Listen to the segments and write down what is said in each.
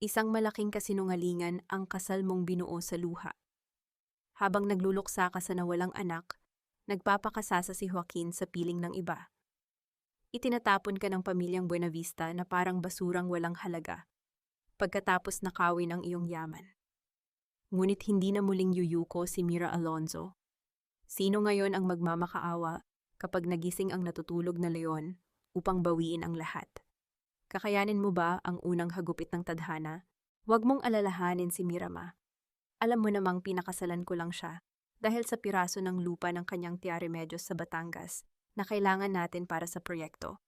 Isang malaking kasinungalingan ang kasal mong binuo sa luha. Habang nagluluksa ka sa nawalang anak, nagpapakasasa si Joaquin sa piling ng iba. Itinatapon ka ng pamilyang Buenavista na parang basurang walang halaga, pagkatapos nakawin ang iyong yaman. Ngunit hindi na muling yuyuko si Mira Alonzo. Sino ngayon ang magmamakaawa kapag nagising ang natutulog na leon upang bawiin ang lahat? Kakayanin mo ba ang unang hagupit ng tadhana? Huwag mong alalahanin si Mirama. Alam mo namang pinakasalan ko lang siya dahil sa piraso ng lupa ng kanyang Tía Remedios sa Batangas na kailangan natin para sa proyekto.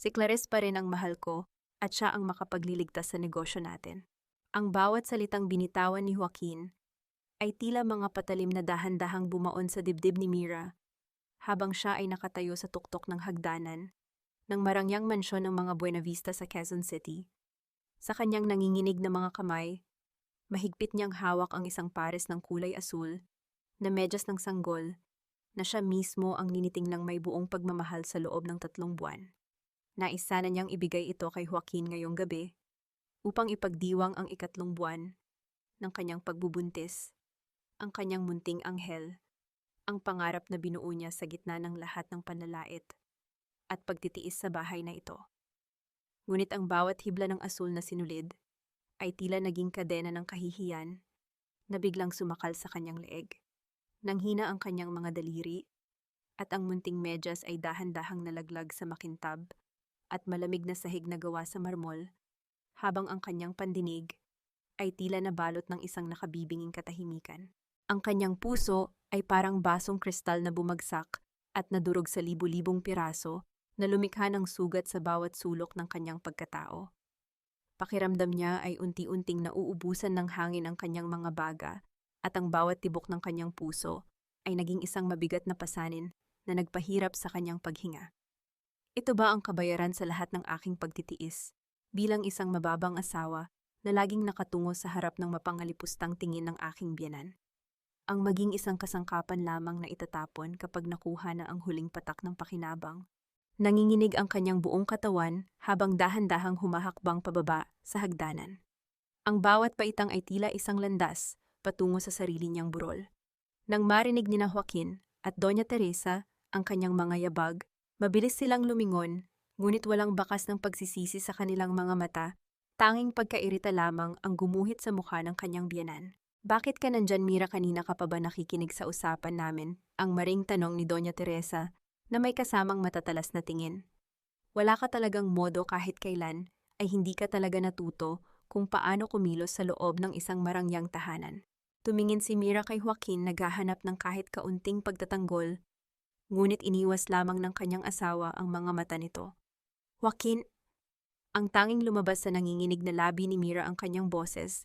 Si Clarice pa rin ang mahal ko at siya ang makapagliligtas sa negosyo natin. Ang bawat salitang binitawan ni Joaquin ay tila mga patalim na dahan-dahang bumaon sa dibdib ni Mira habang siya ay nakatayo sa tuktok ng hagdanan ng marangyang mansyon ng mga Buenavista sa Quezon City. Sa kanyang nanginginig na mga kamay, mahigpit niyang hawak ang isang pares ng kulay asul na medyas ng sanggol na siya mismo ang niniting ng may buong pagmamahal sa loob ng 3 buwan. Naisa na niyang ibigay ito kay Joaquin ngayong gabi upang ipagdiwang ang 3 buwan ng kanyang pagbubuntis, ang kanyang munting anghel, ang pangarap na binuo niya sa gitna ng lahat ng panlalait at pagtitiis sa bahay na ito. Ngunit ang bawat hibla ng asul na sinulid ay tila naging kadena ng kahihiyan na biglang sumakal sa kanyang leeg. Nanghina ang kanyang mga daliri at ang munting medyas ay dahan-dahang nalaglag sa makintab at malamig na sahig na gawa sa marmol habang ang kanyang pandinig ay tila nabalot ng isang nakabibinging katahimikan. Ang kanyang puso ay parang basong kristal na bumagsak at nadurog sa libu-libong piraso na lumikha ng sugat sa bawat sulok ng kanyang pagkatao. Pakiramdam niya ay unti-unting nauubusan ng hangin ang kanyang mga baga at ang bawat tibok ng kanyang puso ay naging isang mabigat na pasanin na nagpahirap sa kanyang paghinga. Ito ba ang kabayaran sa lahat ng aking pagtitiis bilang isang mababang asawa na laging nakatungo sa harap ng mapangalipustang tingin ng aking biyenan? Ang maging isang kasangkapan lamang na itatapon kapag nakuha na ang huling patak ng pakinabang. Nanginginig ang kanyang buong katawan habang dahan-dahang humahakbang pababa sa hagdanan. Ang bawat paitang ay tila isang landas patungo sa sarili niyang burol. Nang marinig ni na Joaquin at Doña Teresa ang kanyang mga yabag, mabilis silang lumingon, ngunit walang bakas ng pagsisisi sa kanilang mga mata, tanging pagkairita lamang ang gumuhit sa mukha ng kanyang biyenan. Bakit ka nandyan, Mira? Kanina ka pa ba nakikinig sa usapan namin? Ang maring tanong ni Doña Teresa na may kasamang matatalas na tingin. Wala ka talagang modo kahit kailan ay hindi ka talaga natuto kung paano kumilos sa loob ng isang marangyang tahanan. Tumingin si Mira kay Joaquin naghahanap ng kahit kaunting pagtatanggol, ngunit iniwas lamang ng kanyang asawa ang mga mata nito. Joaquin, ang tanging lumabas sa nanginginig na labi ni Mira ang kanyang boses,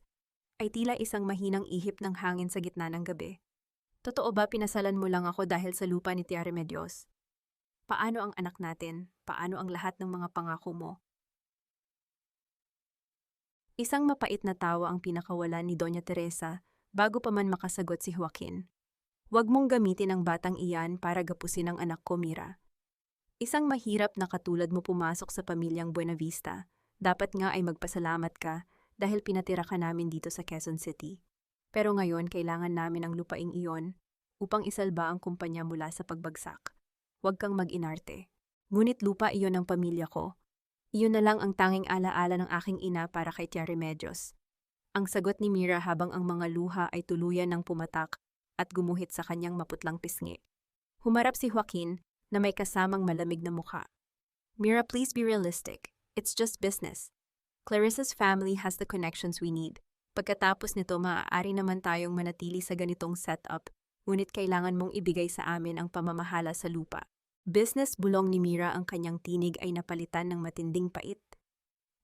ay tila isang mahinang ihip ng hangin sa gitna ng gabi. Totoo ba pinasalan mo lang ako dahil sa lupa ni Tía Remedios? Paano ang anak natin? Paano ang lahat ng mga pangako mo? Isang mapait na tawa ang pinakawala ni Doña Teresa bago pa man makasagot si Joaquin. Huwag mong gamitin ang batang iyan para gapusin ang anak ko, Mira. Isang mahirap na katulad mo pumasok sa pamilyang Buenavista. Dapat nga ay magpasalamat ka dahil pinatira ka namin dito sa Quezon City. Pero ngayon kailangan namin ang lupaing iyon upang isalba ang kumpanya mula sa pagbagsak. Huwag kang mag-inarte. Ngunit lupa iyon ng pamilya ko. Iyon na lang ang tanging alaala ng aking ina para kay Tía Remedios. Ang sagot ni Mira habang ang mga luha ay tuluyan ng pumatak at gumuhit sa kanyang maputlang pisngi. Humarap si Joaquin na may kasamang malamig na mukha. Mira, please be realistic. It's just business. Clarissa's family has the connections we need. Pagkatapos nito, maaari naman tayong manatili sa ganitong setup, ngunit kailangan mong ibigay sa amin ang pamamahala sa lupa. Business, bulong ni Mira, ang kanyang tinig ay napalitan ng matinding pait.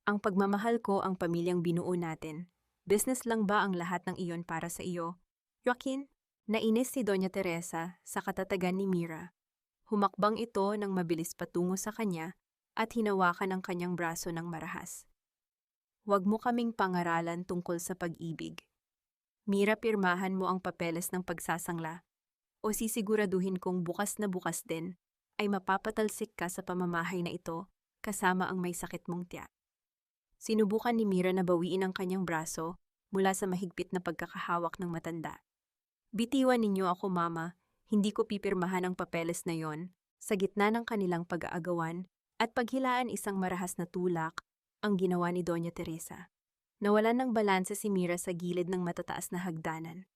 Ang pagmamahal ko ang pamilyang binuo natin. Business lang ba ang lahat ng iyon para sa iyo? Joaquin, nainis si Doña Teresa sa katatagan ni Mira. Humakbang ito ng mabilis patungo sa kanya at hinawakan ang kanyang braso ng marahas. Huwag mo kaming pangaralan tungkol sa pag-ibig. Mira, pirmahan mo ang papeles ng pagsasangla o sisiguraduhin kong bukas na bukas din ay mapapatalsik ka sa pamamahay na ito kasama ang may sakit mong tiyak. Sinubukan ni Mira na bawiin ang kanyang braso mula sa mahigpit na pagkakahawak ng matanda. Bitiwan ninyo ako, Mama. Hindi ko pipirmahan ang papeles na yon. Sa gitna ng kanilang pag-aagawan at paghilaan isang marahas na tulak ang ginawa ni Doña Teresa. Nawalan ng balanse si Mira sa gilid ng matataas na hagdanan.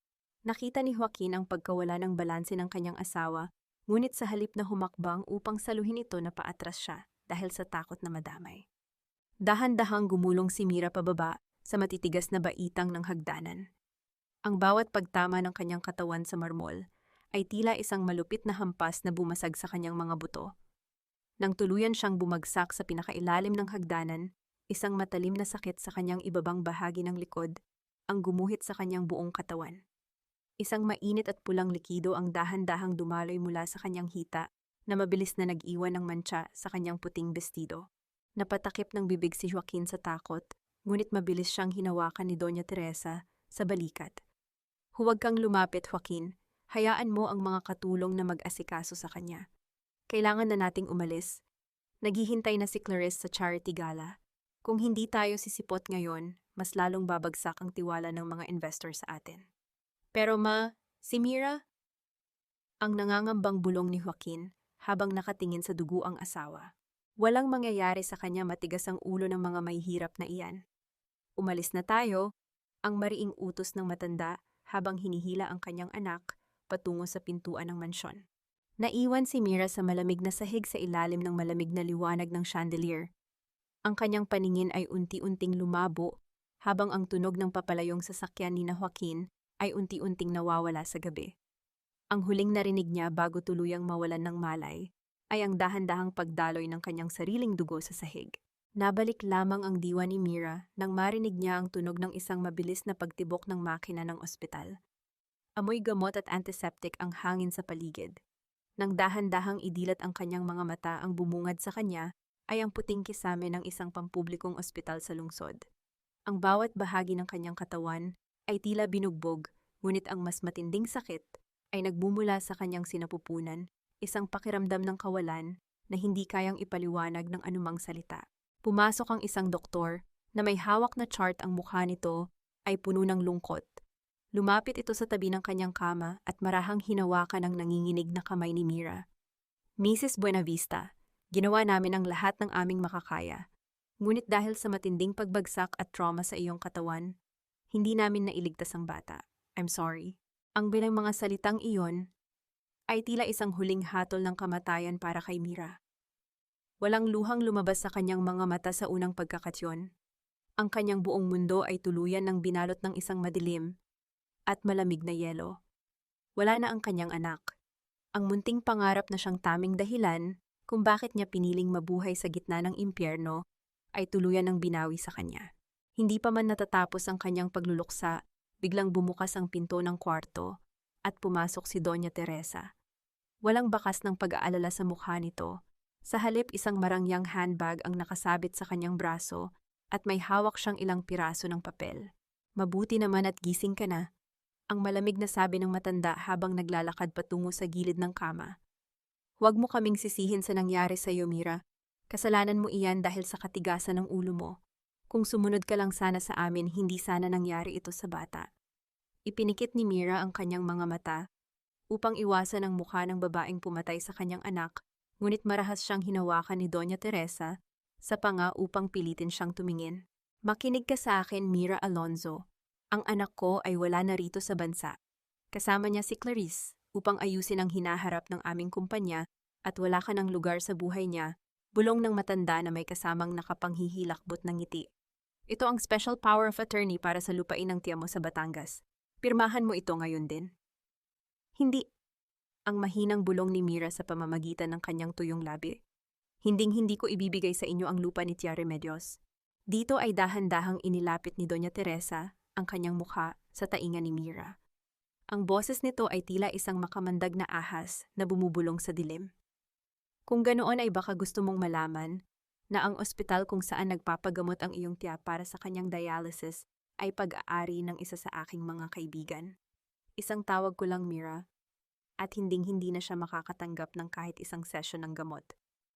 Nakita ni Joaquin ang pagkawala ng balanse ng kanyang asawa, ngunit sa halip na humakbang upang saluhin ito na paatras siya dahil sa takot na madamay. Dahan-dahang gumulong si Mira pababa sa matitigas na baitang ng hagdanan. Ang bawat pagtama ng kanyang katawan sa marmol ay tila isang malupit na hampas na bumasag sa kanyang mga buto. Nang tuluyan siyang bumagsak sa pinakailalim ng hagdanan, isang matalim na sakit sa kanyang ibabang bahagi ng likod ang gumuhit sa kanyang buong katawan. Isang mainit at pulang likido ang dahan-dahang dumaloy mula sa kanyang hita na mabilis na nag-iwan ng mantsa sa kanyang puting bestido. Napatakip ng bibig si Joaquin sa takot, ngunit mabilis siyang hinawakan ni Doña Teresa sa balikat. Huwag kang lumapit, Joaquin. Hayaan mo ang mga katulong na mag-asikaso sa kanya. Kailangan na nating umalis. Naghihintay na si Clarice sa charity gala. Kung hindi tayo sisipot ngayon, mas lalong babagsak ang tiwala ng mga investor sa atin. Pero si Mira? Ang nangangambang bulong ni Joaquin habang nakatingin sa dugo ang asawa. Walang mangyayari sa kanya, matigas ang ulo ng mga mahihirap na iyan. Umalis na tayo, ang mariing utos ng matanda habang hinihila ang kanyang anak patungo sa pintuan ng mansyon. Naiwan si Mira sa malamig na sahig sa ilalim ng malamig na liwanag ng chandelier. Ang kanyang paningin ay unti-unting lumabo habang ang tunog ng papalayong sasakyan ni Joaquin ay unti-unting nawawala sa gabi. Ang huling narinig niya bago tuluyang mawalan ng malay ay ang dahan-dahang pagdaloy ng kanyang sariling dugo sa sahig. Nabalik lamang ang diwa ni Mira nang marinig niya ang tunog ng isang mabilis na pagtibok ng makina ng ospital. Amoy gamot at antiseptic ang hangin sa paligid. Nang dahan-dahang idilat ang kanyang mga mata, ang bumungad sa kanya ay ang puting kisame ng isang pampublikong ospital sa lungsod. Ang bawat bahagi ng kanyang katawan ay tila binugbog, ngunit ang mas matinding sakit ay nagmumula sa kanyang sinapupunan, isang pakiramdam ng kawalan na hindi kayang ipaliwanag ng anumang salita. Pumasok ang isang doktor na may hawak na chart, ang mukha nito ay puno ng lungkot. Lumapit ito sa tabi ng kanyang kama at marahang hinawakan ang nanginginig na kamay ni Mira. Mrs. Buenavista, ginawa namin ang lahat ng aming makakaya. Ngunit dahil sa matinding pagbagsak at trauma sa iyong katawan, hindi namin nailigtas ang bata. I'm sorry. Ang bilang mga salitang iyon ay tila isang huling hatol ng kamatayan para kay Mira. Walang luhang lumabas sa kanyang mga mata sa unang pagkakataon. Ang kanyang buong mundo ay tuluyan ng binalot ng isang madilim at malamig na yelo. Wala na ang kanyang anak. Ang munting pangarap na siyang taming dahilan kung bakit niya piniling mabuhay sa gitna ng impyerno ay tuluyan ng binawi sa kanya. Hindi pa man natatapos ang kanyang pagluluksa, biglang bumukas ang pinto ng kwarto at pumasok si Doña Teresa. Walang bakas ng pag-aalala sa mukha nito. Sa halip, isang marangyang handbag ang nakasabit sa kanyang braso at may hawak siyang ilang piraso ng papel. Mabuti naman at gising ka na, ang malamig na sabi ng matanda habang naglalakad patungo sa gilid ng kama. Huwag mo kaming sisihin sa nangyari sa iyo, Mira. Kasalanan mo iyan dahil sa katigasan ng ulo mo. Kung sumunod ka lang sana sa amin, hindi sana nangyari ito sa bata. Ipinikit ni Mira ang kanyang mga mata upang iwasan ang mukha ng babaeng pumatay sa kanyang anak, ngunit marahas siyang hinawakan ni Doña Teresa sa panga upang pilitin siyang tumingin. Makinig ka sa akin, Mira Alonzo. Ang anak ko ay wala na rito sa bansa. Kasama niya si Clarice upang ayusin ang hinaharap ng aming kumpanya at wala ka ng lugar sa buhay niya, bulong ng matanda na may kasamang nakapanghihilakbot ng ngiti. Ito ang special power of attorney para sa lupain ng tiya mo sa Batangas. Pirmahan mo ito ngayon din. Hindi. Ang mahinang bulong ni Mira sa pamamagitan ng kanyang tuyong labi. Hinding-hindi ko ibibigay sa inyo ang lupa ni Tia Remedios. Dito ay dahan-dahang inilapit ni Doña Teresa ang kanyang mukha sa tainga ni Mira. Ang boses nito ay tila isang makamandag na ahas na bumubulong sa dilim. Kung ganoon ay baka gusto mong malaman na ang ospital kung saan nagpapagamot ang iyong tiya para sa kanyang dialysis ay pag-aari ng isa sa aking mga kaibigan. Isang tawag ko lang, Mira, at hinding-hindi na siya makakatanggap ng kahit isang session ng gamot.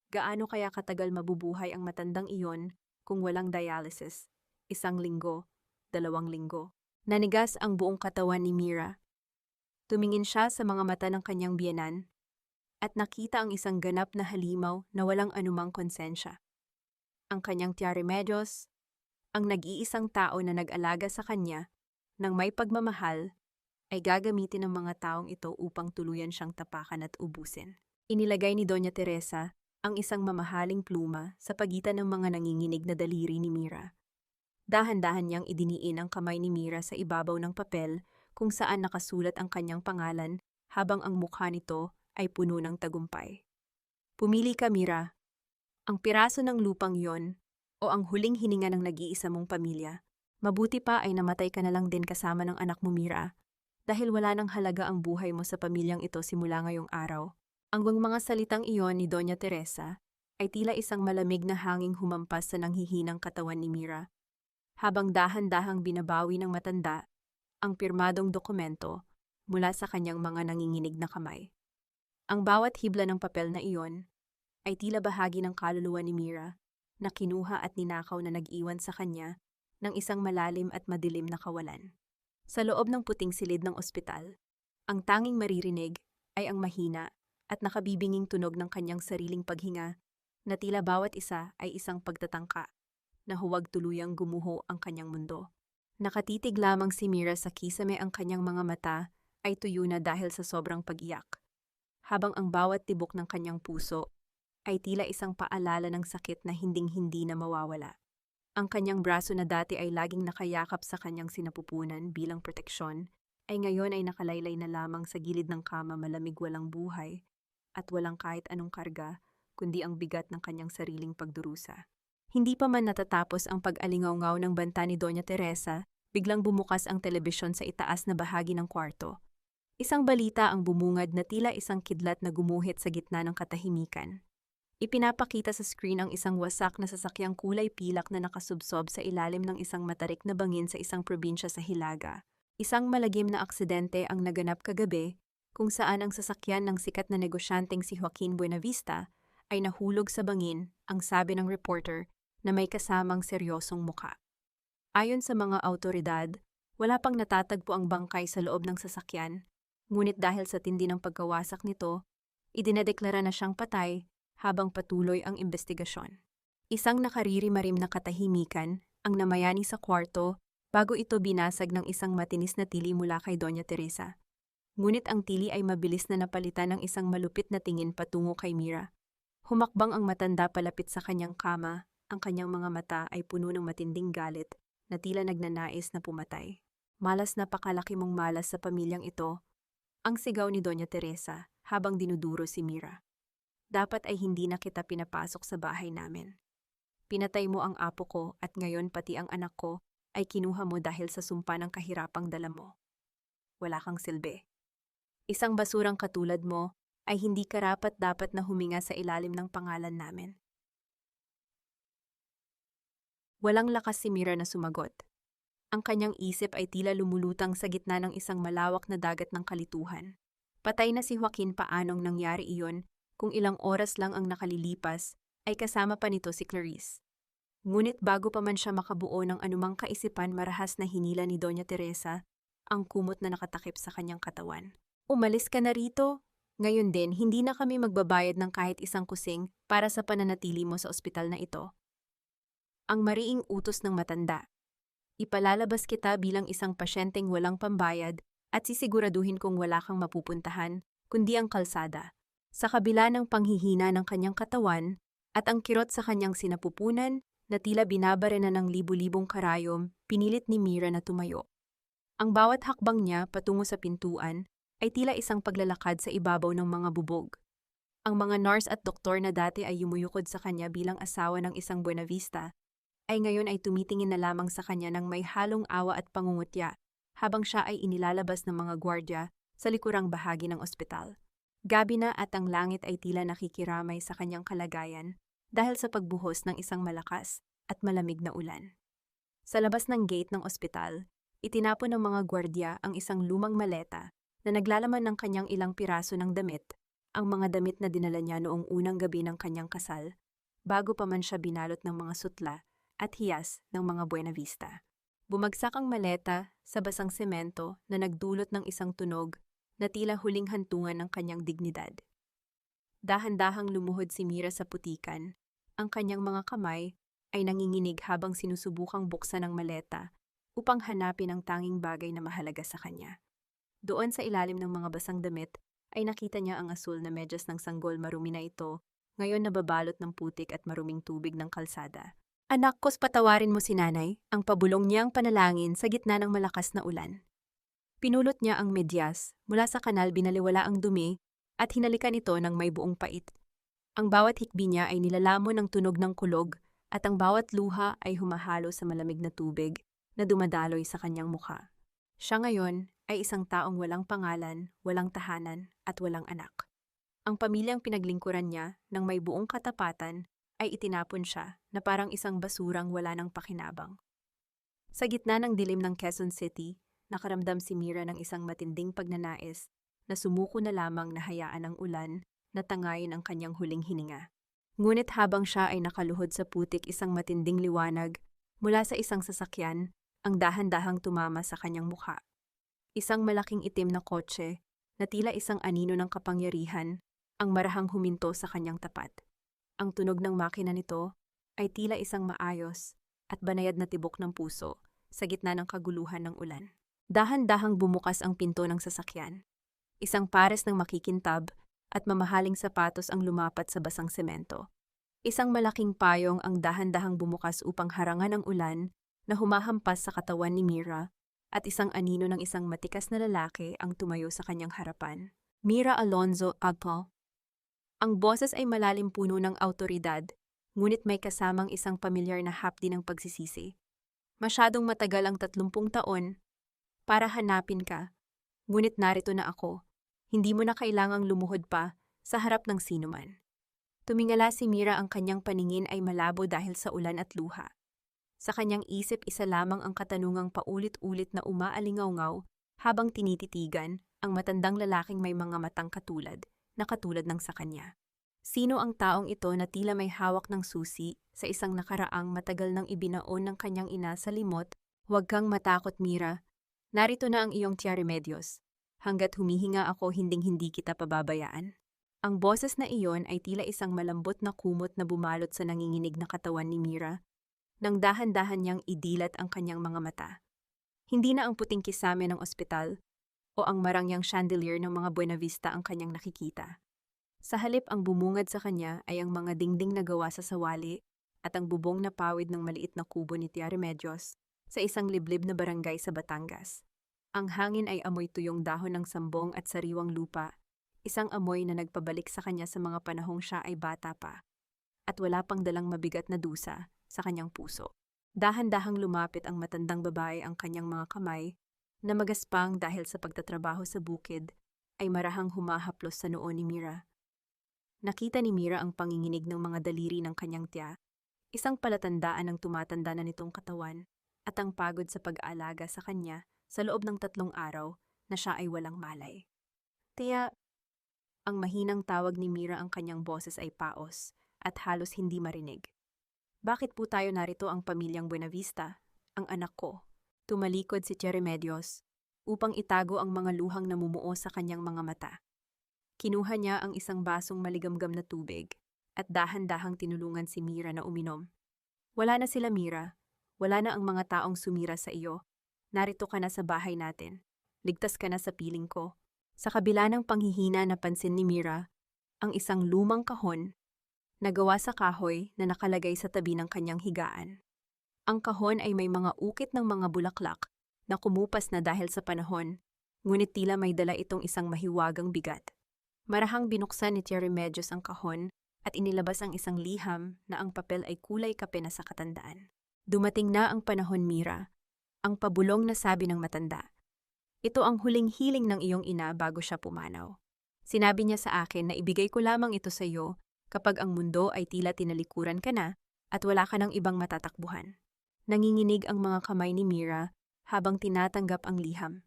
Gaano kaya katagal mabubuhay ang matandang iyon kung walang dialysis. 1 linggo, 2 linggo. Nanigas ang buong katawan ni Mira. Tumingin siya sa mga mata ng kanyang biyenan at nakita ang isang ganap na halimaw na walang anumang konsensya. Ang kanyang tiyaremedyo's, ang nag-iisang tao na nag-alaga sa kanya ng may pagmamahal, ay gagamitin ng mga taong ito upang tuluyan siyang tapakan at ubusin. Inilagay ni Doña Teresa ang isang mamahaling pluma sa pagitan ng mga nanginginig na daliri ni Mira. Dahan-dahan niyang idiniin ang kamay ni Mira sa ibabaw ng papel kung saan nakasulat ang kanyang pangalan habang ang mukha nito ay puno ng tagumpay. Pumili ka, Mira. Ang piraso ng lupang yon o ang huling hininga ng nag-iisa mong pamilya. Mabuti pa ay namatay ka na lang din kasama ng anak mo, Mira, dahil wala nang halaga ang buhay mo sa pamilyang ito simula ngayong araw. Ang mga salitang iyon ni Doña Teresa ay tila isang malamig na hanging humampas sa nanghihinang katawan ni Mira, habang dahan-dahang binabawi ng matanda ang pirmadong dokumento mula sa kanyang mga nanginginig na kamay. Ang bawat hibla ng papel na iyon ay tila bahagi ng kaluluwa ni Mira na kinuha at ninakaw na nag-iwan sa kanya ng isang malalim at madilim na kawalan. Sa loob ng puting silid ng ospital, ang tanging maririnig ay ang mahina at nakabibinging tunog ng kanyang sariling paghinga na tila bawat isa ay isang pagtatangka na huwag tuluyang gumuho ang kanyang mundo. Nakatitig lamang si Mira sa kisame, ang kanyang mga mata ay tuyo na dahil sa sobrang pag-iyak, habang ang bawat tibok ng kanyang puso ay tila isang paalala ng sakit na hinding-hindi na mawawala. Ang kanyang braso na dati ay laging nakayakap sa kanyang sinapupunan bilang proteksyon, ay ngayon ay nakalaylay na lamang sa gilid ng kama, malamig, walang buhay, at walang kahit anong karga, kundi ang bigat ng kanyang sariling pagdurusa. Hindi pa man natatapos ang pag-alingaw-ngaw ng banta ni Doña Teresa, biglang bumukas ang telebisyon sa itaas na bahagi ng kwarto. Isang balita ang bumungad na tila isang kidlat na gumuhit sa gitna ng katahimikan. Ipinapakita sa screen ang isang wasak na sasakyang kulay pilak na nakasubsob sa ilalim ng isang matarik na bangin sa isang probinsya sa Hilaga. Isang malagim na aksidente ang naganap kagabi, kung saan ang sasakyan ng sikat na negosyanteng si Joaquin Buenavista ay nahulog sa bangin, ang sabi ng reporter na may kasamang seryosong muka. Ayon sa mga awtoridad, wala pang natatagpo ang bangkay sa loob ng sasakyan, ngunit dahil sa tindi ng pagkawasak nito, idinedeklara na siyang patay habang patuloy ang investigasyon. Isang nakaririmarim na katahimikan ang namayani sa kwarto bago ito binasag ng isang matinis na tili mula kay Doña Teresa. Ngunit ang tili ay mabilis na napalitan ng isang malupit na tingin patungo kay Mira. Humakbang ang matanda palapit sa kanyang kama, ang kanyang mga mata ay puno ng matinding galit na tila nagnanais na pumatay. Malas, napakalaki mong malas sa pamilyang ito, ang sigaw ni Doña Teresa habang dinuduro si Mira. Dapat ay hindi na kita pinapasok sa bahay namin. Pinatay mo ang apo ko at ngayon pati ang anak ko ay kinuha mo dahil sa sumpa ng kahirapang dala mo. Wala kang silbi. Isang basurang katulad mo ay hindi karapat-dapat na huminga sa ilalim ng pangalan namin. Walang lakas si Mira na sumagot. Ang kanyang isip ay tila lumulutang sa gitna ng isang malawak na dagat ng kalituhan. Patay na si Joaquin, paanong nangyari iyon kung ilang oras lang ang nakalilipas ay kasama pa nito si Clarice. Ngunit bago pa man siya makabuo ng anumang kaisipan, marahas na hinila ni Doña Teresa ang kumot na nakatakip sa kanyang katawan. Umalis ka na rito. Ngayon din, hindi na kami magbabayad ng kahit isang kusing para sa pananatili mo sa ospital na ito. Ang mariing utos ng matanda. Ipalalabas kita bilang isang pasyenteng walang pambayad at sisiguraduhin kong wala kang mapupuntahan, kundi ang kalsada. Sa kabila ng panghihina ng kanyang katawan at ang kirot sa kanyang sinapupunan na tila binabare na ng libu-libong karayom, pinilit ni Mira na tumayo. Ang bawat hakbang niya patungo sa pintuan ay tila isang paglalakad sa ibabaw ng mga bubog. Ang mga nurse at doktor na dati ay yumuyukod sa kanya bilang asawa ng isang Buenavista, ay ngayon ay tumitingin na lamang sa kanya ng may halong awa at pangungutya, habang siya ay inilalabas ng mga gwardya sa likurang bahagi ng ospital. Gabi na at ang langit ay tila nakikiramay sa kanyang kalagayan dahil sa pagbuhos ng isang malakas at malamig na ulan. Sa labas ng gate ng ospital, itinapon ng mga gwardya ang isang lumang maleta na naglalaman ng kanyang ilang piraso ng damit, ang mga damit na dinala niya noong unang gabi ng kanyang kasal, bago pa man siya binalot ng mga sutla at hiyas ng mga Buena Vista. Bumagsak ang maleta sa basang semento na nagdulot ng isang tunog na tila huling hantungan ng kanyang dignidad. Dahan-dahang lumuhod si Mira sa putikan. Ang kanyang mga kamay ay nanginginig habang sinusubukang buksan ang maleta upang hanapin ang tanging bagay na mahalaga sa kanya. Doon sa ilalim ng mga basang damit ay nakita niya ang asul na medyas ng sanggol marumi na ito, ngayon nababalot ng putik at maruming tubig ng kalsada. Anak ko's patawarin mo si nanay, ang pabulong niyang panalangin sa gitna ng malakas na ulan. Pinulot niya ang medyas, mula sa kanal binaliwala ang dumi at hinalikan ito ng may buong pait. Ang bawat hikbi niya ay nilalamon ng tunog ng kulog at ang bawat luha ay humahalo sa malamig na tubig na dumadaloy sa kanyang mukha. Siya ngayon ay isang taong walang pangalan, walang tahanan at walang anak. Ang pamilyang pinaglingkuran niya ng may buong katapatan ay itinapon siya na parang isang basurang wala ng pakinabang. Sa gitna ng dilim ng Quezon City, nakaramdam si Mira ng isang matinding pagnanais na sumuko na lamang na hayaan ang ulan na tangayin ang kanyang huling hininga. Ngunit habang siya ay nakaluhod sa putik isang matinding liwanag mula sa isang sasakyan, ang dahan-dahang tumama sa kanyang mukha. Isang malaking itim na kotse na tila isang anino ng kapangyarihan ang marahang huminto sa kanyang tapat. Ang tunog ng makina nito ay tila isang maayos at banayad na tibok ng puso sa gitna ng kaguluhan ng ulan. Dahan-dahang bumukas ang pinto ng sasakyan. Isang pares ng makikintab at mamahaling sapatos ang lumapat sa basang semento. Isang malaking payong ang dahan-dahang bumukas upang harangan ang ulan na humahampas sa katawan ni Mira at isang anino ng isang matikas na lalaki ang tumayo sa kanyang harapan. Mira Alonzo Agpal. Ang boses ay malalim puno ng awtoridad, ngunit may kasamang isang pamilyar na hapdi ng pagsisisi. Masyadong matagal ang 30 taon para hanapin ka, ngunit narito na ako. Hindi mo na kailangang lumuhod pa sa harap ng sinuman. Tumingala si Mira, ang kanyang paningin ay malabo dahil sa ulan at luha. Sa kanyang isip isa lamang ang katanungang paulit-ulit na umaalingaw-ngaw habang tinititigan ang matandang lalaking may mga matang katulad ng sa kanya. Sino ang taong ito na tila may hawak ng susi sa isang nakaraang matagal nang ibinaon ng kanyang ina sa limot? Huwag kang matakot, Mira. Narito na ang iyong Tia Remedios. Hanggat humihinga ako, hinding-hindi kita pababayaan. Ang boses na iyon ay tila isang malambot na kumot na bumalot sa nanginginig na katawan ni Mira, nang dahan-dahan niyang idilat ang kanyang mga mata. Hindi na ang puting kisame ng ospital o ang marangyang chandelier ng mga Buena Vista ang kanyang nakikita. Sa halip, ang bumungad sa kanya ay ang mga dingding na gawa sa sawali at ang bubong na pawid ng maliit na kubo ni Tia Remedios sa isang liblib na barangay sa Batangas. Ang hangin ay amoy tuyong dahon ng sambong at sariwang lupa, isang amoy na nagpabalik sa kanya sa mga panahong siya ay bata pa at wala pang dalang mabigat na dusa sa kanyang puso. Dahan-dahang lumapit ang matandang babae, ang kanyang mga kamay na magaspang dahil sa pagtatrabaho sa bukid ay marahang humahaplos sa noo ni Mira. Nakita ni Mira ang panginginig ng mga daliri ng kanyang tiya, isang palatandaan ng tumatanda na nitong katawan at ang pagod sa pag-aalaga sa kanya sa loob ng 3 araw na siya ay walang malay. Tiya, ang mahinang tawag ni Mira, ang kanyang boses ay paos at halos hindi marinig. Bakit po tayo narito, ang pamilyang Buena Vista, ang anak ko? Tumalikod si Tia Remedios upang itago ang mga luhang namumuo sa kanyang mga mata. Kinuha niya ang isang basong maligamgam na tubig at dahan-dahang tinulungan si Mira na uminom. Wala na sila, Mira. Wala na ang mga taong sumira sa iyo. Narito ka na sa bahay natin. Ligtas ka na sa piling ko. Sa kabila ng panghihina, napansin ni Mira ang isang lumang kahon na gawa sa kahoy na nakalagay sa tabi ng kanyang higaan. Ang kahon ay may mga ukit ng mga bulaklak na kumupas na dahil sa panahon, ngunit tila may dala itong isang mahiwagang bigat. Marahang binuksan ni Tia Remedios ang kahon at inilabas ang isang liham na ang papel ay kulay kape na sa katandaan. Dumating na ang panahon, Mira, ang pabulong na sabi ng matanda. Ito ang huling hiling ng iyong ina bago siya pumanaw. Sinabi niya sa akin na ibigay ko lamang ito sa iyo kapag ang mundo ay tila tinalikuran ka na at wala ka ng ibang matatakbuhan. Nanginginig ang mga kamay ni Mira habang tinatanggap ang liham.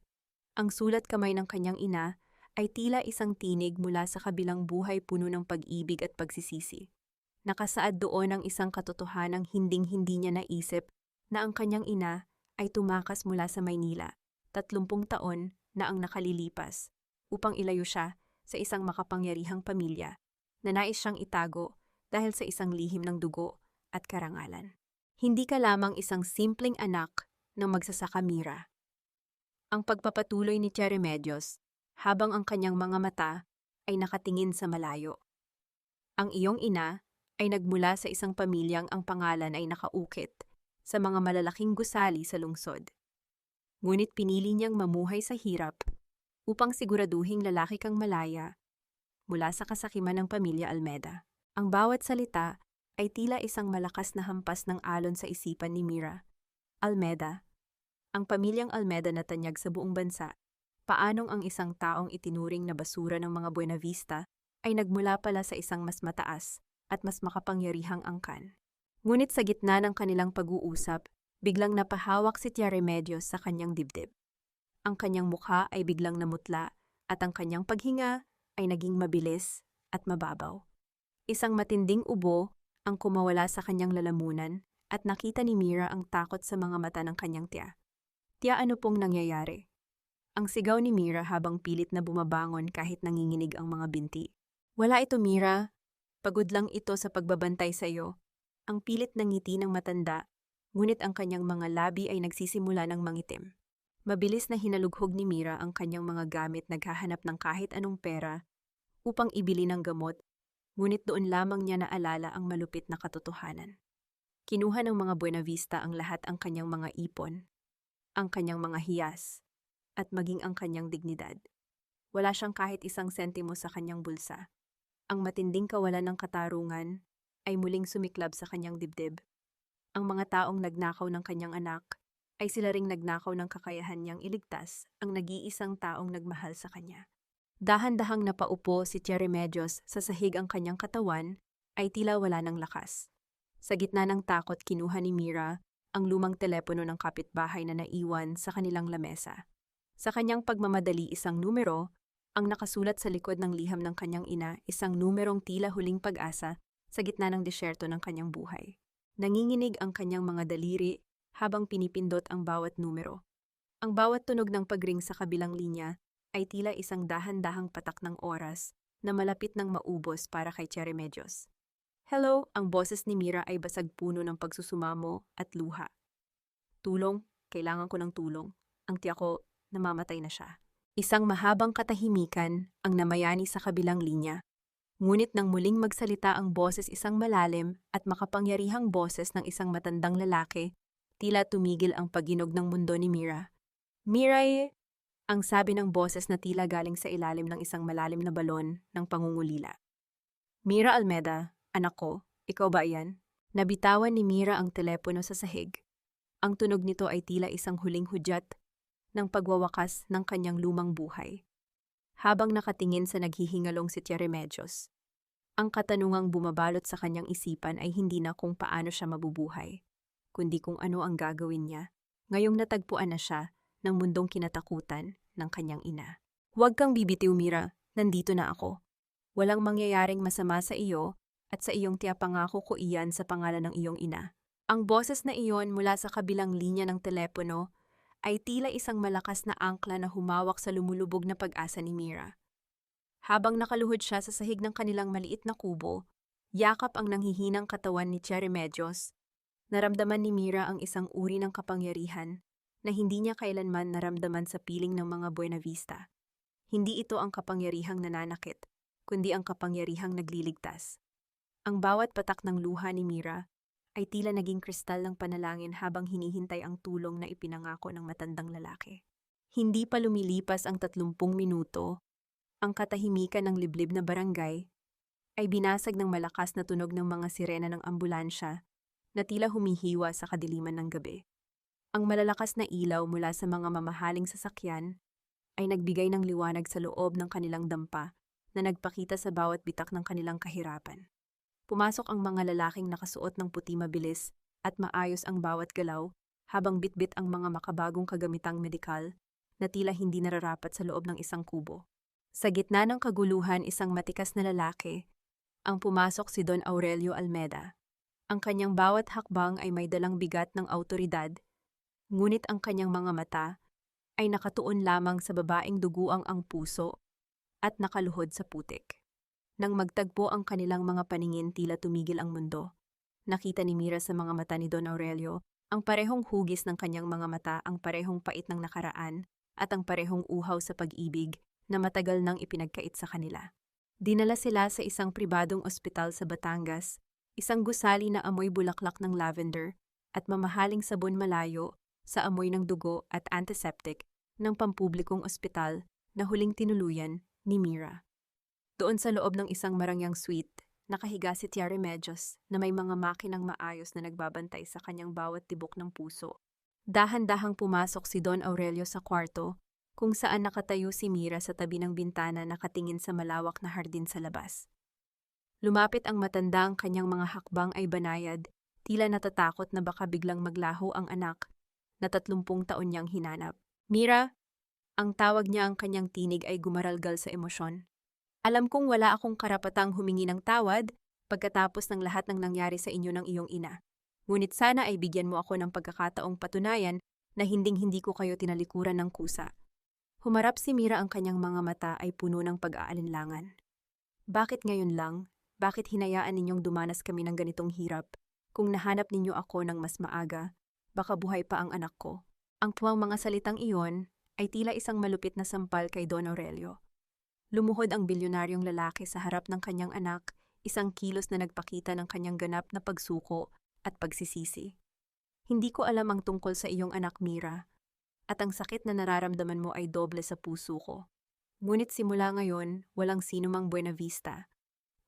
Ang sulat kamay ng kanyang ina ay tila isang tinig mula sa kabilang buhay puno ng pag-ibig at pagsisisi. Nakasaad doon ang isang katotohanang hinding-hindi niya naisip na ang kanyang ina ay tumakas mula sa Maynila, 30 taon na ang nakalilipas, upang ilayo siya sa isang makapangyarihang pamilya na nais siyang itago dahil sa isang lihim ng dugo at karangalan. Hindi ka lamang isang simpleng anak ng magsasaka Mira. Ang pagpapatuloy ni Tia Remedios habang ang kanyang mga mata ay nakatingin sa malayo. Ang iyong ina ay nagmula sa isang pamilyang ang pangalan ay nakaukit sa mga malalaking gusali sa lungsod. Ngunit pinili niyang mamuhay sa hirap upang siguraduhing lalaki kang malaya mula sa kasakiman ng pamilya Almeda. Ang bawat salita ay tila isang malakas na hampas ng alon sa isipan ni Mira. Almeda, ang pamilyang Almeda na tanyag sa buong bansa, paanong ang isang taong itinuring na basura ng mga Buenavista ay nagmula pala sa isang mas mataas at mas makapangyarihang angkan. Ngunit sa gitna ng kanilang pag-uusap, biglang napahawak si Tia Remedios sa kanyang dibdib. Ang kanyang mukha ay biglang namutla at ang kanyang paghinga ay naging mabilis at mababaw. Isang matinding ubo ang kumawala sa kanyang lalamunan at nakita ni Mira ang takot sa mga mata ng kanyang tiya. Tiya, ano pong nangyayari? Ang sigaw ni Mira habang pilit na bumabangon kahit nanginginig ang mga binti. Wala ito, Mira. Pagod lang ito sa pagbabantay sa iyo. Ang pilit ng ngiti ng matanda, ngunit ang kanyang mga labi ay nagsisimula ng mangitim. Mabilis na hinalughog ni Mira ang kanyang mga gamit, naghahanap ng kahit anong pera upang ibili ng gamot, ngunit doon lamang niya naalala ang malupit na katotohanan. Kinuha ng mga Buenavista ang lahat ang kanyang mga ipon, ang kanyang mga hiyas, at maging ang kanyang dignidad. Wala siyang kahit isang sentimo sa kanyang bulsa. Ang matinding kawalan ng katarungan ay muling sumiklab sa kanyang dibdib. Ang mga taong nagnakaw ng kanyang anak ay sila ring nagnakaw ng kakayahan niyang iligtas ang nag-iisang taong nagmahal sa kanya. Dahan-dahang napaupo si Tia Remedios sa sahig, ang kanyang katawan ay tila wala ng lakas. Sa gitna ng takot, kinuha ni Mira ang lumang telepono ng kapitbahay na naiwan sa kanilang lamesa. Sa kanyang pagmamadali, isang numero ang nakasulat sa likod ng liham ng kanyang ina, isang numerong tila huling pag-asa sa gitna ng disyerto ng kanyang buhay. Nanginginig ang kanyang mga daliri habang pinipindot ang bawat numero. Ang bawat tunog ng pagring sa kabilang linya ay tila isang dahan-dahang patak ng oras na malapit ng maubos para kay Tia Remedios. Hello, ang boses ni Mira ay basag puno ng pagsusumamo at luha. Tulong, kailangan ko ng tulong. Ang tiya ko, namamatay na siya. Isang mahabang katahimikan ang namayani sa kabilang linya. Ngunit nang muling magsalita ang boses, isang malalim at makapangyarihang boses ng isang matandang lalaki, tila tumigil ang pagginog ng mundo ni Mira. Miray, ang sabi ng boses na tila galing sa ilalim ng isang malalim na balon ng pangungulila. Mira Almeda, anak ko, ikaw ba iyan? Nabitawan ni Mira ang telepono sa sahig. Ang tunog nito ay tila isang huling hudyat ng pagwawakas ng kanyang lumang buhay. Habang nakatingin sa naghihingalong si Tia Remedios, ang katanungang bumabalot sa kanyang isipan ay hindi na kung paano siya mabubuhay, kundi kung ano ang gagawin niya ngayong natagpuan na siya ng mundong kinatakutan ng kanyang ina. Huwag kang bibitiw, Mira, nandito na ako. Walang mangyayaring masama sa iyo at sa iyong tiya, pangako ko iyan sa pangalan ng iyong ina. Ang boses na iyon mula sa kabilang linya ng telepono ay tila isang malakas na angkla na humawak sa lumulubog na pag-asa ni Mira. Habang nakaluhod siya sa sahig ng kanilang maliit na kubo, yakap ang nanghihinang katawan ni Tia Remedios, naramdaman ni Mira ang isang uri ng kapangyarihan na hindi niya kailanman naramdaman sa piling ng mga Buenavista. Hindi ito ang kapangyarihang nananakit, kundi ang kapangyarihang nagliligtas. Ang bawat patak ng luha ni Mira ay tila naging kristal ng panalangin habang hinihintay ang tulong na ipinangako ng matandang lalaki. Hindi pa lumilipas ang 30 minuto, ang katahimikan ng liblib na barangay ay binasag ng malakas na tunog ng mga sirena ng ambulansya na tila humihiwa sa kadiliman ng gabi. Ang malalakas na ilaw mula sa mga mamahaling sasakyan ay nagbigay ng liwanag sa loob ng kanilang dampa na nagpakita sa bawat bitak ng kanilang kahirapan. Pumasok ang mga lalaking nakasuot ng puti, mabilis at maayos ang bawat galaw, habang bitbit ang mga makabagong kagamitang medikal na tila hindi nararapat sa loob ng isang kubo. Sa gitna ng kaguluhan, isang matikas na lalaki ang pumasok si Don Aurelio Almeda. Ang kanyang bawat hakbang ay may dalang bigat ng awtoridad, ngunit ang kanyang mga mata ay nakatuon lamang sa babaeng duguang ang puso at nakaluhod sa putik. Nang magtagpo ang kanilang mga paningin, tila tumigil ang mundo. Nakita ni Mira sa mga mata ni Don Aurelio ang parehong hugis ng kanyang mga mata, ang parehong pait ng nakaraan, at ang parehong uhaw sa pag-ibig na matagal nang ipinagkait sa kanila. Dinala sila sa isang pribadong ospital sa Batangas, isang gusali na amoy bulaklak ng lavender at mamahaling sabon malayo sa amoy ng dugo at antiseptic ng pampublikong ospital na huling tinuluyan ni Mira. Doon sa loob ng isang marangyang suite, nakahiga si Tia Remedios na may mga makinang maayos na nagbabantay sa kanyang bawat tibok ng puso. Dahan-dahang pumasok si Don Aurelio sa kwarto, kung saan nakatayo si Mira sa tabi ng bintana nakatingin sa malawak na hardin sa labas. Lumapit ang matandang, kanyang mga hakbang ay banayad, tila natatakot na baka biglang maglaho ang anak na 30 taon niyang hinanap. Mira, ang tawag niya, ang kanyang tinig ay gumaralgal sa emosyon. Alam kong wala akong karapatang humingi ng tawad pagkatapos ng lahat ng nangyari sa inyo ng iyong ina. Ngunit sana ay bigyan mo ako ng pagkakataong patunayan na hinding-hindi ko kayo tinalikuran ng kusa. Humarap si Mira, ang kanyang mga mata ay puno ng pag-aalinlangan. Bakit ngayon lang? Bakit hinayaan ninyong dumanas kami ng ganitong hirap? Kung nahanap ninyo ako ng mas maaga, baka buhay pa ang anak ko. Ang tuwang mga salitang iyon ay tila isang malupit na sampal kay Don Aurelio. Lumuhod ang bilyonaryong lalaki sa harap ng kanyang anak, isang kilos na nagpakita ng kanyang ganap na pagsuko at pagsisisi. Hindi ko alam ang tungkol sa iyong anak, Mira, at ang sakit na nararamdaman mo ay doble sa puso ko. Ngunit simula ngayon, walang sinumang Buena Vista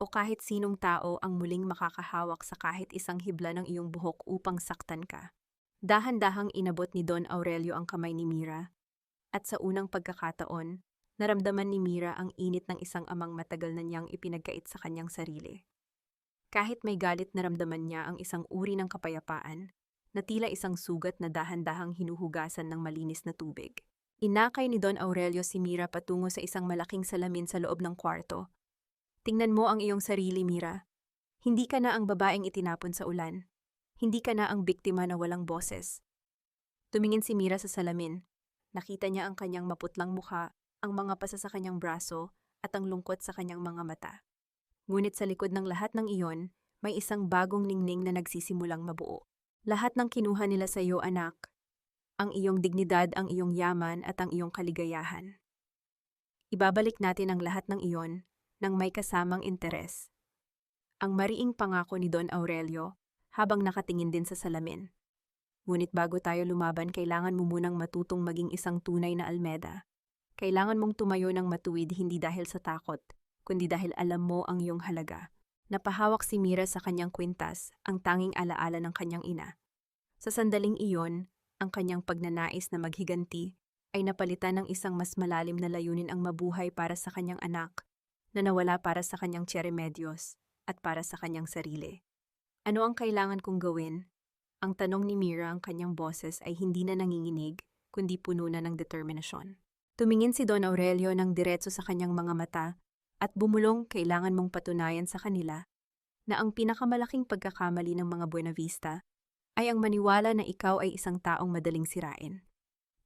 o kahit sinong tao ang muling makakahawak sa kahit isang hibla ng iyong buhok upang saktan ka. Dahan-dahang inabot ni Don Aurelio ang kamay ni Mira, at sa unang pagkakataon, naramdaman ni Mira ang init ng isang amang matagal na niyang ipinagkait sa kanyang sarili. Kahit may galit, naramdaman niya ang isang uri ng kapayapaan, na tila isang sugat na dahan-dahang hinuhugasan ng malinis na tubig. Inakay ni Don Aurelio si Mira patungo sa isang malaking salamin sa loob ng kwarto. Tingnan mo ang iyong sarili, Mira. Hindi ka na ang babaeng itinapon sa ulan. Hindi ka na ang biktima na walang boses. Tumingin si Mira sa salamin. Nakita niya ang kanyang maputlang mukha, ang mga pasa sa kanyang braso, at ang lungkot sa kanyang mga mata. Ngunit sa likod ng lahat ng iyon, may isang bagong ningning na nagsisimulang mabuo. Lahat ng kinuha nila sa iyo, anak. Ang iyong dignidad, ang iyong yaman, at ang iyong kaligayahan. Ibabalik natin ang lahat ng iyon nang may kasamang interes. Ang mariing pangako ni Don Aurelio habang nakatingin din sa salamin. Ngunit bago tayo lumaban, kailangan mo munang matutong maging isang tunay na Almeda. Kailangan mong tumayo ng matuwid, hindi dahil sa takot, kundi dahil alam mo ang iyong halaga. Napahawak si Mira sa kanyang kwintas, ang tanging alaala ng kanyang ina. Sa sandaling iyon, ang kanyang pagnanais na maghiganti ay napalitan ng isang mas malalim na layunin, ang mabuhay para sa kanyang anak, na nawala para sa kanyang Tia Remedios at para sa kanyang sarili. Ano ang kailangan kong gawin? Ang tanong ni Mira, ang kanyang boses ay hindi na nanginginig, kundi puno na ng determinasyon. Tumingin si Don Aurelio ng diretso sa kanyang mga mata at bumulong, kailangan mong patunayan sa kanila na ang pinakamalaking pagkakamali ng mga Buena Vista ay ang maniwala na ikaw ay isang taong madaling sirain.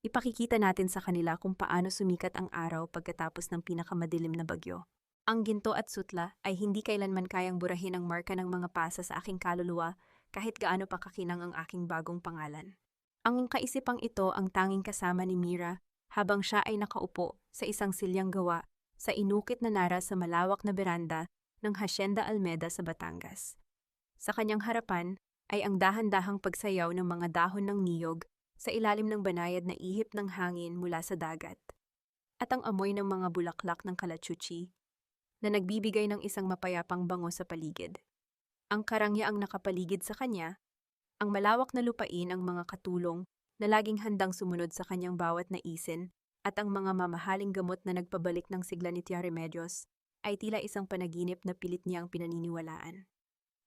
Ipakikita natin sa kanila kung paano sumikat ang araw pagkatapos ng pinakamadilim na bagyo. Ang ginto at sutla ay hindi kailanman kayang burahin ang marka ng mga pasa sa aking kaluluwa, kahit gaano pa kakinang ang aking bagong pangalan. Ang kaisipang ito ang tanging kasama ni Mira habang siya ay nakaupo sa isang silyang gawa sa inukit na nara sa malawak na beranda ng Hacienda Almeda sa Batangas. Sa kanyang harapan ay ang dahan-dahang pagsayaw ng mga dahon ng niyog sa ilalim ng banayad na ihip ng hangin mula sa dagat, at ang amoy ng mga bulaklak ng kalachuchi na nagbibigay ng isang mapayapang bango sa paligid. Ang karangyaang nakapaligid sa kanya, ang malawak na lupain, ang mga katulong na laging handang sumunod sa kanyang bawat naisin, at ang mga mamahaling gamot na nagpabalik ng sigla ni Tia Remedios ay tila isang panaginip na pilit niyang pinaniniwalaan.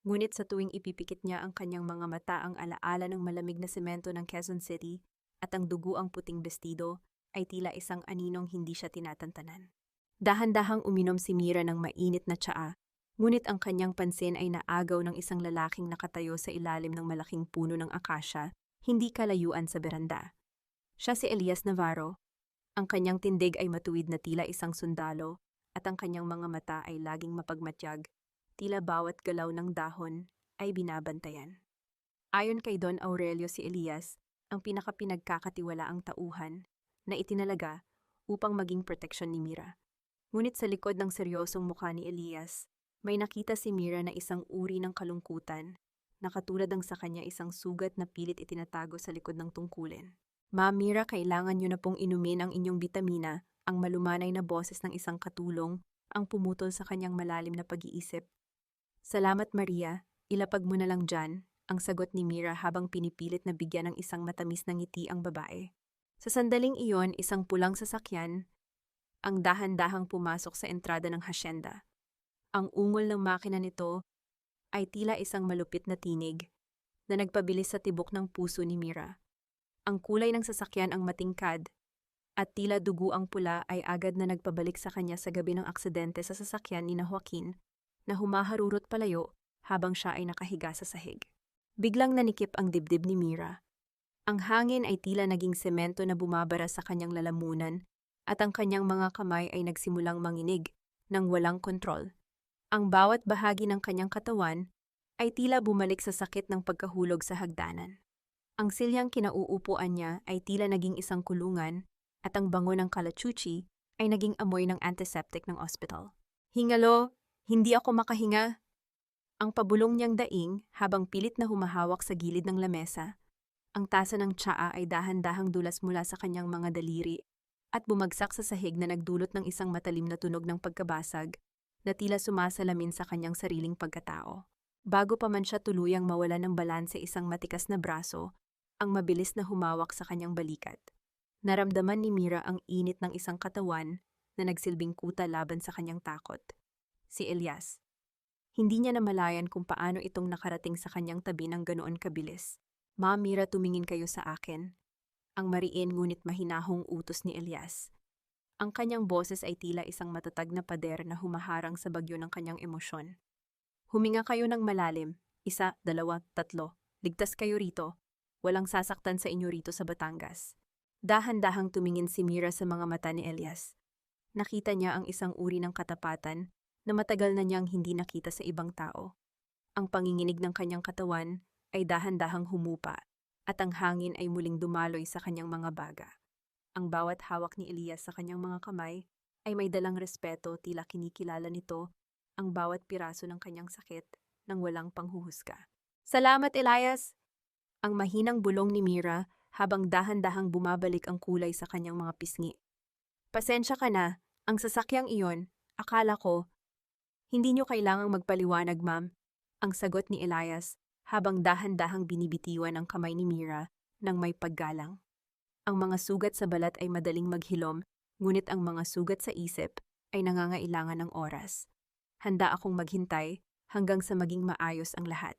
Ngunit sa tuwing ipipikit niya ang kanyang mga mata, ang alaala ng malamig na semento ng Quezon City at ang dugo ang puting bestido ay tila isang aninong hindi siya tinatantanan. Dahan-dahang uminom si Mira ng mainit na tsaa, Ngunit ang kanyang pansin ay naagaw ng isang lalaking nakatayo sa ilalim ng malaking puno ng akasya, hindi kalayuan sa beranda. Siya si Elias Navarro. Ang kanyang tindig ay matuwid na tila isang sundalo, at ang kanyang mga mata ay laging mapagmatyag, tila bawat galaw ng dahon ay binabantayan. Ayon kay Don Aurelio, si Elias ang pinakapinagkakatiwalaang tauhan na itinalaga upang maging proteksyon ni Mira. Ngunit sa likod ng seryosong mukha ni Elias, may nakita si Mira na isang uri ng kalungkutan na katulad ng sa kanya isang sugat na pilit itinatago sa likod ng tungkulin. "Ma'am Mira, kailangan niyo na pong inumin ang inyong bitamina," ang malumanay na boses ng isang katulong ang pumutol sa kanyang malalim na pag-iisip. "Salamat Maria, ilapag mo na lang dyan," ang sagot ni Mira habang pinipilit na bigyan ng isang matamis na ngiti ang babae. Sa sandaling iyon, isang pulang sasakyan ang dahan-dahang pumasok sa entrada ng hasyenda. Ang ungol ng makina nito ay tila isang malupit na tinig na nagpabilis sa tibok ng puso ni Mira. Ang kulay ng sasakyan ang matingkad at tila dugo ang pula ay agad na nagpabalik sa kanya sa gabi ng aksidente sa sasakyan ni Joaquin na humaharurot palayo habang siya ay nakahiga sa sahig. Biglang nanikip ang dibdib ni Mira. Ang hangin ay tila naging semento na bumabara sa kanyang lalamunan at ang kanyang mga kamay ay nagsimulang manginig ng walang kontrol. Ang bawat bahagi ng kanyang katawan ay tila bumalik sa sakit ng pagkahulog sa hagdanan. Ang silyang kinauupuan niya ay tila naging isang kulungan at ang bango ng kalachuchi ay naging amoy ng antiseptic ng ospital. "Hingalo, hindi ako makahinga." Ang pabulong niyang daing habang pilit na humahawak sa gilid ng lamesa. Ang tasa ng tsaa ay dahan-dahang dulas mula sa kanyang mga daliri at bumagsak sa sahig na nagdulot ng isang matalim na tunog ng pagkabasag na tila sumasalamin sa kanyang sariling pagkatao. Bago pa man siya tuluyang mawala ng balanse, isang matikas na braso ang mabilis na humawak sa kanyang balikat. Naramdaman ni Mira ang init ng isang katawan na nagsilbing kuta laban sa kanyang takot. Si Elias. Hindi niya namalayan kung paano itong nakarating sa kanyang tabi ng ganoon kabilis. "Ma'am Mira, tumingin kayo sa akin." Ang mariin ngunit mahinahong utos ni Elias. Ang kanyang boses ay tila isang matatag na pader na humaharang sa bagyo ng kanyang emosyon. "Huminga kayo ng malalim. 1, 2, 3. Ligtas kayo rito. Walang sasaktan sa inyo rito sa Batangas." Dahan-dahang tumingin si Mira sa mga mata ni Elias. Nakita niya ang isang uri ng katapatan na matagal na niyang hindi nakita sa ibang tao. Ang panginginig ng kanyang katawan ay dahan-dahang humupa at ang hangin ay muling dumaloy sa kanyang mga baga. Ang bawat hawak ni Elias sa kanyang mga kamay ay may dalang respeto, tila kinikilala nito ang bawat piraso ng kanyang sakit nang walang panghuhusga. "Salamat, Elias!" Ang mahinang bulong ni Mira habang dahan-dahang bumabalik ang kulay sa kanyang mga pisngi. "Pasensya ka na, ang sasakyang iyon, akala ko." "Hindi niyo kailangang magpaliwanag, ma'am," ang sagot ni Elias habang dahan-dahang binibitiwan ang kamay ni Mira ng may paggalang. Ang mga sugat sa balat ay madaling maghilom, ngunit ang mga sugat sa isip ay nangangailangan ng oras. "Handa akong maghintay hanggang sa maging maayos ang lahat."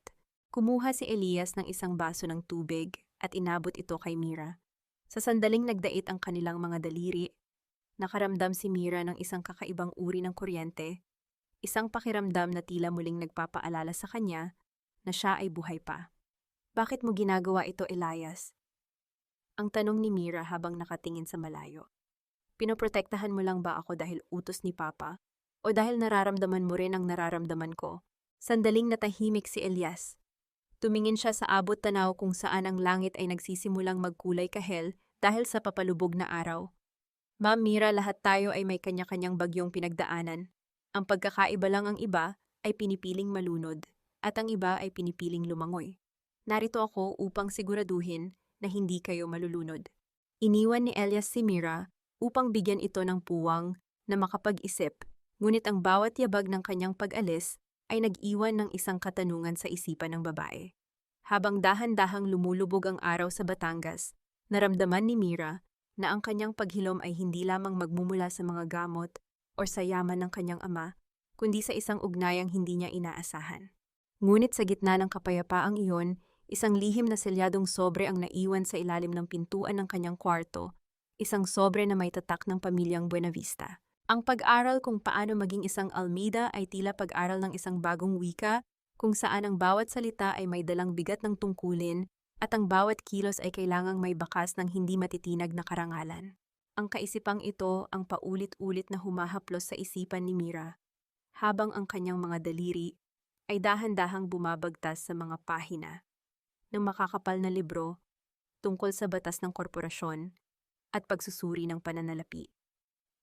Kumuha si Elias ng isang baso ng tubig at inabot ito kay Mira. Sa sandaling nagdait ang kanilang mga daliri, nakaramdam si Mira ng isang kakaibang uri ng kuryente, isang pakiramdam na tila muling nagpapaalala sa kanya na siya ay buhay pa. "Bakit mo ginagawa ito, Elias?" ang tanong ni Mira habang nakatingin sa malayo. "Pinoprotektahan mo lang ba ako dahil utos ni Papa? O dahil nararamdaman mo rin ang nararamdaman ko?" Sandaling natahimik si Elias. Tumingin siya sa abot tanaw kung saan ang langit ay nagsisimulang magkulay kahel dahil sa papalubog na araw. "Ma'am Mira, lahat tayo ay may kanya-kanyang bagyong pinagdaanan. Ang pagkakaiba lang, ang iba ay pinipiling malunod at ang iba ay pinipiling lumangoy. Narito ako upang siguraduhin na hindi kayo malulunod." Iniwan ni Elias si Mira upang bigyan ito ng puwang na makapag-isip, ngunit ang bawat yabag ng kanyang pag-alis ay nag-iwan ng isang katanungan sa isipan ng babae. Habang dahan-dahang lumulubog ang araw sa Batangas, naramdaman ni Mira na ang kanyang paghilom ay hindi lamang magmumula sa mga gamot o sa yaman ng kanyang ama, kundi sa isang ugnayang hindi niya inaasahan. Ngunit sa gitna ng kapayapaang iyon, isang lihim na selyadong sobre ang naiwan sa ilalim ng pintuan ng kanyang kwarto, isang sobre na may tatak ng pamilyang Buenavista. Ang pag-aral kung paano maging isang Almeida ay tila pag-aral ng isang bagong wika kung saan ang bawat salita ay may dalang bigat ng tungkulin at ang bawat kilos ay kailangang may bakas ng hindi matitinag na karangalan. Ang kaisipang ito ang paulit-ulit na humahaplos sa isipan ni Mira, habang ang kanyang mga daliri ay dahan-dahang bumabagtas sa mga pahina ng makakapal na libro tungkol sa batas ng korporasyon at pagsusuri ng pananalapi.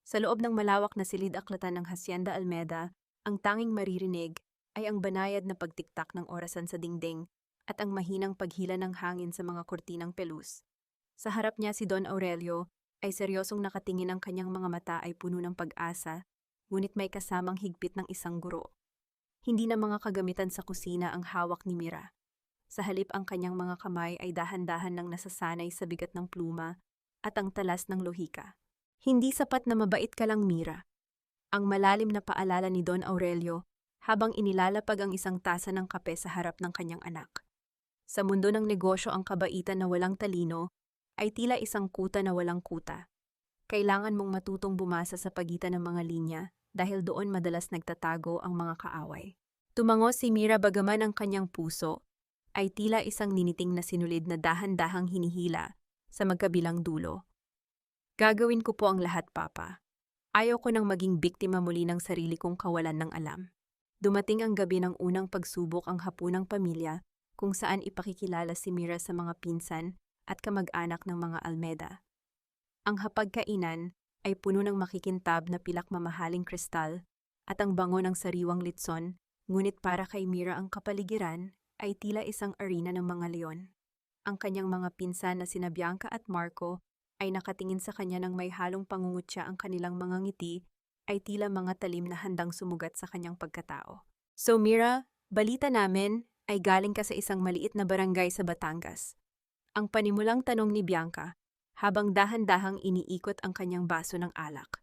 Sa loob ng malawak na silid-aklatan ng Hacienda Almeida, ang tanging maririnig ay ang banayad na pagtiktak ng orasan sa dingding at ang mahinang paghila ng hangin sa mga kurtinang pelus. Sa harap niya si Don Aurelio ay seryosong nakatingin, ang kanyang mga mata ay puno ng pag-asa, ngunit may kasamang higpit ng isang guro. Hindi na mga kagamitan sa kusina ang hawak ni Mira. Sa halip ang kanyang mga kamay ay dahan-dahan nang nasasanay sa bigat ng pluma at ang talas ng lohika. Hindi sapat na mabait ka lang, Mira. Ang malalim na paalala ni Don Aurelio habang inilalapag ang isang tasa ng kape sa harap ng kanyang anak. Sa mundo ng negosyo, ang kabaitan na walang talino ay tila isang kuta na walang kuta. Kailangan mong matutong bumasa sa pagitan ng mga linya dahil doon madalas nagtatago ang mga kaaway. Tumango si Mira bagaman ang kanyang puso ay tila isang niniting na sinulid na dahan-dahang hinihila sa magkabilang dulo. Gagawin ko po ang lahat, Papa. Ayaw ko nang maging biktima muli ng sarili kong kawalan ng alam. Dumating ang gabi ng unang pagsubok, ang hapunang pamilya, kung saan ipakikilala si Mira sa mga pinsan at kamag-anak ng mga Almeida. Ang hapagkainan ay puno ng makikintab na pilak mamahaling kristal at ang bango ng sariwang litson, ngunit para kay Mira ang kapaligiran ay tila isang arena ng mga leon. Ang kanyang mga pinsan na sina Bianca at Marco ay nakatingin sa kanya ng may halong pangungutya, ang kanilang mga ngiti ay tila mga talim na handang sumugat sa kanyang pagkatao. So Mira, balita namin ay galing ka sa isang maliit na barangay sa Batangas. Ang panimulang tanong ni Bianca habang dahan-dahang iniikot ang kanyang baso ng alak.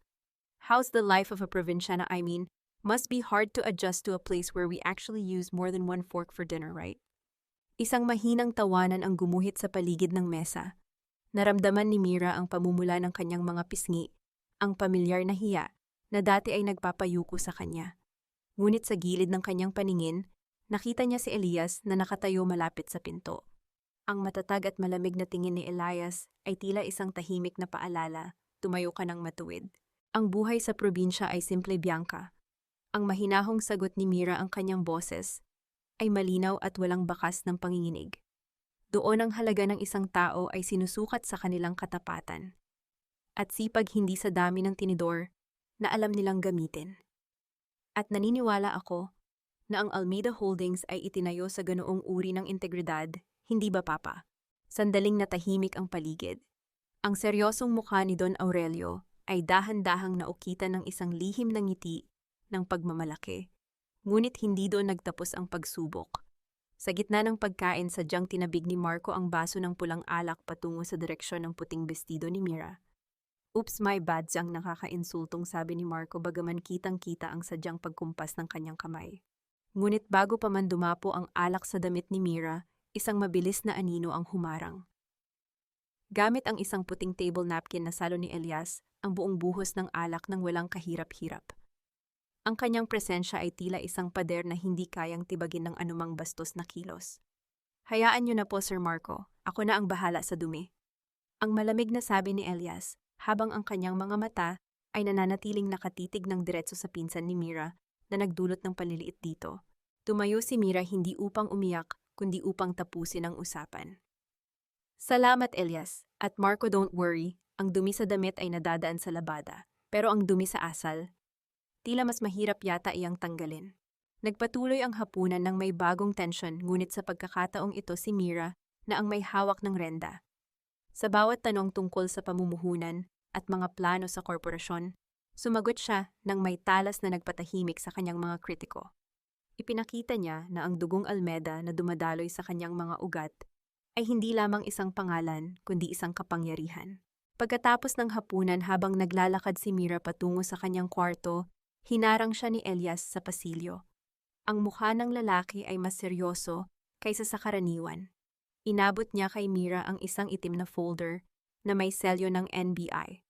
How's the life of a provinciana? I mean, must be hard to adjust to a place where we actually use more than one fork for dinner, right? Isang mahinang tawanan ang gumuhit sa paligid ng mesa. Naramdaman ni Mira ang pamumula ng kanyang mga pisngi, ang pamilyar na hiya na dati ay nagpapayuko sa kanya. Ngunit sa gilid ng kanyang paningin, nakita niya si Elias na nakatayo malapit sa pinto. Ang matatag at malamig na tingin ni Elias ay tila isang tahimik na paalala, tumayo ka ng matuwid. Ang buhay sa probinsya ay simple, Bianca. Ang mahinahong sagot ni Mira, ang kanyang boses, ay malinaw at walang bakas ng panginginig. Doon ang halaga ng isang tao ay sinusukat sa kanilang katapatan at sipag, hindi sa dami ng tinidor na alam nilang gamitin. At naniniwala ako na ang Almeida Holdings ay itinayo sa ganoong uri ng integridad, hindi ba, Papa? Sandaling natahimik ang paligid. Ang seryosong mukha ni Don Aurelio ay dahan-dahang naukitan ng isang lihim na ngiti ng pagmamalaki, ngunit hindi doon nagtapos ang pagsubok. Sa gitna ng pagkain, sadyang tinabig ni Marco ang baso ng pulang alak patungo sa direksyon ng puting bestido ni Mira. Oops, my bad, siyang nakakainsultong sabi ni Marco bagaman kitang-kita ang sadyang pagkumpas ng kanyang kamay. Ngunit bago pa man dumapo ang alak sa damit ni Mira, isang mabilis na anino ang humarang. Gamit ang isang puting table napkin na salo ni Elias, ang buong buhos ng alak ng walang kahirap-hirap. Ang kanyang presensya ay tila isang pader na hindi kayang tibagin ng anumang bastos na kilos. Hayaan niyo na po, Sir Marco. Ako na ang bahala sa dumi. Ang malamig na sabi ni Elias, habang ang kanyang mga mata ay nananatiling nakatitig ng diretso sa pinsan ni Mira na nagdulot ng paliliit dito. Tumayo si Mira hindi upang umiyak, kundi upang tapusin ang usapan. Salamat, Elias. At Marco, don't worry. Ang dumi sa damit ay nadadaan sa labada. Pero ang dumi sa asal, tila mas mahirap yata iyang tanggalin. Nagpatuloy ang hapunan ng may bagong tensyon, ngunit sa pagkakataong ito si Mira na ang may hawak ng renda. Sa bawat tanong tungkol sa pamumuhunan at mga plano sa korporasyon, sumagot siya ng may talas na nagpatahimik sa kanyang mga kritiko. Ipinakita niya na ang dugong Almeida na dumadaloy sa kanyang mga ugat ay hindi lamang isang pangalan, kundi isang kapangyarihan. Pagkatapos ng hapunan, habang naglalakad si Mira patungo sa kanyang kwarto, hinarang siya ni Elias sa pasilyo. Ang mukha ng lalaki ay mas seryoso kaysa sa karaniwan. Inabot niya kay Mira ang isang itim na folder na may selyo ng NBI.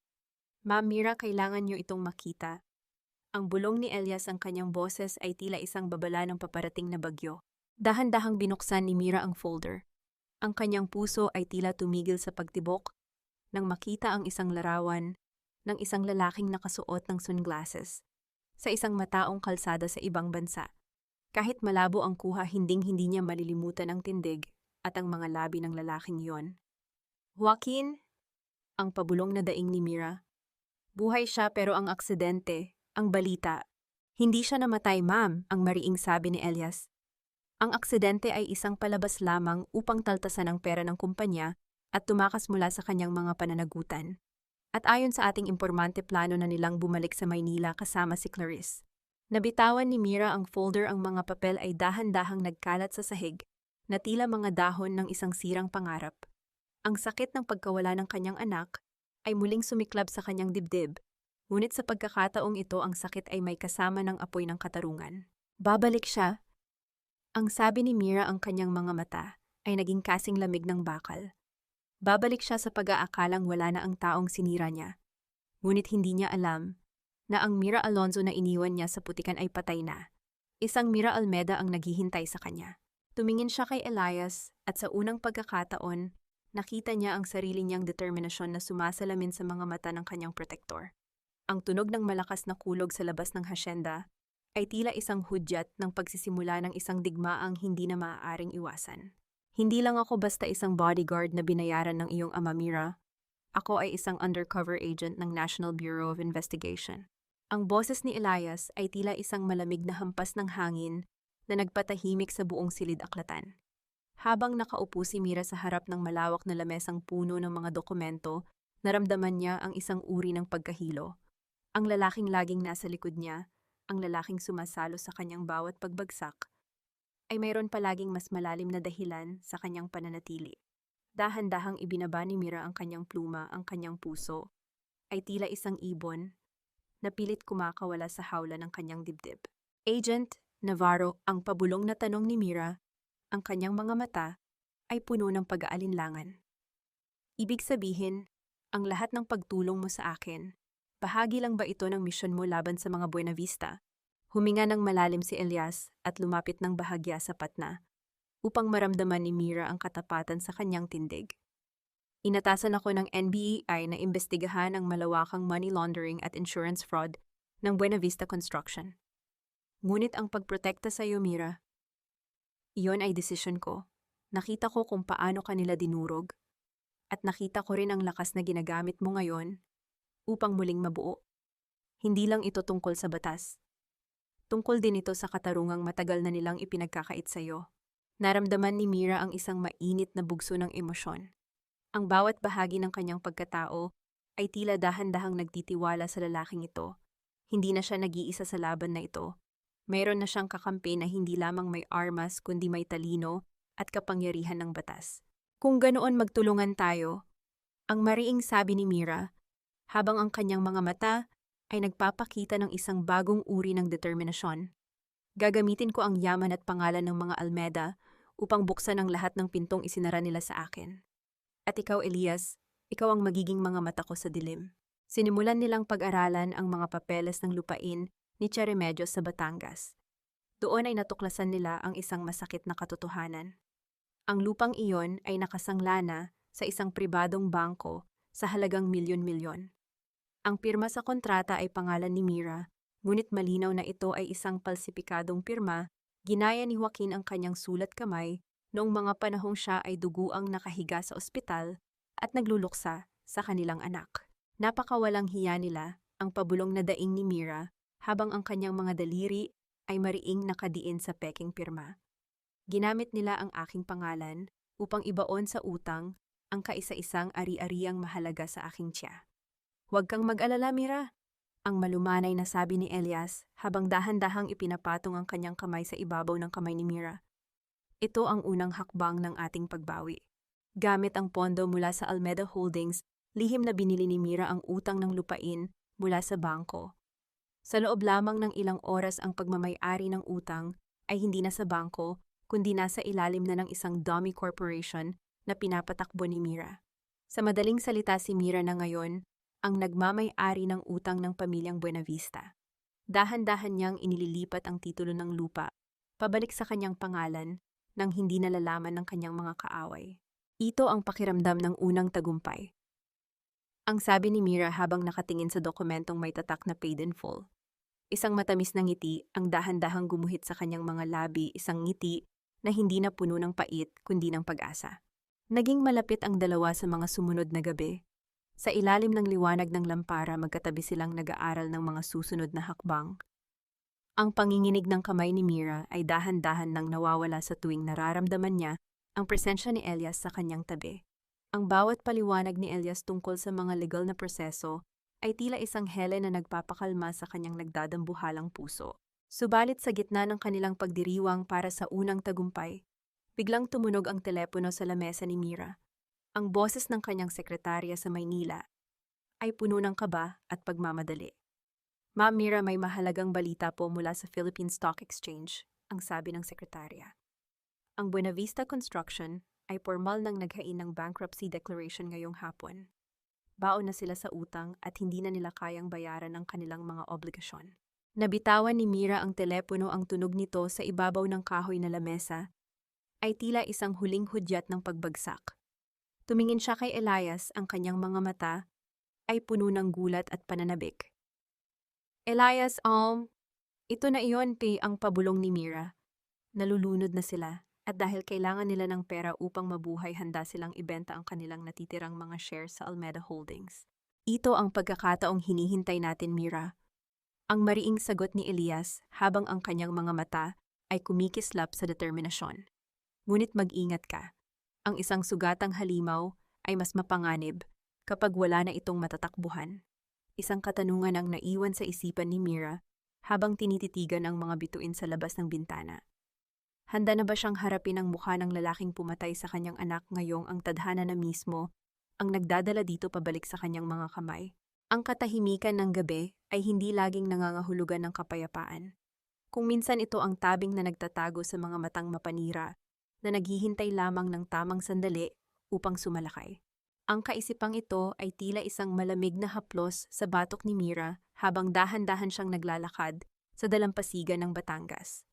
Ma'am Mira, kailangan niyo itong makita. Ang bulong ni Elias, ang kanyang boses ay tila isang babala ng paparating na bagyo. Dahan-dahang binuksan ni Mira ang folder. Ang kanyang puso ay tila tumigil sa pagtibok nang makita ang isang larawan ng isang lalaking nakasuot ng sunglasses sa isang mataong kalsada sa ibang bansa. Kahit malabo ang kuha, hinding-hindi niya malilimutan ang tindig at ang mga labi ng lalaking iyon. Joaquin, ang pabulong na daing ni Mira. Buhay siya pero ang aksidente, ang balita. Hindi siya namatay, ma'am, ang mariing sabi ni Elias. Ang aksidente ay isang palabas lamang upang taltasan ang pera ng kumpanya at tumakas mula sa kanyang mga pananagutan. At ayon sa ating impormante, plano na nilang bumalik sa Maynila kasama si Clarice. Nabitawan ni Mira ang folder, ang mga papel ay dahan-dahang nagkalat sa sahig na tila mga dahon ng isang sirang pangarap. Ang sakit ng pagkawala ng kanyang anak ay muling sumiklab sa kanyang dibdib, ngunit sa pagkakataong ito ang sakit ay may kasama ng apoy ng katarungan. Babalik siya. Ang sabi ni Mira, ang kanyang mga mata ay naging kasing lamig ng bakal. Babalik siya sa pag-aakalang wala na ang taong sinira niya. Ngunit hindi niya alam na ang Mira Alonzo na iniwan niya sa putikan ay patay na. Isang Mira Almeda ang naghihintay sa kanya. Tumingin siya kay Elias at sa unang pagkakataon, nakita niya ang sarili niyang determinasyon na sumasalamin sa mga mata ng kanyang protektor. Ang tunog ng malakas na kulog sa labas ng hasyenda ay tila isang hudyat ng pagsisimula ng isang digmaang hindi na maaaring iwasan. Hindi lang ako basta isang bodyguard na binayaran ng iyong ama, Mira. Ako ay isang undercover agent ng National Bureau of Investigation. Ang boses ni Elias ay tila isang malamig na hampas ng hangin na nagpatahimik sa buong silid-aklatan. Habang nakaupo si Mira sa harap ng malawak na lamesang puno ng mga dokumento, naramdaman niya ang isang uri ng pagkahilo. Ang lalaking laging nasa likod niya, ang lalaking sumasalo sa kanyang bawat pagbagsak, ay mayroon palaging mas malalim na dahilan sa kanyang pananatili. Dahan-dahang ibinaba ni Mira ang kanyang pluma, ang kanyang puso ay tila isang ibon na pilit kumakawala sa hawla ng kanyang dibdib. Agent Navarro, ang pabulong na tanong ni Mira, ang kanyang mga mata ay puno ng pag-aalinlangan. Ibig sabihin, ang lahat ng pagtulong mo sa akin, bahagi lang ba ito ng misyon mo laban sa mga Buena Vista? Huminga ng malalim si Elias at lumapit ng bahagya sapat na upang maramdaman ni Mira ang katapatan sa kanyang tindig. Inatasan ako ng NBI na imbestigahan ang malawakang money laundering at insurance fraud ng Buena Vista Construction. Ngunit ang pagprotekta sa iyo, Mira, iyon ay desisyon ko. Nakita ko kung paano kanila dinurog at nakita ko rin ang lakas na ginagamit mo ngayon upang muling mabuo. Hindi lang ito tungkol sa batas. Tungkol din ito sa katarungang matagal na nilang ipinagkakait sa iyo. Naramdaman ni Mira ang isang mainit na bugso ng emosyon. Ang bawat bahagi ng kanyang pagkatao ay tila dahan-dahang nagtitiwala sa lalaking ito. Hindi na siya nag-iisa sa laban na ito. Mayroon na siyang kakampi na hindi lamang may armas kundi may talino at kapangyarihan ng batas. Kung ganoon, magtulungan tayo, ang mariing sabi ni Mira, habang ang kanyang mga mata ay nagpapakita ng isang bagong uri ng determinasyon. Gagamitin ko ang yaman at pangalan ng mga Almeda upang buksan ang lahat ng pintong isinara nila sa akin. At ikaw, Elias, ikaw ang magiging mga mata ko sa dilim. Sinimulan nilang pag-aralan ang mga papeles ng lupain ni Che Remedios sa Batangas. Doon ay natuklasan nila ang isang masakit na katotohanan. Ang lupang iyon ay nakasangla na sa isang pribadong bangko sa halagang milyon-milyon. Ang pirma sa kontrata ay pangalan ni Mira, ngunit malinaw na ito ay isang palsipikadong pirma. Ginaya ni Joaquin ang kanyang sulat kamay noong mga panahong siya ay duguang nakahiga sa ospital at nagluluksa sa kanilang anak. Napakawalang hiya nila ang pabulong na daing ni Mira habang ang kanyang mga daliri ay mariing nakadiin sa peking pirma. Ginamit nila ang aking pangalan upang ibaon sa utang ang kaisa-isang ari-ariang mahalaga sa aking tiya. Huwag kang mag-alala, Mira, ang malumanay na sabi ni Elias habang dahan-dahang ipinapatong ang kanyang kamay sa ibabaw ng kamay ni Mira. Ito ang unang hakbang ng ating pagbawi. Gamit ang pondo mula sa Almeda Holdings, lihim na binili ni Mira ang utang ng lupain mula sa bangko. Sa loob lamang ng ilang oras, ang pagmamay-ari ng utang ay hindi na sa bangko, kundi nasa ilalim na ng isang dummy corporation na pinapatakbo ni Mira. Sa madaling salita, si Mira na ngayon ang nagmamay-ari ng utang ng pamilyang Buenavista. Dahan-dahan niyang inililipat ang titulo ng lupa, pabalik sa kanyang pangalan, nang hindi nalalaman ng kanyang mga kaaway. Ito ang pakiramdam ng unang tagumpay. Ang sabi ni Mira habang nakatingin sa dokumentong may tatak na paid in full. Isang matamis na ngiti ang dahan-dahang gumuhit sa kanyang mga labi, isang ngiti na hindi na puno ng pait kundi ng pag-asa. Naging malapit ang dalawa sa mga sumunod na gabi. Sa ilalim ng liwanag ng lampara, magkatabi silang nag-aaral ng mga susunod na hakbang. Ang panginginig ng kamay ni Mira ay dahan-dahan nang nawawala sa tuwing nararamdaman niya ang presensya ni Elias sa kanyang tabi. Ang bawat paliwanag ni Elias tungkol sa mga legal na proseso ay tila isang hele na nagpapakalma sa kanyang nagdadambuhalang puso. Subalit sa gitna ng kanilang pagdiriwang para sa unang tagumpay, biglang tumunog ang telepono sa lamesa ni Mira. Ang boses ng kanyang sekretarya sa Maynila ay puno ng kaba at pagmamadali. "Ma'am Mira, may mahalagang balita po mula sa Philippine Stock Exchange," ang sabi ng sekretarya. Ang Buenavista Construction ay formal nang naghain ng bankruptcy declaration ngayong hapon. Baon na sila sa utang at hindi na nila kayang bayaran ang kanilang mga obligasyon. Nabitawan ni Mira ang telepono, ang tunog nito sa ibabaw ng kahoy na lamesa ay tila isang huling hudyat ng pagbagsak. Tumingin siya kay Elias, ang kanyang mga mata ay puno ng gulat at pananabik. "Elias, ito na iyon," ang pabulong ni Mira. Nalulunod na sila. At dahil kailangan nila ng pera upang mabuhay, handa silang ibenta ang kanilang natitirang mga shares sa Almeda Holdings. "Ito ang pagkakataong hinihintay natin, Mira." Ang mariing sagot ni Elias habang ang kanyang mga mata ay kumikislap sa determinasyon. "Ngunit mag-ingat ka. Ang isang sugatang halimaw ay mas mapanganib kapag wala na itong matatakbuhan." Isang katanungan ang naiwan sa isipan ni Mira habang tinititigan ang mga bituin sa labas ng bintana. Handa na ba siyang harapin ang mukha ng lalaking pumatay sa kanyang anak ngayong ang tadhana na mismo ang nagdadala dito pabalik sa kanyang mga kamay? Ang katahimikan ng gabi ay hindi laging nangangahulugan ng kapayapaan. Kung minsan ito ang tabing na nagtatago sa mga matang mapanira na naghihintay lamang ng tamang sandali upang sumalakay. Ang kaisipang ito ay tila isang malamig na haplos sa batok ni Mira habang dahan-dahan siyang naglalakad sa dalampasigan ng Batangas.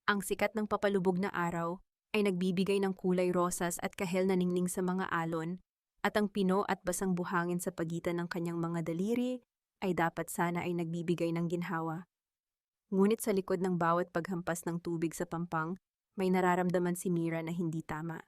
Ang sikat ng papalubog na araw ay nagbibigay ng kulay rosas at kahel na ningning sa mga alon, at ang pino at basang buhangin sa pagitan ng kanyang mga daliri ay dapat sana ay nagbibigay ng ginhawa. Ngunit sa likod ng bawat paghampas ng tubig sa pampang, may nararamdaman si Mira na hindi tama.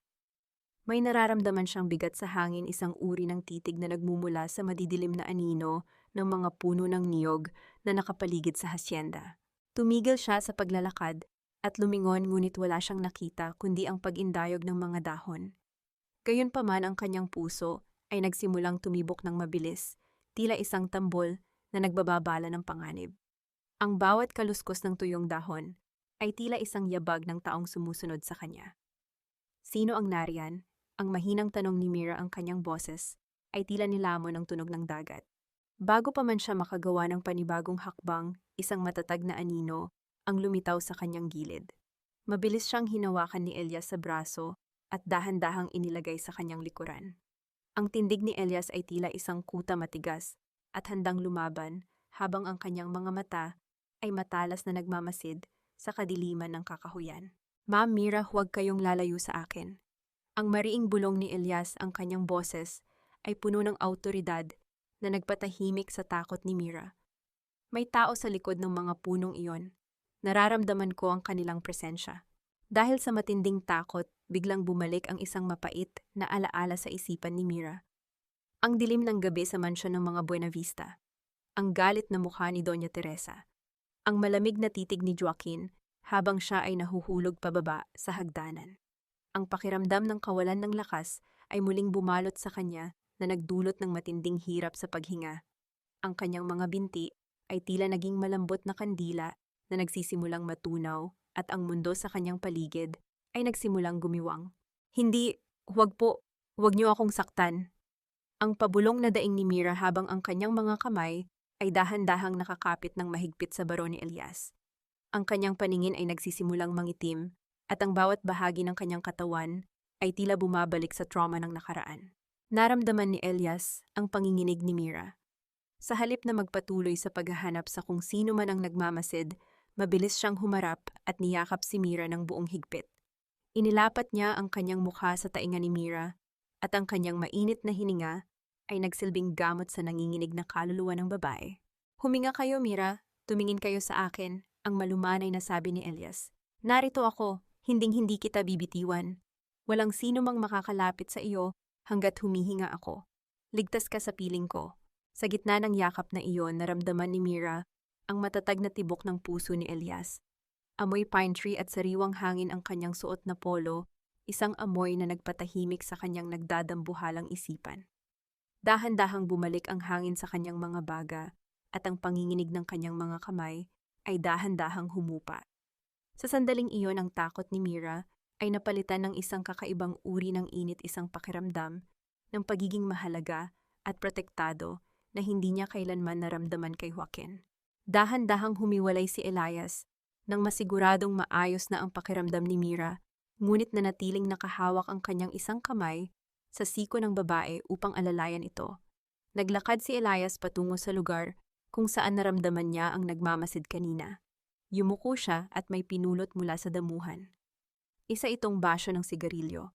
May nararamdaman siyang bigat sa hangin, isang uri ng titig na nagmumula sa madidilim na anino ng mga puno ng niyog na nakapaligid sa hasyenda. Tumigil siya sa paglalakad at lumingon, ngunit wala siyang nakita kundi ang pag-indayog ng mga dahon. Gayunpaman, ang kanyang puso ay nagsimulang tumibok ng mabilis, tila isang tambol na nagbababala ng panganib. Ang bawat kaluskos ng tuyong dahon ay tila isang yabag ng taong sumusunod sa kanya. "Sino ang nariyan?" Ang mahinang tanong ni Mira, ang kanyang boses ay tila nilamon ng tunog ng dagat. Bago pa man siya makagawa ng panibagong hakbang, isang matatag na anino ang lumitaw sa kanyang gilid. Mabilis siyang hinawakan ni Elias sa braso at dahan-dahang inilagay sa kanyang likuran. Ang tindig ni Elias ay tila isang kuta matigas at handang lumaban, habang ang kanyang mga mata ay matalas na nagmamasid sa kadiliman ng kakahuyan. "Ma'am Mira, huwag kayong lalayo sa akin." Ang mariing bulong ni Elias, ang kanyang boses ay puno ng awtoridad na nagpatahimik sa takot ni Mira. "May tao sa likod ng mga punong iyon. Nararamdaman ko ang kanilang presensya." Dahil sa matinding takot, biglang bumalik ang isang mapait na alaala sa isipan ni Mira. Ang dilim ng gabi sa mansyon ng mga Buenavista. Ang galit na mukha ni Doña Teresa. Ang malamig na titig ni Joaquin habang siya ay nahuhulog pababa sa hagdanan. Ang pakiramdam ng kawalan ng lakas ay muling bumalot sa kanya na nagdulot ng matinding hirap sa paghinga. Ang kanyang mga binti ay tila naging malambot na kandila na nagsisimulang matunaw, at ang mundo sa kanyang paligid ay nagsimulang gumiwang. "Hindi, huwag po, huwag niyo akong saktan." Ang pabulong na daing ni Mira habang ang kanyang mga kamay ay dahan-dahang nakakapit ng mahigpit sa baro ni Elias. Ang kanyang paningin ay nagsisimulang mangitim, at ang bawat bahagi ng kanyang katawan ay tila bumabalik sa trauma ng nakaraan. Naramdaman ni Elias ang panginginig ni Mira. Sa halip na magpatuloy sa paghahanap sa kung sino man ang nagmamasid, mabilis siyang humarap at niyakap si Mira ng buong higpit. Inilapat niya ang kanyang mukha sa tainga ni Mira at ang kanyang mainit na hininga ay nagsilbing gamot sa nanginginig na kaluluwa ng babae. Huminga kayo, Mira. Tumingin kayo sa akin, ang malumanay na sabi ni Elias. Narito ako, hinding-hindi kita bibitiwan. Walang sino mang makakalapit sa iyo hanggat humihinga ako. Ligtas ka sa piling ko. Sa gitna ng yakap na iyon, naramdaman ni Mira ang matatag na tibok ng puso ni Elias. Amoy pine tree at sariwang hangin ang kanyang suot na polo, isang amoy na nagpatahimik sa kanyang nagdadambuhalang isipan. Dahan-dahang bumalik ang hangin sa kanyang mga baga at ang panginginig ng kanyang mga kamay ay dahan-dahang humupa. Sa sandaling iyon, ang takot ni Mira ay napalitan ng isang kakaibang uri ng init, isang pakiramdam ng pagiging mahalaga at protektado na hindi niya kailanman naramdaman kay Joaquin. Dahan-dahang humiwalay si Elias nang masiguradong maayos na ang pakiramdam ni Mira, ngunit nanatiling nakahawak ang kanyang isang kamay sa siko ng babae upang alalayan ito. Naglakad si Elias patungo sa lugar kung saan naramdaman niya ang nagmamasid kanina. Yumuko siya at may pinulot mula sa damuhan. Isa itong basyo ng sigarilyo.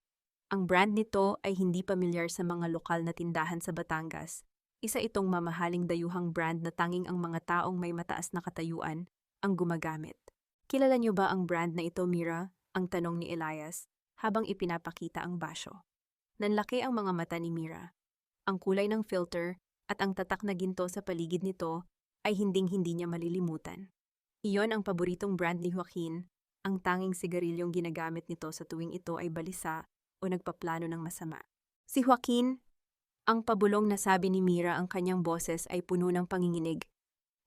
Ang brand nito ay hindi pamilyar sa mga lokal na tindahan sa Batangas. Isa itong mamahaling dayuhang brand na tanging ang mga taong may mataas na katayuan ang gumagamit. Kilala niyo ba ang brand na ito, Mira? Ang tanong ni Elias habang ipinapakita ang basyo. Nanlaki ang mga mata ni Mira. Ang kulay ng filter at ang tatak na ginto sa paligid nito ay hinding-hindi niya malilimutan. Iyon ang paboritong brand ni Joaquin, ang tanging sigarilyong ginagamit nito sa tuwing ito ay balisa o nagpaplano ng masama. Si Joaquin, ang pabulong na sabi ni Mira, ang kanyang boses ay puno ng panginginig.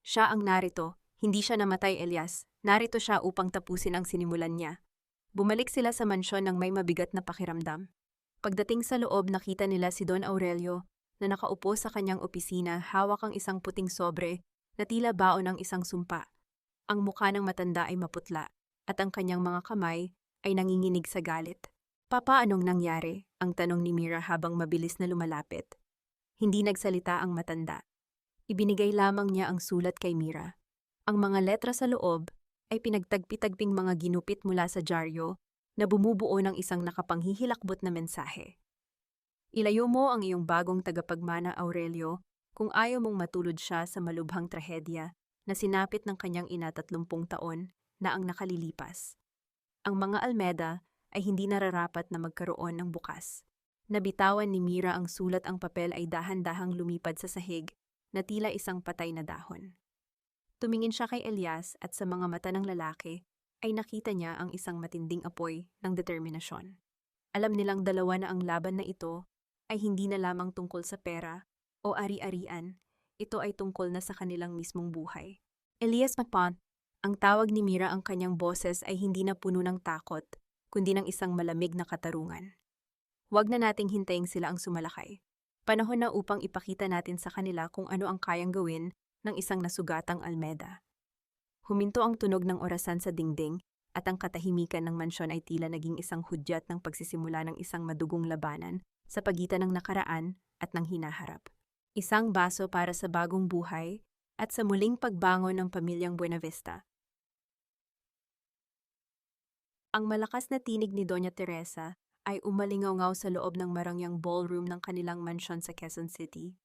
Siya ang narito, hindi siya namatay, Elias. Narito siya upang tapusin ang sinimulan niya. Bumalik sila sa mansyon ng may mabigat na pakiramdam. Pagdating sa loob, nakita nila si Don Aurelio na nakaupo sa kanyang opisina, hawak ang isang puting sobre na tila baon ng isang sumpa. Ang mukha ng matanda ay maputla at ang kanyang mga kamay ay nanginginig sa galit. Papa, anong nangyari? Ang tanong ni Mira habang mabilis na lumalapit. Hindi nagsalita ang matanda. Ibinigay lamang niya ang sulat kay Mira. Ang mga letra sa loob ay pinagtagpi-tagping mga ginupit mula sa dyaryo na bumubuo ng isang nakapanghihilakbot na mensahe. Ilayo mo ang iyong bagong tagapagmana, Aurelio, kung ayaw mong matulod siya sa malubhang trahedya na sinapit ng kanyang ina 30 taon na ang nakalilipas. Ang mga Almeda ay hindi nararapat na magkaroon ng bukas. Nabitawan ni Mira ang sulat, ang papel ay dahan-dahang lumipad sa sahig na tila isang patay na dahon. Tumingin siya kay Elias at sa mga mata ng lalaki ay nakita niya ang isang matinding apoy ng determinasyon. Alam nilang dalawa na ang laban na ito ay hindi na lamang tungkol sa pera o ari-arian, ito ay tungkol na sa kanilang mismong buhay. Elias McPont, ang tawag ni Mira, ang kanyang boses ay hindi na puno ng takot, kundi ng isang malamig na katarungan. Huwag na nating hintayin sila ang sumalakay. Panahon na upang ipakita natin sa kanila kung ano ang kayang gawin ng isang nasugatang Almeda. Huminto ang tunog ng orasan sa dingding at ang katahimikan ng mansyon ay tila naging isang hudyat ng pagsisimula ng isang madugong labanan sa pagitan ng nakaraan at ng hinaharap. Isang baso para sa bagong buhay at sa muling pagbangon ng pamilyang Buenavista. Ang malakas na tinig ni Doña Teresa ay umalingaw-ngaw sa loob ng marangyang ballroom ng kanilang mansyon sa Quezon City.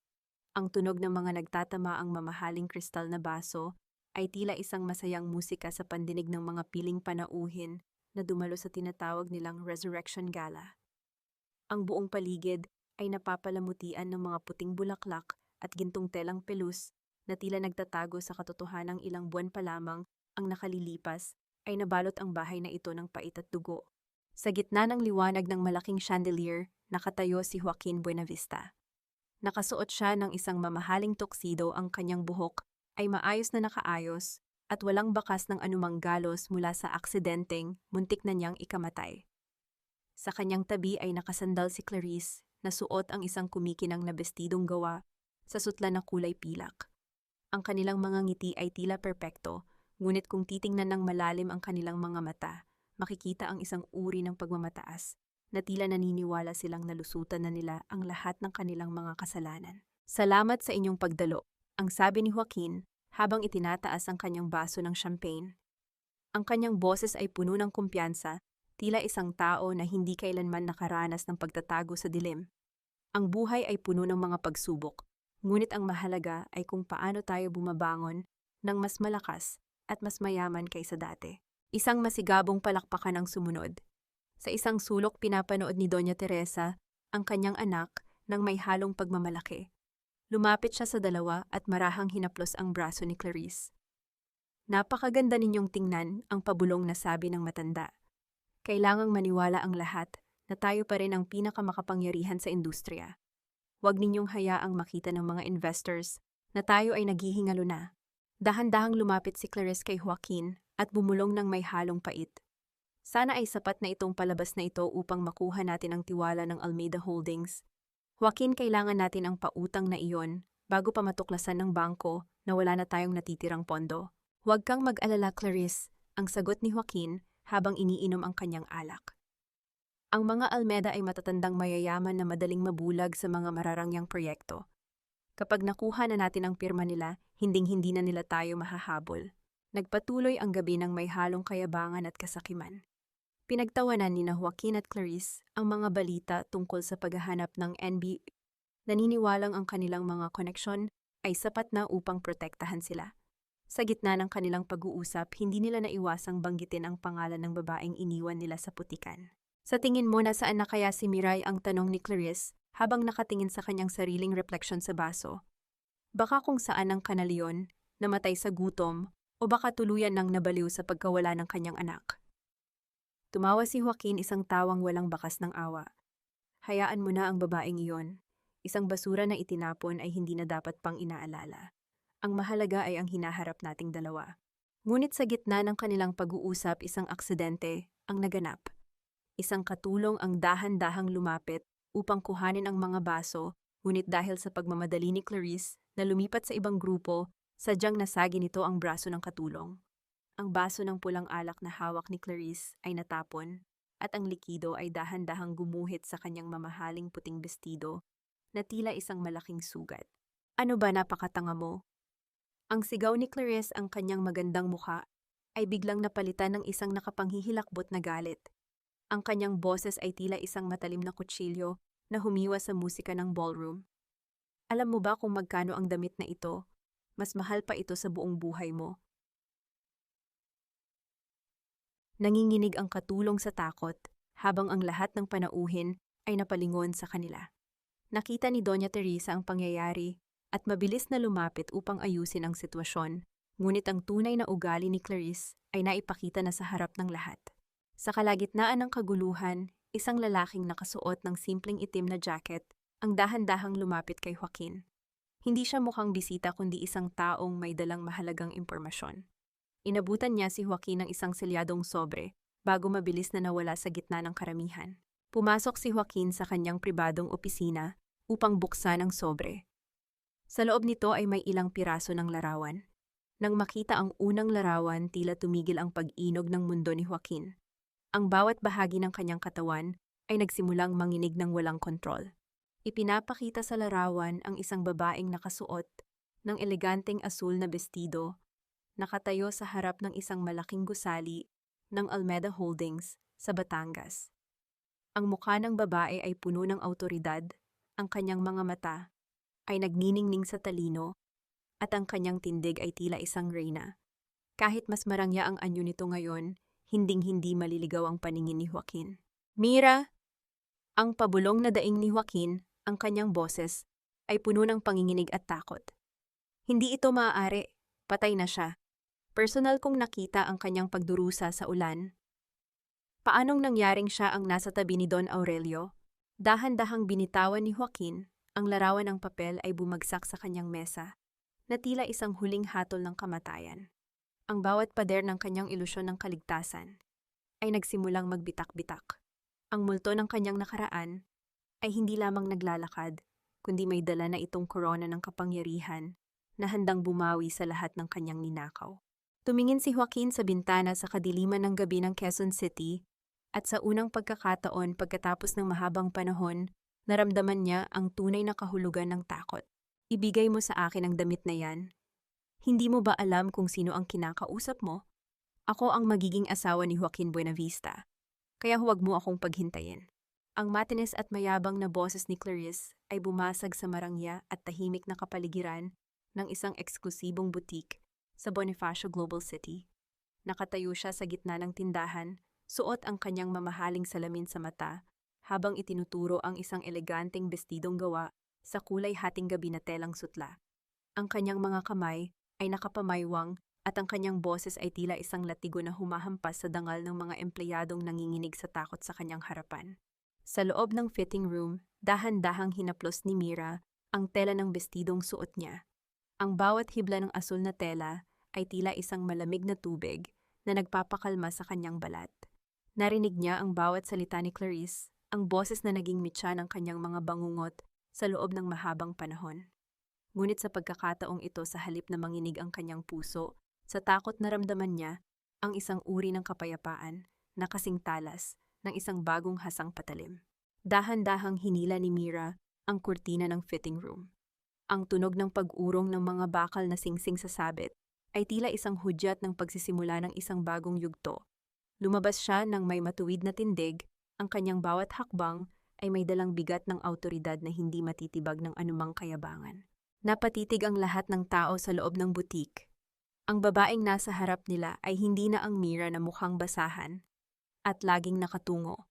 Ang tunog ng mga nagtatama ang mamahaling kristal na baso ay tila isang masayang musika sa pandinig ng mga piling panauhin na dumalo sa tinatawag nilang Resurrection Gala. Ang buong paligid ay napapalamutian ng mga puting bulaklak at gintong telang pelus na tila nagtatago sa katotohanang ilang buwan pa lamang ang nakalilipas ay nabalot ang bahay na ito ng pait at dugo. Sa gitna ng liwanag ng malaking chandelier, nakatayo si Joaquin Buenavista. Nakasuot siya ng isang mamahaling tuxedo, ang kanyang buhok ay maayos na nakaayos at walang bakas ng anumang galos mula sa aksidenteng muntik na niyang ikamatay. Sa kanyang tabi ay nakasandal si Clarice na suot ang isang kumikinang na bestidong gawa sa sutla na kulay pilak. Ang kanilang mga ngiti ay tila perpekto, ngunit kung titingnan ng malalim ang kanilang mga mata, makikita ang isang uri ng pagmamataas na tila naniniwala silang nalusutan na nila ang lahat ng kanilang mga kasalanan. Salamat sa inyong pagdalo. Ang sabi ni Joaquin habang itinataas ang kanyang baso ng champagne. Ang kanyang boses ay puno ng kumpiyansa, tila isang tao na hindi kailanman nakaranas ng pagtatago sa dilim. Ang buhay ay puno ng mga pagsubok, ngunit ang mahalaga ay kung paano tayo bumabangon ng mas malakas at mas mayaman kaysa dati. Isang masigabong palakpakan ang sumunod. Sa isang sulok pinapanood ni Doña Teresa ang kanyang anak nang may halong pagmamalaki. Lumapit siya sa dalawa at marahang hinaplos ang braso ni Clarice. Napakaganda ninyong tingnan, ang pabulong na sabi ng matanda. Kailangang maniwala ang lahat na tayo pa rin ang pinakamakapangyarihan sa industriya. Huwag ninyong hayaang makita ng mga investors na tayo ay naghihingalo na. Dahan-dahang lumapit si Clarice kay Joaquin at bumulong ng may halong pait. Sana ay sapat na itong palabas na ito upang makuha natin ang tiwala ng Almeida Holdings. Joaquin, kailangan natin ang pautang na iyon bago pa matuklasan ng bangko na wala na tayong natitirang pondo. Huwag kang mag-alala, Clarice, ang sagot ni Joaquin habang iniinom ang kanyang alak. Ang mga Almeida ay matatandang mayayaman na madaling mabulag sa mga mararangyang proyekto. Kapag nakuha na natin ang pirma nila, hinding-hindi na nila tayo mahahabol. Nagpatuloy ang gabi ng may halong kayabangan at kasakiman. Pinagtawanan ni Joaquin at Clarice ang mga balita tungkol sa paghahanap ng NB. Naniniwalang ang kanilang mga koneksyon ay sapat na upang protektahan sila. Sa gitna ng kanilang pag-uusap, hindi nila naiwasang banggitin ang pangalan ng babaeng iniwan nila sa putikan. Sa tingin mo, nasaan na kaya si Miray, ang tanong ni Clarice habang nakatingin sa kanyang sariling refleksyon sa baso. Baka kung saan ang kanalyon, namatay sa gutom, o baka tuluyan nang nabaliw sa pagkawala ng kanyang anak. Tumawa si Joaquin, isang tawang walang bakas ng awa. Hayaan mo na ang babaeng iyon. Isang basura na itinapon ay hindi na dapat pang inaalala. Ang mahalaga ay ang hinaharap nating dalawa. Ngunit sa gitna ng kanilang pag-uusap, isang aksidente ang naganap. Isang katulong ang dahan-dahang lumapit upang kuhanin ang mga baso, ngunit dahil sa pagmamadali ni Clarice na lumipat sa ibang grupo, sadyang nasagi nito ang braso ng katulong. Ang baso ng pulang alak na hawak ni Clarice ay natapon at ang likido ay dahan-dahang gumuhit sa kanyang mamahaling puting bestido na tila isang malaking sugat. Ano ba, napakatanga mo? Ang sigaw ni Clarice, ang kanyang magandang mukha ay biglang napalitan ng isang nakapanghihilakbot na galit. Ang kanyang boses ay tila isang matalim na kutsilyo na humiwa sa musika ng ballroom. Alam mo ba kung magkano ang damit na ito? Mas mahal pa ito sa buong buhay mo. Nanginginig ang katulong sa takot habang ang lahat ng panauhin ay napalingon sa kanila. Nakita ni Doña Teresa ang pangyayari at mabilis na lumapit upang ayusin ang sitwasyon, ngunit ang tunay na ugali ni Clarice ay naipakita na sa harap ng lahat. Sa kalagitnaan ng kaguluhan, isang lalaking nakasuot ng simpleng itim na jacket ang dahan-dahang lumapit kay Joaquin. Hindi siya mukhang bisita kundi isang taong may dalang mahalagang impormasyon. Inabutan niya si Joaquin ng isang selyadong sobre bago mabilis na nawala sa gitna ng karamihan. Pumasok si Joaquin sa kanyang pribadong opisina upang buksan ang sobre. Sa loob nito ay may ilang piraso ng larawan. Nang makita ang unang larawan, tila tumigil ang pag-inog ng mundo ni Joaquin. Ang bawat bahagi ng kanyang katawan ay nagsimulang manginig ng walang kontrol. Ipinapakita sa larawan ang isang babaeng nakasuot ng eleganteng asul na bestido, nakatayo sa harap ng isang malaking gusali ng Almeida Holdings sa Batangas. Ang mukha ng babae ay puno ng awtoridad, ang kanyang mga mata ay nagniningning sa talino, at ang kanyang tindig ay tila isang reyna. Kahit mas marangya ang anyo nito ngayon, hinding-hindi maliligaw ang paningin ni Joaquin. Mira! Ang pabulong na daing ni Joaquin, ang kanyang boses, ay puno ng panginginig at takot. Hindi ito maaari, patay na siya. Personal kong nakita ang kanyang pagdurusa sa ulan. Paanong nangyaring siya ang nasa tabi ni Don Aurelio? Dahan-dahang binitawan ni Joaquin, ang larawan ng papel ay bumagsak sa kanyang mesa, na tila isang huling hatol ng kamatayan. Ang bawat pader ng kanyang ilusyon ng kaligtasan ay nagsimulang magbitak-bitak. Ang multo ng kanyang nakaraan ay hindi lamang naglalakad, kundi may dala na itong korona ng kapangyarihan na handang bumawi sa lahat ng kanyang ninakaw. Tumingin si Joaquin sa bintana sa kadiliman ng gabi ng Quezon City at sa unang pagkakataon pagkatapos ng mahabang panahon, naramdaman niya ang tunay na kahulugan ng takot. Ibigay mo sa akin ang damit na yan. Hindi mo ba alam kung sino ang kinakausap mo? Ako ang magiging asawa ni Joaquin Buenavista, kaya huwag mo akong paghintayin. Ang matinis at mayabang na boses ni Clarice ay bumasag sa marangya at tahimik na kapaligiran ng isang eksklusibong boutique sa Bonifacio Global City. Nakatayo siya sa gitna ng tindahan, suot ang kanyang mamahaling salamin sa mata, habang itinuturo ang isang eleganteng bestidong gawa sa kulay hating gabi na telang sutla. Ang kanyang mga kamay ay nakapamaywang at ang kanyang boses ay tila isang latigo na humahampas sa dangal ng mga empleyadong nanginginig sa takot sa kanyang harapan. Sa loob ng fitting room, dahan-dahang hinaplos ni Mira ang tela ng bestidong suot niya. Ang bawat hibla ng asul na tela ay tila isang malamig na tubig na nagpapakalma sa kanyang balat. Narinig niya ang bawat salita ni Clarice, ang boses na naging mitya ng kanyang mga bangungot sa loob ng mahabang panahon. Ngunit sa pagkakataong ito, sa halip na manginig ang kanyang puso, sa takot naramdaman niya ang isang uri ng kapayapaan na kasing talas ng isang bagong hasang patalim. Dahan-dahang hinila ni Mira ang kurtina ng fitting room. Ang tunog ng pag-urong ng mga bakal na singsing sa sabit ay tila isang hudyat ng pagsisimula ng isang bagong yugto. Lumabas siya ng may matuwid na tindig, ang kanyang bawat hakbang ay may dalang bigat ng awtoridad na hindi matitibag ng anumang kayabangan. Napatitig ang lahat ng tao sa loob ng butik. Ang babaeng nasa harap nila ay hindi na ang Mira na mukhang basahan at laging nakatungo.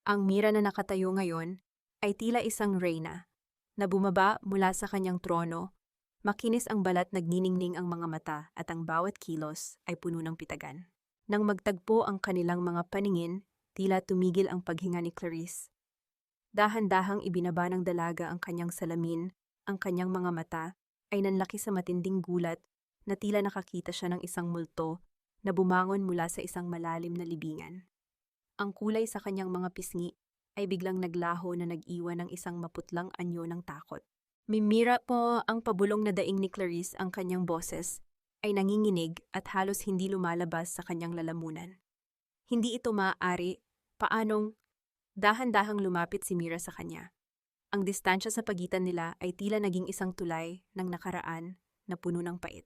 Ang Mira na nakatayo ngayon ay tila isang reyna na bumaba mula sa kanyang trono. Makinis ang balat, nagniningning ang mga mata at ang bawat kilos ay puno ng pitagan. Nang magtagpo ang kanilang mga paningin, tila tumigil ang paghinga ni Clarice. Dahan-dahang ibinaba ng dalaga ang kanyang salamin, ang kanyang mga mata ay nanlaki sa matinding gulat na tila nakakita siya ng isang multo na bumangon mula sa isang malalim na libingan. Ang kulay sa kanyang mga pisngi ay biglang naglaho na nag-iwan ng isang maputlang anyo ng takot. Mimira po ang pabulong na daing ni Clarice, ang kanyang boses ay nanginginig at halos hindi lumalabas sa kanyang lalamunan. Hindi ito maaari. Paanong? Dahan-dahang lumapit si Mira sa kanya. Ang distansya sa pagitan nila ay tila naging isang tulay ng nakaraan na puno ng pait.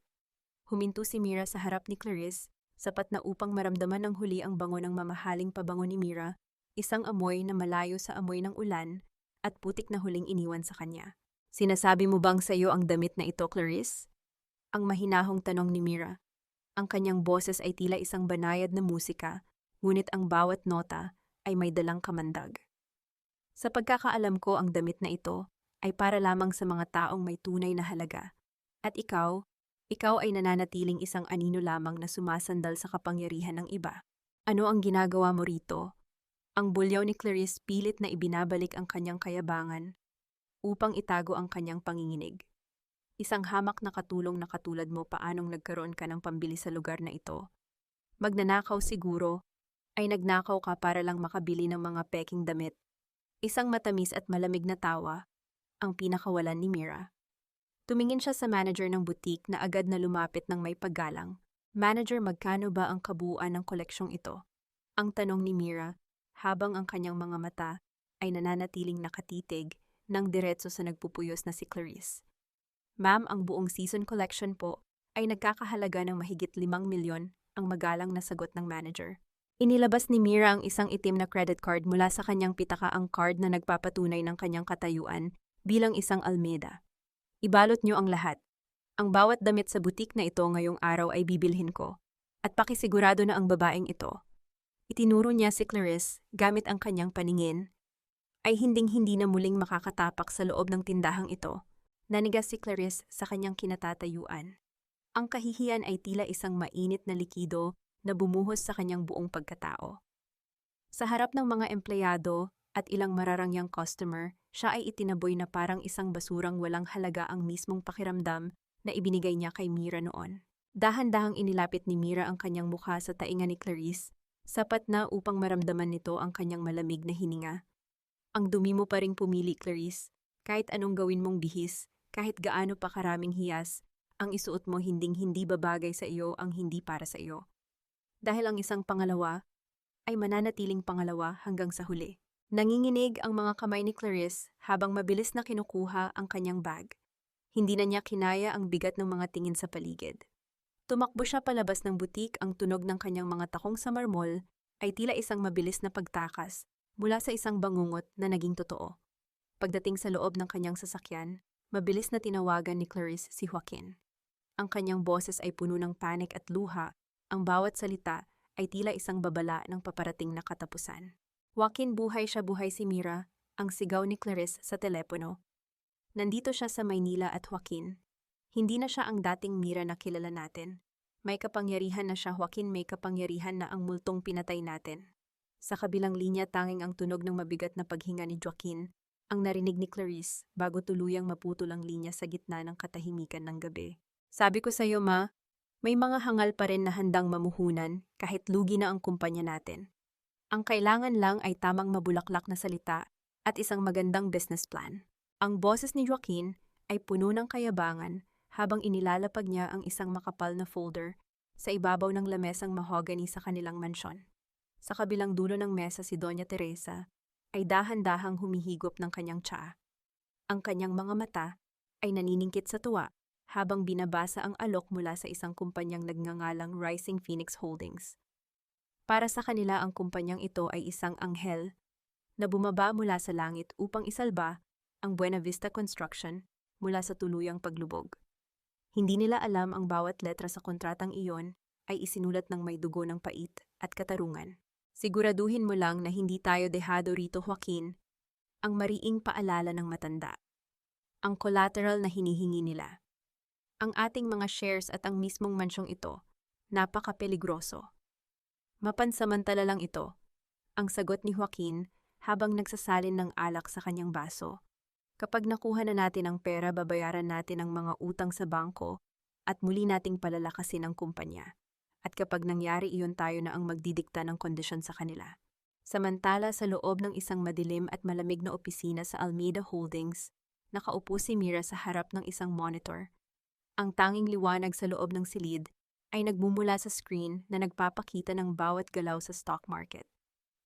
Huminto si Mira sa harap ni Clarice, sapat na upang maramdaman ng huli ang bango ng mamahaling pabango ni Mira, isang amoy na malayo sa amoy ng ulan at putik na huling iniwan sa kanya. Sinasabi mo bang sa iyo ang damit na ito, Clarice? Ang mahinahong tanong ni Mira. Ang kanyang boses ay tila isang banayad na musika, ngunit ang bawat nota ay may dalang kamandag. Sa pagkakaalam ko, ang damit na ito ay para lamang sa mga taong may tunay na halaga. At ikaw ay nananatiling isang anino lamang na sumasandal sa kapangyarihan ng iba. Ano ang ginagawa mo rito? Ang bulyaw ni Clarice pilit na ibinabalik ang kanyang kayabangan upang itago ang kanyang panginginig. Isang hamak na katulong na katulad mo, paanong nagkaroon ka ng pambili sa lugar na ito? Magnanakaw siguro, ay nagnakaw ka para lang makabili ng mga peking damit. Isang matamis at malamig na tawa ang pinakawalan ni Mira. Tumingin siya sa manager ng boutique na agad na lumapit ng may paggalang. Manager, magkano ba ang kabuuan ng koleksyong ito? Ang tanong ni Mira, habang ang kanyang mga mata ay nananatiling nakatitig ng diretso sa nagpupuyos na si Clarice. Ma'am, ang buong season collection po ay nagkakahalaga ng mahigit 5 milyon, ang magalang na sagot ng manager. Inilabas ni Mira ang isang itim na credit card mula sa kanyang pitaka, ang card na nagpapatunay ng kanyang katayuan bilang isang almeda. Ibalot niyo ang lahat. Ang bawat damit sa butik na ito ngayong araw ay bibilhin ko. At pakisigurado na ang babaeng ito, itinuro niya si Clarice gamit ang kanyang paningin, ay hinding-hindi na muling makakatapak sa loob ng tindahang ito. Nanigas si Clarice sa kanyang kinatatayuan. Ang kahihiyan ay tila isang mainit na likido na bumuhos sa kanyang buong pagkatao. Sa harap ng mga empleyado at ilang mararangyang customer, siya ay itinaboy na parang isang basurang walang halaga, ang mismong pakiramdam na ibinigay niya kay Mira noon. Dahan-dahang inilapit ni Mira ang kanyang mukha sa tainga ni Clarice, sapat na upang maramdaman nito ang kanyang malamig na hininga. Ang dumi mo pa ring pumili, Clarice. Kahit anong gawin mong bihis, kahit gaano pa karaming hiyas, ang isuot mo hinding-hindi babagay sa iyo, ang hindi para sa iyo. Dahil ang isang pangalawa ay mananatiling pangalawa hanggang sa huli. Nanginginig ang mga kamay ni Clarice habang mabilis na kinukuha ang kanyang bag. Hindi na niya kinaya ang bigat ng mga tingin sa paligid. Tumakbo siya palabas ng butik, ang tunog ng kanyang mga takong sa marmol ay tila isang mabilis na pagtakas mula sa isang bangungot na naging totoo. Pagdating sa loob ng kanyang sasakyan, mabilis na tinawagan ni Clarice si Joaquin. Ang kanyang boses ay puno ng panik at luha, ang bawat salita ay tila isang babala ng paparating na katapusan. Joaquin, buhay siya, buhay si Mira, ang sigaw ni Clarice sa telepono. Nandito siya sa Maynila at Joaquin. Hindi na siya ang dating Mira na kilala natin. May kapangyarihan na siya, Joaquin, may kapangyarihan na ang multong pinatay natin. Sa kabilang linya, tanging ang tunog ng mabigat na paghinga ni Joaquin ang narinig ni Clarice bago tuluyang maputol ang linya sa gitna ng katahimikan ng gabi. Sabi ko sa iyo, ma, may mga hangal pa rin na handang mamuhunan kahit lugi na ang kumpanya natin. Ang kailangan lang ay tamang mabulaklak na salita at isang magandang business plan. Ang boses ni Joaquin ay puno ng kayabangan habang inilalapag niya ang isang makapal na folder sa ibabaw ng lamesang mahogany sa kanilang mansyon. Sa kabilang dulo ng mesa si Doña Teresa ay dahan-dahang humihigop ng kanyang tsaa. Ang kanyang mga mata ay naniningkit sa tuwa habang binabasa ang alok mula sa isang kumpanyang nagngangalang Rising Phoenix Holdings. Para sa kanila, ang kumpanyang ito ay isang anghel na bumaba mula sa langit upang isalba ang Buena Vista Construction mula sa tuluyang paglubog. Hindi nila alam ang bawat letra sa kontratang iyon ay isinulat ng may dugo ng pait at katarungan. Siguraduhin mo lang na hindi tayo dehado rito, Joaquin, ang mariing paalala ng matanda. Ang collateral na hinihingi nila. Ang ating mga shares at ang mismong mansyong ito, napaka-peligroso. Mapansamantala lang ito, ang sagot ni Joaquin habang nagsasalin ng alak sa kanyang baso. Kapag nakuha na natin ang pera, babayaran natin ang mga utang sa bangko at muli nating palalakasin ang kumpanya. At kapag nangyari iyon, tayo na ang magdidikta ng kondisyon sa kanila. Samantala, sa loob ng isang madilim at malamig na opisina sa Almeida Holdings, nakaupo si Mira sa harap ng isang monitor. Ang tanging liwanag sa loob ng silid ay nagmumula sa screen na nagpapakita ng bawat galaw sa stock market.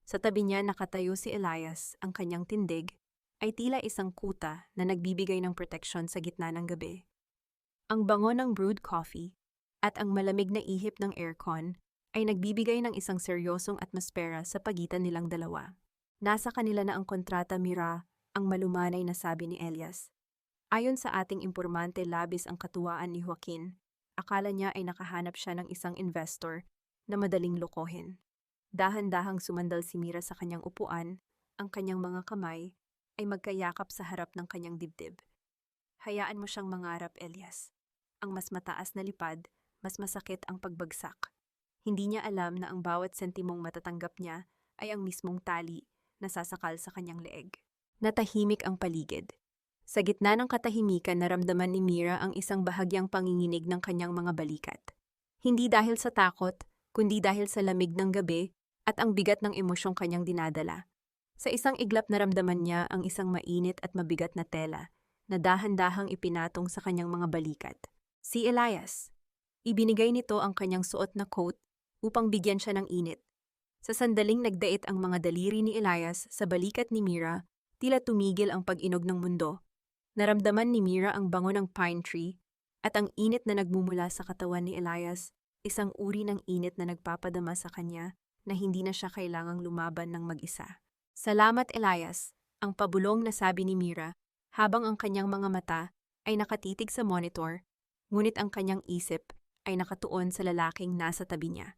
Sa tabi niya nakatayo si Elias, ang kanyang tindig ay tila isang kuta na nagbibigay ng proteksyon sa gitna ng gabi. Ang bango ng brewed coffee at ang malamig na ihip ng aircon ay nagbibigay ng isang seryosong atmosfera sa pagitan nilang dalawa. Nasa kanila na ang kontrata, Mira, ang malumanay na sabi ni Elias. Ayon sa ating impormante, labis ang katuwaan ni Joaquin. Akala niya ay nakahanap siya ng isang investor na madaling lokohin. Dahan-dahang sumandal si Mira sa kanyang upuan, ang kanyang mga kamay ay magkayakap sa harap ng kanyang dibdib. Hayaan mo siyang mangarap, Elias. Ang mas mataas na lipad, mas masakit ang pagbagsak. Hindi niya alam na ang bawat sentimong matatanggap niya ay ang mismong tali na sasakal sa kanyang leeg. Natahimik ang paligid. Sa gitna ng katahimikan, naramdaman ni Mira ang isang bahagyang panginginig ng kanyang mga balikat. Hindi dahil sa takot, kundi dahil sa lamig ng gabi at ang bigat ng emosyong kanyang dinadala. Sa isang iglap, naramdaman niya ang isang mainit at mabigat na tela na dahan-dahang ipinatong sa kanyang mga balikat. Si Elias. Ibinigay nito ang kanyang suot na coat upang bigyan siya ng init. Sa sandaling nagdait ang mga daliri ni Elias sa balikat ni Mira, tila tumigil ang pag-inog ng mundo. Naramdaman ni Mira ang bango ng pine tree at ang init na nagmumula sa katawan ni Elias, isang uri ng init na nagpapadama sa kanya na hindi na siya kailangang lumaban ng mag-isa. Salamat, Elias, ang pabulong na sabi ni Mira habang ang kanyang mga mata ay nakatitig sa monitor, ngunit ang kanyang isip ay nakatuon sa lalaking nasa tabi niya.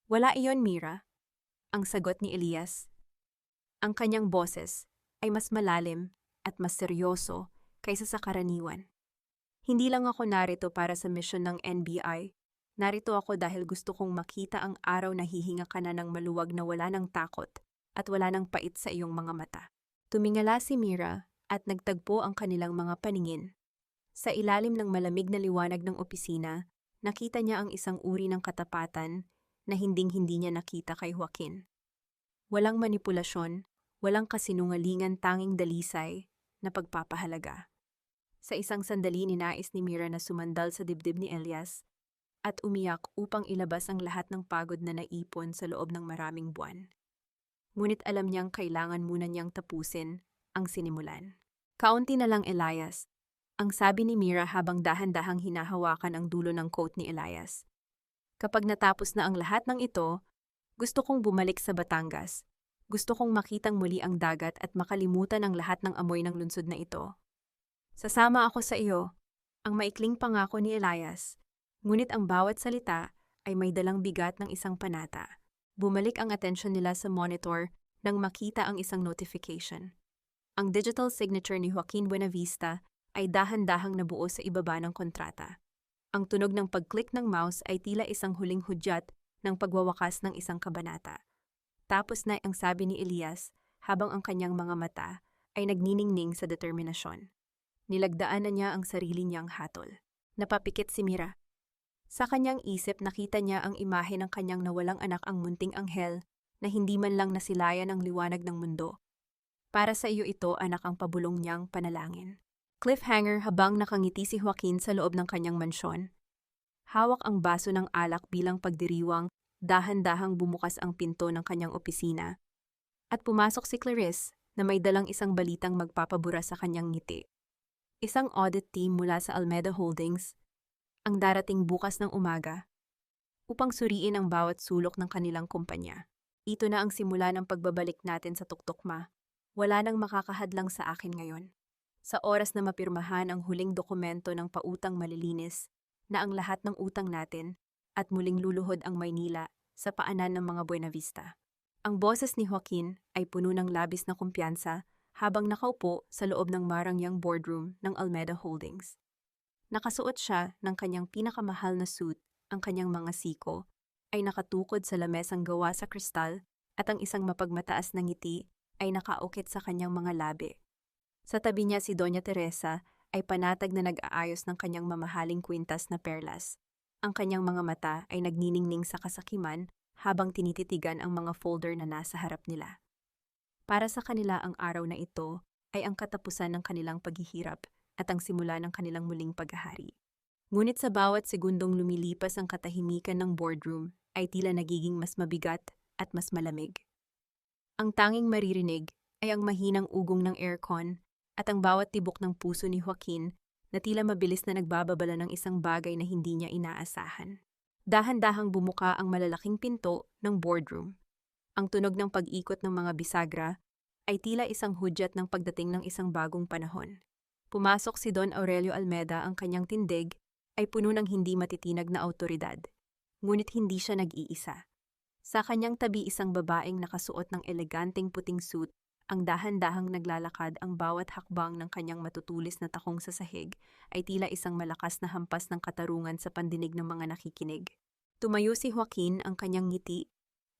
Wala iyon, Mira, ang sagot ni Elias. Ang kanyang boses ay mas malalim at mas seryoso kaysa sa karaniwan. Hindi lang ako narito para sa misyon ng NBI. Narito ako dahil gusto kong makita ang araw na hihinga ka na ng maluwag na wala ng takot at wala ng pait sa iyong mga mata. Tumingala si Mira at nagtagpo ang kanilang mga paningin. Sa ilalim ng malamig na liwanag ng opisina, nakita niya ang isang uri ng katapatan na hinding-hindi niya nakita kay Joaquin. Walang manipulasyon, walang kasinungalingan, tanging dalisay na pagpapahalaga. Sa isang sandali, ninais ni Mira na sumandal sa dibdib ni Elias at umiyak upang ilabas ang lahat ng pagod na naipon sa loob ng maraming buwan. Ngunit alam niyang kailangan muna niyang tapusin ang sinimulan. Kaunti na lang, Elias. Ang sabi ni Mira habang dahan-dahang hinahawakan ang dulo ng coat ni Elias. Kapag natapos na ang lahat ng ito, gusto kong bumalik sa Batangas. Gusto kong makitang muli ang dagat at makalimutan ang lahat ng amoy ng lungsod na ito. Sasama ako sa iyo, ang maikling pangako ni Elias. Ngunit ang bawat salita ay may dalang bigat ng isang panata. Bumalik ang atensyon nila sa monitor nang makita ang isang notification. Ang digital signature ni Joaquin Buenavista ay dahan-dahang nabuo sa ibaba ng kontrata. Ang tunog ng pag-click ng mouse ay tila isang huling hudyat ng pagwawakas ng isang kabanata. Tapos na ang sabi ni Elias habang ang kanyang mga mata ay nagniningning sa determinasyon. Nilagdaan na niya ang sarili niyang hatol. Napapikit si Mira. Sa kanyang isip nakita niya ang imahe ng kanyang nawalang anak, ang munting anghel na hindi man lang nasilayan ang liwanag ng mundo. Para sa iyo ito, anak, ang pabulong niyang panalangin. Cliffhanger habang nakangiti si Joaquin sa loob ng kanyang mansyon. Hawak ang baso ng alak bilang pagdiriwang, dahan-dahang bumukas ang pinto ng kanyang opisina. At pumasok si Clarice na may dalang isang balitang magpapabura sa kanyang ngiti. Isang audit team mula sa Almeda Holdings ang darating bukas ng umaga upang suriin ang bawat sulok ng kanilang kumpanya. Ito na ang simula ng pagbabalik natin sa tuktukma. Wala nang makakahadlang sa akin ngayon. Sa oras na mapirmahan ang huling dokumento ng pautang malilinis na ang lahat ng utang natin at muling luluhod ang Maynila sa paanan ng mga Buenavista. Ang boses ni Joaquin ay puno ng labis na kumpiyansa habang nakaupo sa loob ng marangyang boardroom ng Almeda Holdings. Nakasuot siya ng kanyang pinakamahal na suit, ang kanyang mga siko ay nakatukod sa lamesang gawa sa kristal at ang isang mapagmataas na ngiti ay nakaukit sa kanyang mga labi. Sa tabi niya si Doña Teresa ay panatag na nag-aayos ng kanyang mamahaling kwintas na perlas. Ang kanyang mga mata ay nagniningning sa kasakiman habang tinititigan ang mga folder na nasa harap nila. Para sa kanila ang araw na ito ay ang katapusan ng kanilang paghihirap at ang simula ng kanilang muling paghahari. Ngunit sa bawat segundong lumilipas ang katahimikan ng boardroom ay tila nagiging mas mabigat at mas malamig. Ang tanging maririnig ay ang mahinang ugong ng aircon at ang bawat tibok ng puso ni Joaquin na tila mabilis na nagbababala ng isang bagay na hindi niya inaasahan. Dahan-dahang bumuka ang malalaking pinto ng boardroom. Ang tunog ng pag-ikot ng mga bisagra ay tila isang hudyat ng pagdating ng isang bagong panahon. Pumasok si Don Aurelio Almeda, ang kanyang tindig ay puno ng hindi matitinag na awtoridad. Ngunit hindi siya nag-iisa. Sa kanyang tabi isang babaeng nakasuot ng eleganteng puting suit, ang dahan-dahang naglalakad, ang bawat hakbang ng kanyang matutulis na takong sa sahig ay tila isang malakas na hampas ng katarungan sa pandinig ng mga nakikinig. Tumayo si Joaquin, ang kanyang ngiti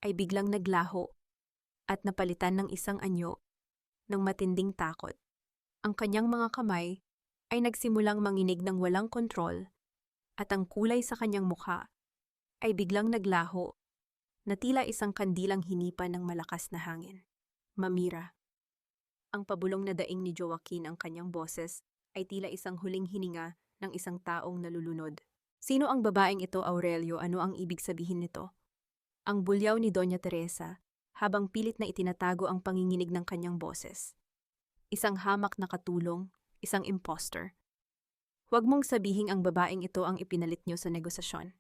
ay biglang naglaho at napalitan ng isang anyo ng matinding takot. Ang kanyang mga kamay ay nagsimulang manginig ng walang kontrol at ang kulay sa kanyang mukha ay biglang naglaho na tila isang kandilang hinipan ng malakas na hangin. Mamira. Ang pabulong na daing ni Joaquin, ang kanyang boses ay tila isang huling hininga ng isang taong nalulunod. Sino ang babaeng ito, Aurelio? Ano ang ibig sabihin nito? Ang bulyaw ni Doña Teresa habang pilit na itinatago ang panginginig ng kanyang boses. Isang hamak na katulong, isang imposter. Huwag mong sabihing ang babaeng ito ang ipinalit niyo sa negosasyon.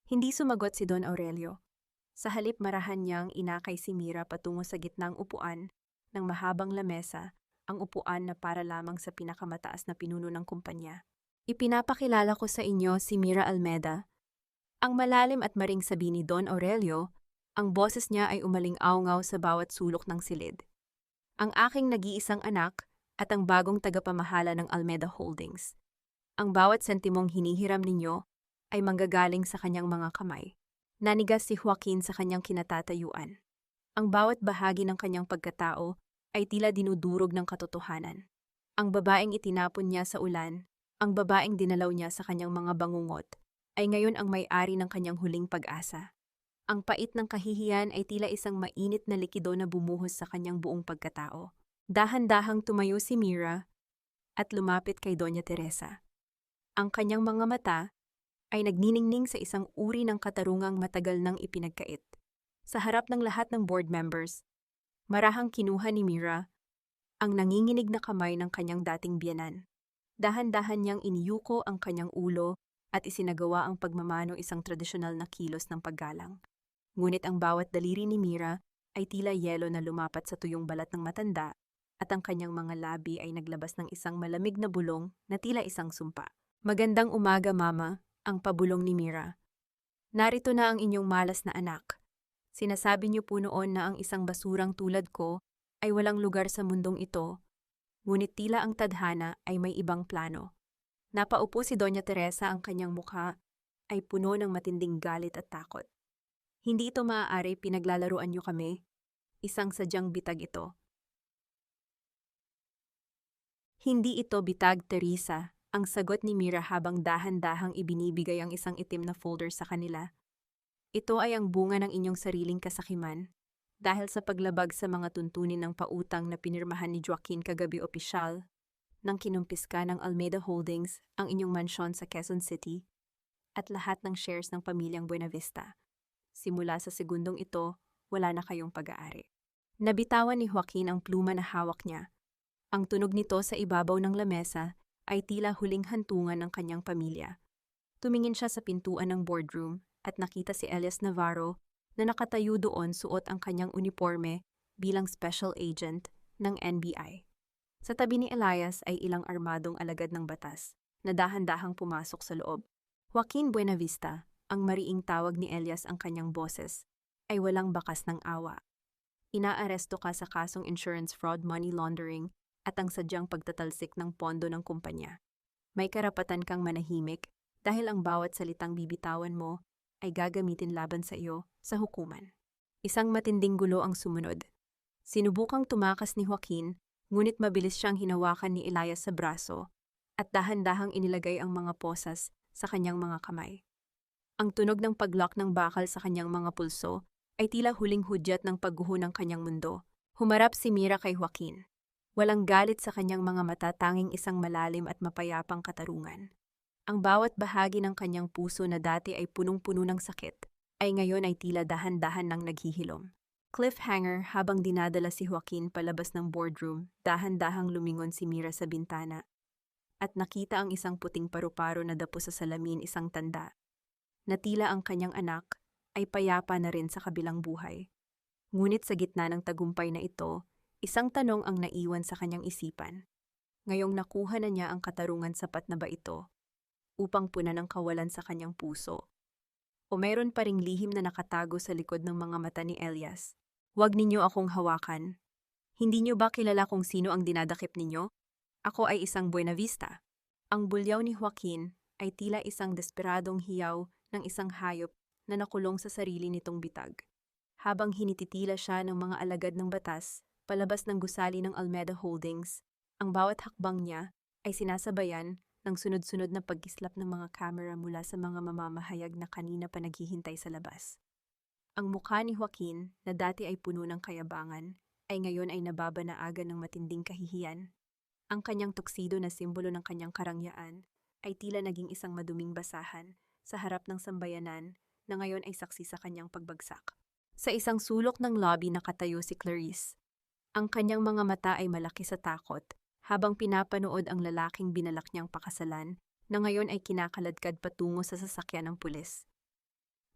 Hindi sumagot si Don Aurelio. Sa halip marahan niyang inakay si Mira patungo sa gitnang upuan ng mahabang lamesa, ang upuan na para lamang sa pinakamataas na pinuno ng kumpanya. Ipinapakilala ko sa inyo si Mira Almeda. Ang malalim at maring sabi ni Don Aurelio, ang boses niya ay umaling-awngaw sa bawat sulok ng silid. Ang aking nag-iisang anak at ang bagong tagapamahala ng Almeda Holdings. Ang bawat sentimong hinihiram ninyo ay manggagaling sa kanyang mga kamay. Nanigas si Joaquin sa kanyang kinatatayuan. Ang bawat bahagi ng kanyang pagkatao ay tila dinudurog ng katotohanan. Ang babaeng itinapon niya sa ulan, ang babaeng dinalaw niya sa kanyang mga bangungot, ay ngayon ang may-ari ng kanyang huling pag-asa. Ang pait ng kahihiyan ay tila isang mainit na likido na bumuhos sa kanyang buong pagkatao. Dahan-dahang tumayo si Mira at lumapit kay Doña Teresa. Ang kanyang mga mata ay nagniningning sa isang uri ng katarungang matagal nang ipinagkait. Sa harap ng lahat ng board members, marahang kinuha ni Mira ang nanginginig na kamay ng kanyang dating biyenan. Dahan-dahan niyang iniyuko ang kanyang ulo at isinagawa ang pagmamano isang tradisyonal na kilos ng paggalang. Ngunit ang bawat daliri ni Mira ay tila yelo na lumapat sa tuyong balat ng matanda at ang kanyang mga labi ay naglabas ng isang malamig na bulong na tila isang sumpa. Magandang umaga, Mama, ang pabulong ni Mira. Narito na ang inyong malas na anak. Sinasabi niyo po noon na ang isang basurang tulad ko ay walang lugar sa mundong ito, ngunit tila ang tadhana ay may ibang plano. Napaupo si Doña Teresa, ang kanyang mukha ay puno ng matinding galit at takot. Hindi ito maaari, pinaglalaruan niyo kami. Isang sadyang bitag ito. Hindi ito bitag, Teresa, ang sagot ni Mira habang dahan-dahang ibinibigay ang isang itim na folder sa kanila. Ito ay ang bunga ng inyong sariling kasakiman dahil sa paglabag sa mga tuntunin ng pautang na pinirmahan ni Joaquin kagabi opisyal nang kinumpiska ng Almeida Holdings ang inyong mansyon sa Quezon City at lahat ng shares ng pamilyang Buenavista. Simula sa segundong ito, wala na kayong pag-aari. Nabitawan ni Joaquin ang pluma na hawak niya. Ang tunog nito sa ibabaw ng lamesa ay tila huling hantungan ng kanyang pamilya. Tumingin siya sa pintuan ng boardroom at nakita si Elias Navarro na nakatayo doon suot ang kanyang uniforme bilang special agent ng NBI. Sa tabi ni Elias ay ilang armadong alagad ng batas na dahan-dahang pumasok sa loob. Joaquin Buenavista, ang mariing tawag ni Elias ang kanyang boses, ay walang bakas ng awa. Inaaresto ka sa kasong insurance fraud, money laundering at ang sadyang pagtatalsik ng pondo ng kumpanya. May karapatan kang manahimik dahil ang bawat salitang bibitawan mo ay gagamitin laban sa iyo sa hukuman. Isang matinding gulo ang sumunod. Sinubukang tumakas ni Joaquin, ngunit mabilis siyang hinawakan ni Elias sa braso at dahan-dahang inilagay ang mga posas sa kanyang mga kamay. Ang tunog ng paglock ng bakal sa kanyang mga pulso ay tila huling hudyat ng pagguho ng kanyang mundo. Humarap si Mira kay Joaquin. Walang galit sa kanyang mga mata, tanging isang malalim at mapayapang katarungan. Ang bawat bahagi ng kanyang puso na dati ay punong-puno ng sakit, ay ngayon ay tila dahan-dahan nang naghihilom. Cliffhanger, habang dinadala si Joaquin palabas ng boardroom, dahan-dahang lumingon si Mira sa bintana. At nakita ang isang puting paru-paro na dapo sa salamin, isang tanda. Na tila ang kanyang anak ay payapa na rin sa kabilang buhay. Ngunit sa gitna ng tagumpay na ito, isang tanong ang naiwan sa kanyang isipan. Ngayong nakuha na niya ang katarungan, sapat na ba ito upang punan ang kawalan sa kanyang puso? O mayroon pa ring lihim na nakatago sa likod ng mga mata ni Elias? Huwag ninyo akong hawakan. Hindi niyo ba kilala kung sino ang dinadakip ninyo? Ako ay isang Buenavista. Ang bulyaw ni Joaquin ay tila isang desperadong hiyaw ng isang hayop na nakulong sa sarili nitong bitag. Habang hinititila siya ng mga alagad ng batas, palabas ng gusali ng Almeida Holdings, ang bawat hakbang niya ay sinasabayan ng sunod-sunod na pagkislap ng mga kamera mula sa mga mamamahayag na kanina pa naghihintay sa labas. Ang mukha ni Joaquin, na dati ay puno ng kayabangan, ay ngayon ay nababanaagan ng matinding kahihiyan. Ang kanyang tuksido na simbolo ng kanyang karangyaan ay tila naging isang maduming basahan sa harap ng sambayanan na ngayon ay saksi sa kanyang pagbagsak. Sa isang sulok ng lobby nakatayo si Clarice. Ang kanyang mga mata ay malaki sa takot habang pinapanood ang lalaking binalak niyang pakasalan na ngayon ay kinakaladkad patungo sa sasakyan ng pulis.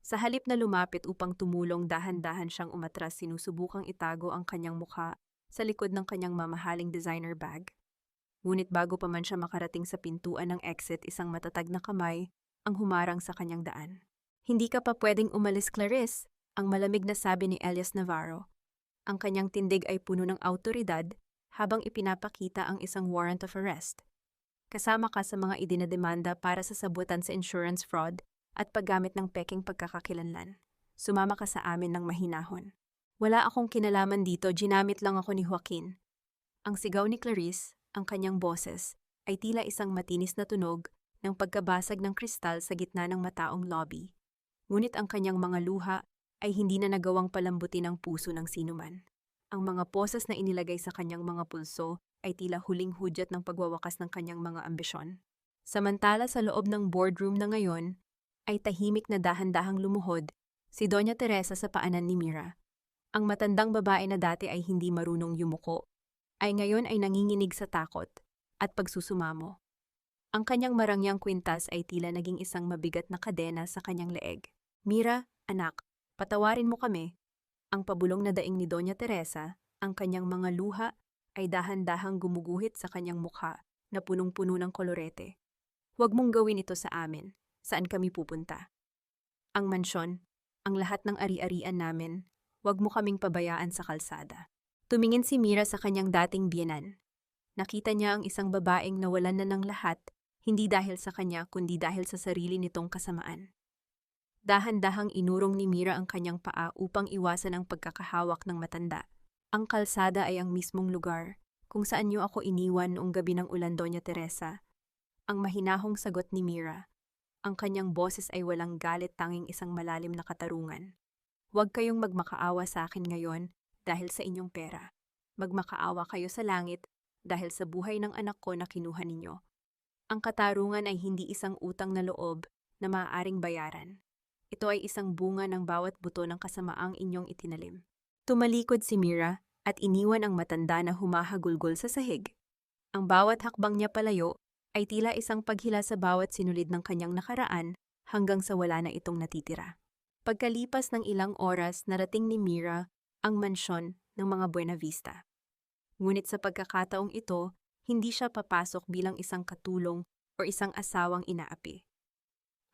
Sa halip na lumapit upang tumulong, dahan-dahan siyang umatras, sinusubukang itago ang kanyang mukha sa likod ng kanyang mamahaling designer bag. Ngunit bago pa man siya makarating sa pintuan ng exit, isang matatag na kamay ang humarang sa kanyang daan. Hindi ka pa pwedeng umalis, Clarice, ang malamig na sabi ni Elias Navarro. Ang kanyang tindig ay puno ng awtoridad habang ipinapakita ang isang warrant of arrest. Kasama ka sa mga idinademanda para sa sabutan sa insurance fraud at paggamit ng peking pagkakakilanlan. Sumama ka sa amin ng mahinahon. Wala akong kinalaman dito, ginamit lang ako ni Joaquin. Ang sigaw ni Clarice, ang kanyang boses, ay tila isang matinis na tunog ng pagkabasag ng kristal sa gitna ng mataong lobby. Ngunit ang kanyang mga luha ay hindi na nagawang palambutin ang puso ng sinuman. Ang mga poses na inilagay sa kanyang mga pulso ay tila huling hudyat ng pagwawakas ng kanyang mga ambisyon. Samantala sa loob ng boardroom na ngayon, ay tahimik na dahan-dahang lumuhod si Doña Teresa sa paanan ni Mira. Ang matandang babae na dati ay hindi marunong yumuko, ay ngayon ay nanginginig sa takot at pagsusumamo. Ang kanyang marangyang kwintas ay tila naging isang mabigat na kadena sa kanyang leeg. Mira, anak, patawarin mo kami. Ang pabulong na daing ni Doña Teresa, ang kanyang mga luha, ay dahan-dahang gumuguhit sa kanyang mukha na punong-puno ng kolorete. Huwag mong gawin ito sa amin. Saan kami pupunta? Ang mansyon, ang lahat ng ari-arian namin, huwag mo kaming pabayaan sa kalsada. Tumingin si Mira sa kanyang dating biyenan. Nakita niya ang isang babaeng nawalan na ng lahat, hindi dahil sa kanya kundi dahil sa sarili nitong kasamaan. Dahan-dahang inurong ni Mira ang kanyang paa upang iwasan ang pagkakahawak ng matanda. Ang kalsada ay ang mismong lugar kung saan niyo ako iniwan noong gabi ng ulan, Doña Teresa. Ang mahinahong sagot ni Mira. Ang kanyang boses ay walang galit, tanging isang malalim na katarungan. Huwag kayong magmakaawa sa akin ngayon dahil sa inyong pera. Magmakaawa kayo sa langit dahil sa buhay ng anak ko na kinuha ninyo. Ang katarungan ay hindi isang utang na loob na maaaring bayaran. Ito ay isang bunga ng bawat buto ng kasamaang inyong itinalim. Tumalikod si Mira at iniwan ang matanda na humahagulgol sa sahig. Ang bawat hakbang niya palayo ay tila isang paghila sa bawat sinulid ng kanyang nakaraan hanggang sa wala na itong natitira. Pagkalipas ng ilang oras, narating ni Mira ang mansyon ng mga Buenavista. Ngunit sa pagkakataong ito, hindi siya papasok bilang isang katulong o isang asawang inaapi.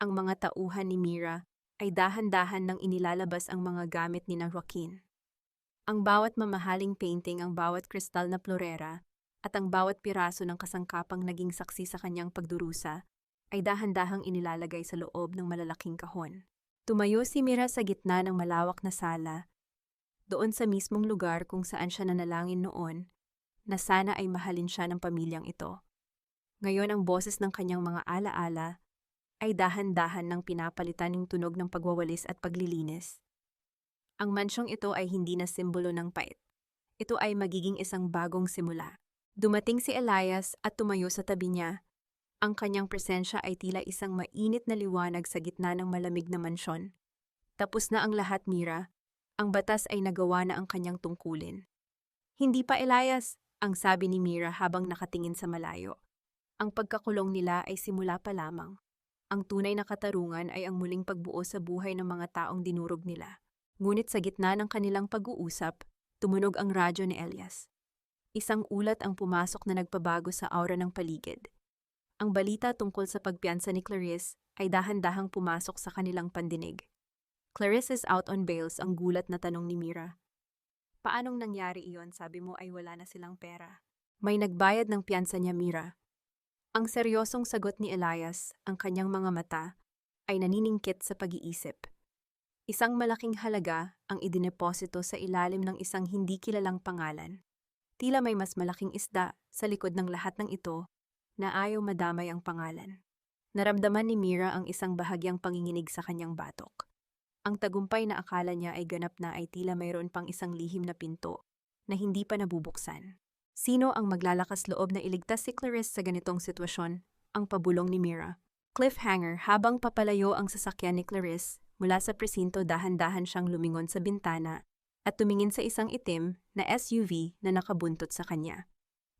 Ang mga tauhan ni Mira ay dahan-dahan nang inilalabas ang mga gamit ni na Joaquin. Ang bawat mamahaling painting, ang bawat kristal na florera, at ang bawat piraso ng kasangkapang naging saksi sa kanyang pagdurusa ay dahan-dahang inilalagay sa loob ng malalaking kahon. Tumayo si Mira sa gitna ng malawak na sala, doon sa mismong lugar kung saan siya nanalangin noon, na sana ay mahalin siya ng pamilyang ito. Ngayon ang boses ng kanyang mga alaala ay dahan-dahan nang pinapalitan ng tunog ng pagwawalis at paglilinis. Ang mansyong ito ay hindi na simbolo ng pait. Ito ay magiging isang bagong simula. Dumating si Elias at tumayo sa tabi niya. Ang kanyang presensya ay tila isang mainit na liwanag sa gitna ng malamig na mansyon. Tapos na ang lahat, Mira. Ang batas ay nagawa na ang kanyang tungkulin. Hindi pa, Elias, ang sabi ni Mira habang nakatingin sa malayo. Ang pagkakulong nila ay simula pa lamang. Ang tunay na katarungan ay ang muling pagbuo sa buhay ng mga taong dinurog nila. Ngunit sa gitna ng kanilang pag-uusap, tumunog ang radyo ni Elias. Isang ulat ang pumasok na nagpabago sa aura ng paligid. Ang balita tungkol sa pagpiyansa ni Clarice ay dahan-dahang pumasok sa kanilang pandinig. Clarice is out on bails, ang gulat na tanong ni Mira. Paanong nangyari iyon? Sabi mo ay wala na silang pera. May nagbayad ng piyansa niya, Mira. Ang seryosong sagot ni Elias, ang kanyang mga mata, ay naniningkit sa pag-iisip. Isang malaking halaga ang idineposito sa ilalim ng isang hindi kilalang pangalan. Tila may mas malaking isda sa likod ng lahat ng ito na ayaw madamay ang pangalan. Naramdaman ni Mira ang isang bahagyang panginginig sa kanyang batok. Ang tagumpay na akala niya ay ganap na ay tila mayroon pang isang lihim na pinto na hindi pa nabubuksan. Sino ang maglalakas loob na iligtas si Clarice sa ganitong sitwasyon? Ang pabulong ni Mira. Cliffhanger, habang papalayo ang sasakyan ni Clarice mula sa presinto, dahan-dahan siyang lumingon sa bintana at tumingin sa isang itim na SUV na nakabuntot sa kanya.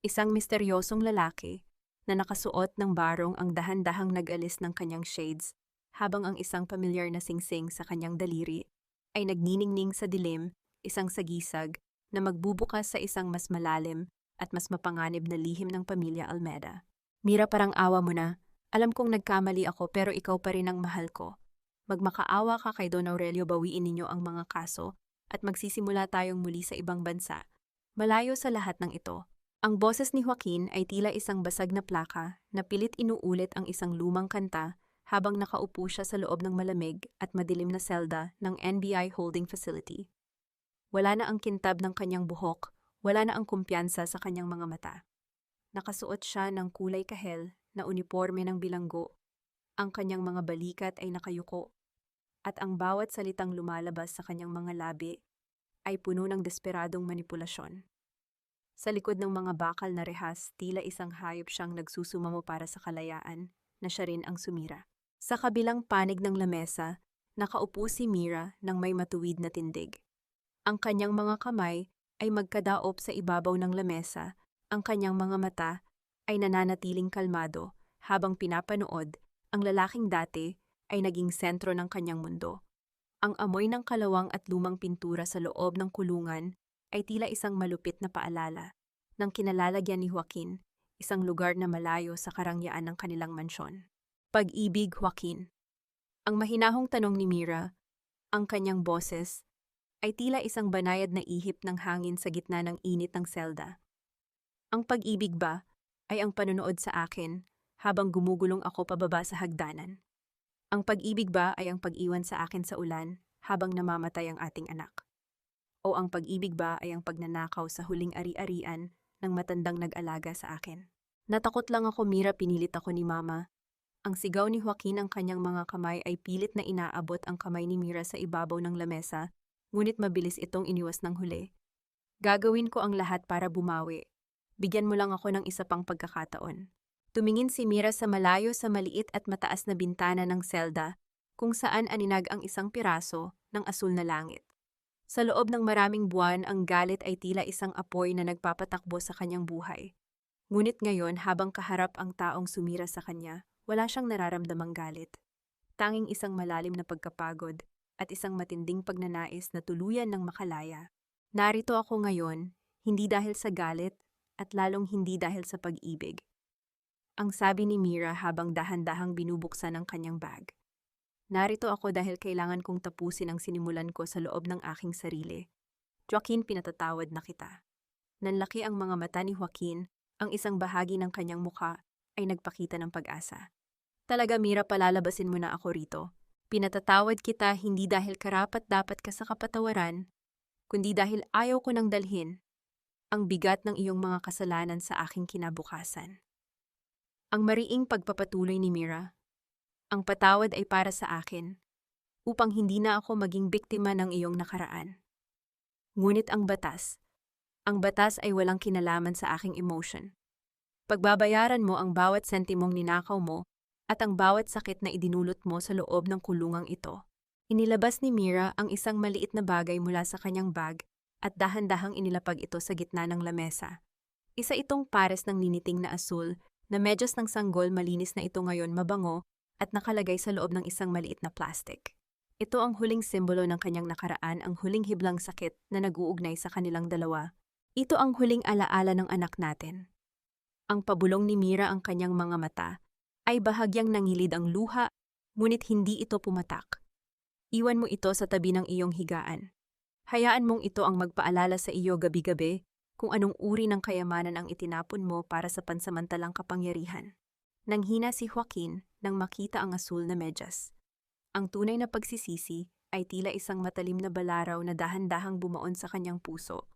Isang misteryosong lalaki na nakasuot ng barong ang dahan-dahang nag-alis ng kanyang shades habang ang isang pamilyar na singsing sa kanyang daliri ay nagniningning sa dilim, isang sagisag na magbubukas sa isang mas malalim at mas mapanganib na lihim ng pamilya Almeda. Mira, parang awa mo na. Alam kong nagkamali ako pero ikaw pa rin ang mahal ko. Magmakaawa ka kay Don Aurelio, bawiin ninyo ang mga kaso at magsisimula tayong muli sa ibang bansa. Malayo sa lahat ng ito. Ang boses ni Joaquin ay tila isang basag na plaka na pilit inuulit ang isang lumang kanta habang nakaupo siya sa loob ng malamig at madilim na selda ng NBI Holding Facility. Wala na ang kintab ng kanyang buhok, wala na ang kumpiyansa sa kanyang mga mata. Nakasuot siya ng kulay kahel na uniporme ng bilanggo. Ang kanyang mga balikat ay nakayuko, at ang bawat salitang lumalabas sa kanyang mga labi ay puno ng desperadong manipulasyon. Sa likod ng mga bakal na rehas, tila isang hayop siyang nagsusumamo para sa kalayaan na siya rin ang sumira. Sa kabilang panig ng lamesa, nakaupo si Mira nang may matuwid na tindig. Ang kanyang mga kamay ay magkadaop sa ibabaw ng lamesa, ang kanyang mga mata ay nananatiling kalmado Habang pinapanood, ang lalaking dati ay naging sentro ng kanyang mundo. Ang amoy ng kalawang at lumang pintura sa loob ng kulungan ay tila isang malupit na paalala ng kinalalagyan ni Joaquin, isang lugar na malayo sa karangyaan ng kanilang mansyon. Pag-ibig, Joaquin. Ang mahinahong tanong ni Mira, ang kanyang boses, ay tila isang banayad na ihip ng hangin sa gitna ng init ng selda. Ang pag-ibig ba ay ang panonood sa akin habang gumugulong ako pababa sa hagdanan? Ang pag-ibig ba ay ang pag-iwan sa akin sa ulan habang namamatay ang ating anak? O ang pag-ibig ba ay ang pagnanakaw sa huling ari-arian ng matandang nag-alaga sa akin? Natakot lang ako, Mira, pinilit ako ni Mama. Ang sigaw ni Joaquin, ang kanyang mga kamay ay pilit na inaabot ang kamay ni Mira sa ibabaw ng lamesa, ngunit mabilis itong iniwas ng huli. Gagawin ko ang lahat para bumawi. Bigyan mo lang ako ng isa pang pagkakataon. Tumingin si Mira sa malayo sa maliit at mataas na bintana ng selda, kung saan aninag ang isang piraso ng asul na langit. Sa loob ng maraming buwan, ang galit ay tila isang apoy na nagpapatakbo sa kanyang buhay. Ngunit ngayon, habang kaharap ang taong sumira sa kanya, wala siyang nararamdamang galit. Tanging isang malalim na pagkapagod at isang matinding pagnanais na tuluyan ng makalaya. Narito ako ngayon, hindi dahil sa galit at lalong hindi dahil sa pag-ibig. Ang sabi ni Mira habang dahan-dahang binubuksan ang kanyang bag. Narito ako dahil kailangan kong tapusin ang sinimulan ko sa loob ng aking sarili. Joaquin, pinatatawad na kita. Nanlaki ang mga mata ni Joaquin, ang isang bahagi ng kanyang mukha ay nagpakita ng pag-asa. Talaga, Mira, palalabasin mo na ako rito. Pinatatawad kita hindi dahil karapat-dapat ka sa kapatawaran, kundi dahil ayaw ko nang dalhin ang bigat ng iyong mga kasalanan sa aking kinabukasan. Ang mariing pagpapatuloy ni Mira. Ang patawad ay para sa akin, upang hindi na ako maging biktima ng iyong nakaraan. Ngunit ang batas ay walang kinalaman sa aking emotion. Pagbabayaran mo ang bawat sentimong ninakaw mo at ang bawat sakit na idinulot mo sa loob ng kulungang ito. Inilabas ni Mira ang isang maliit na bagay mula sa kanyang bag at dahan-dahang inilapag ito sa gitna ng lamesa. Isa itong pares ng niniting na asul na medyas ng sanggol, malinis na ito ngayon, mabango at nakalagay sa loob ng isang maliit na plastic. Ito ang huling simbolo ng kanyang nakaraan, ang huling hiblang sakit na nag-uugnay sa kanilang dalawa. Ito ang huling alaala ng anak natin. Ang pabulong ni Mira, ang kanyang mga mata ay bahagyang nangilid ang luha, ngunit hindi ito pumatak. Iwan mo ito sa tabi ng iyong higaan. Hayaan mong ito ang magpaalala sa iyo gabi-gabi kung anong uri ng kayamanan ang itinapon mo para sa pansamantalang kapangyarihan. Nanghina si Joaquin nang makita ang asul na medyas. Ang tunay na pagsisisi ay tila isang matalim na balaraw na dahan-dahang bumaon sa kanyang puso.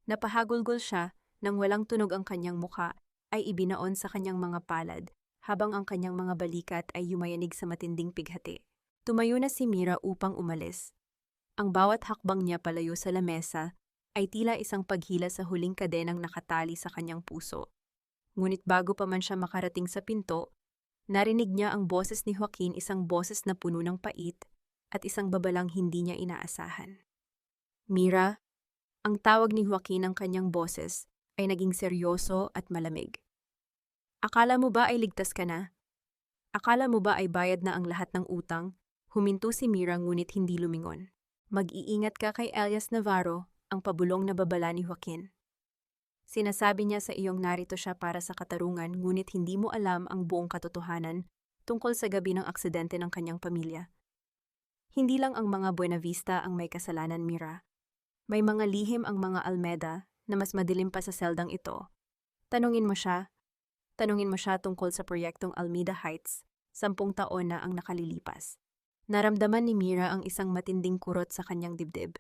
Napahagulgol siya nang walang tunog ang kanyang muka ay ibinaon sa kanyang mga palad habang ang kanyang mga balikat ay yumayanig sa matinding pighati. Tumayo na si Mira upang umalis. Ang bawat hakbang niya palayo sa lamesa ay tila isang paghila sa huling kadenang nakatali sa kanyang puso. Ngunit bago pa man siya makarating sa pinto, narinig niya ang boses ni Joaquin, isang boses na puno ng pait at isang babalang hindi niya inaasahan. Mira, ang tawag ni Joaquin, ang kanyang boses ay naging seryoso at malamig. Akala mo ba ay ligtas ka na? Akala mo ba ay bayad na ang lahat ng utang? Huminto si Mira ngunit hindi lumingon. Mag-iingat ka kay Elias Navarro, ang pabulong na babala ni Joaquin. Sinasabi niya sa iyong narito siya para sa katarungan, ngunit hindi mo alam ang buong katotohanan tungkol sa gabi ng aksidente ng kanyang pamilya. Hindi lang ang mga Buenavista ang may kasalanan, Mira. May mga lihim ang mga Almeda na mas madilim pa sa seldang ito. Tanungin mo siya tungkol sa proyektong Almeida Heights, 10 taon na ang nakalilipas. Naramdaman ni Mira ang isang matinding kurot sa kanyang dibdib.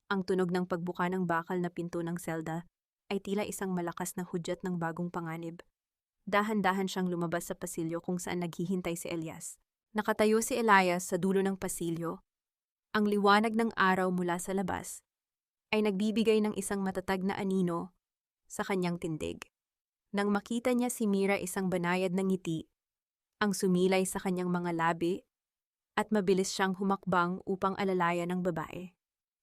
Ang tunog ng pagbuka ng bakal na pinto ng selda ay tila isang malakas na hudyat ng bagong panganib. Dahan-dahan siyang lumabas sa pasilyo kung saan naghihintay si Elias. Nakatayo si Elias sa dulo ng pasilyo. Ang liwanag ng araw mula sa labas ay nagbibigay ng isang matatag na anino sa kanyang tindig. Nang makita niya si Mira, isang banayad na ngiti ang sumilay sa kanyang mga labi at mabilis siyang humakbang upang alalayan ng babae.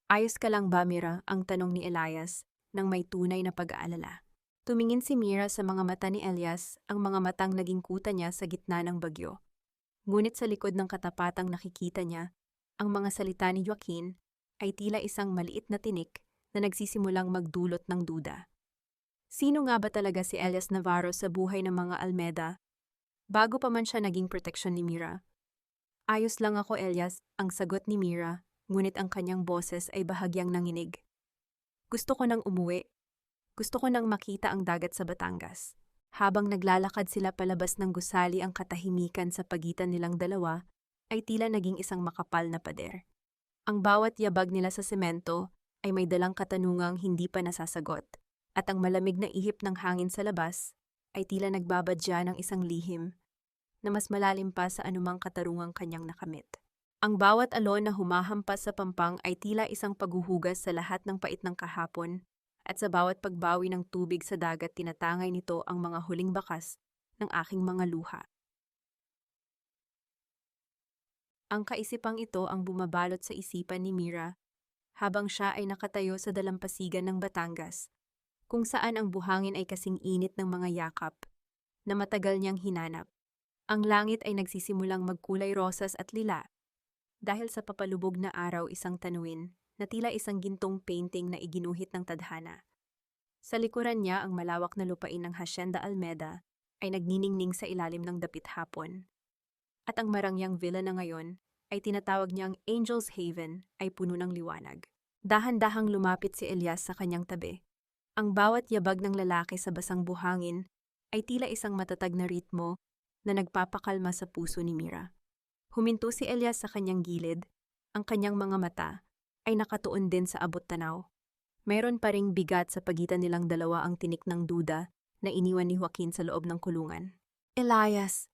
Ayos ka lang ba, Mira? Ang tanong ni Elias nang may tunay na pag-aalala. Tumingin si Mira sa mga mata ni Elias, ang mga matang naging kuta niya sa gitna ng bagyo. Ngunit sa likod ng katapatang nakikita niya, ang mga salita ni Joaquin ay tila isang maliit na tinik na nagsisimulang magdulot ng duda. Sino nga ba talaga si Elias Navarro sa buhay ng mga Almeda? Bago pa man siya naging proteksyon ni Mira. Ayos lang ako, Elias, ang sagot ni Mira, ngunit ang kanyang boses ay bahagyang nanginig. Gusto ko nang umuwi. Gusto ko nang makita ang dagat sa Batangas. Habang naglalakad sila palabas ng gusali, ang katahimikan sa pagitan nilang dalawa ay tila naging isang makapal na pader. Ang bawat yabag nila sa semento ay may dalang katanungang hindi pa nasasagot, at ang malamig na ihip ng hangin sa labas ay tila nagbabadya ng isang lihim na mas malalim pa sa anumang katarungang kanyang nakamit. Ang bawat alon na humahampas sa pampang ay tila isang paghuhugas sa lahat ng pait ng kahapon, at sa bawat pagbawi ng tubig sa dagat tinatangay nito ang mga huling bakas ng aking mga luha. Ang kaisipang ito ang bumabalot sa isipan ni Mira habang siya ay nakatayo sa dalampasigan ng Batangas, kung saan ang buhangin ay kasing init ng mga yakap na matagal niyang hinanap. Ang langit ay nagsisimulang magkulay rosas at lila dahil sa papalubog na araw, isang tanawin na tila isang gintong painting na iginuhit ng tadhana. Sa likuran niya, ang malawak na lupain ng Hacienda Almeda ay nagniningning sa ilalim ng dapit hapon. At ang marangyang villa na ngayon ay tinatawag niyang Angel's Haven ay puno ng liwanag. Dahan-dahang lumapit si Elias sa kanyang tabi. Ang bawat yabag ng lalaki sa basang buhangin ay tila isang matatag na ritmo na nagpapakalma sa puso ni Mira. Huminto si Elias sa kanyang gilid, ang kanyang mga mata ay nakatuon din sa abot tanaw. Mayroon pa ring bigat sa pagitan nilang dalawa, ang tinik ng duda na iniwan ni Joaquin sa loob ng kulungan. Elias!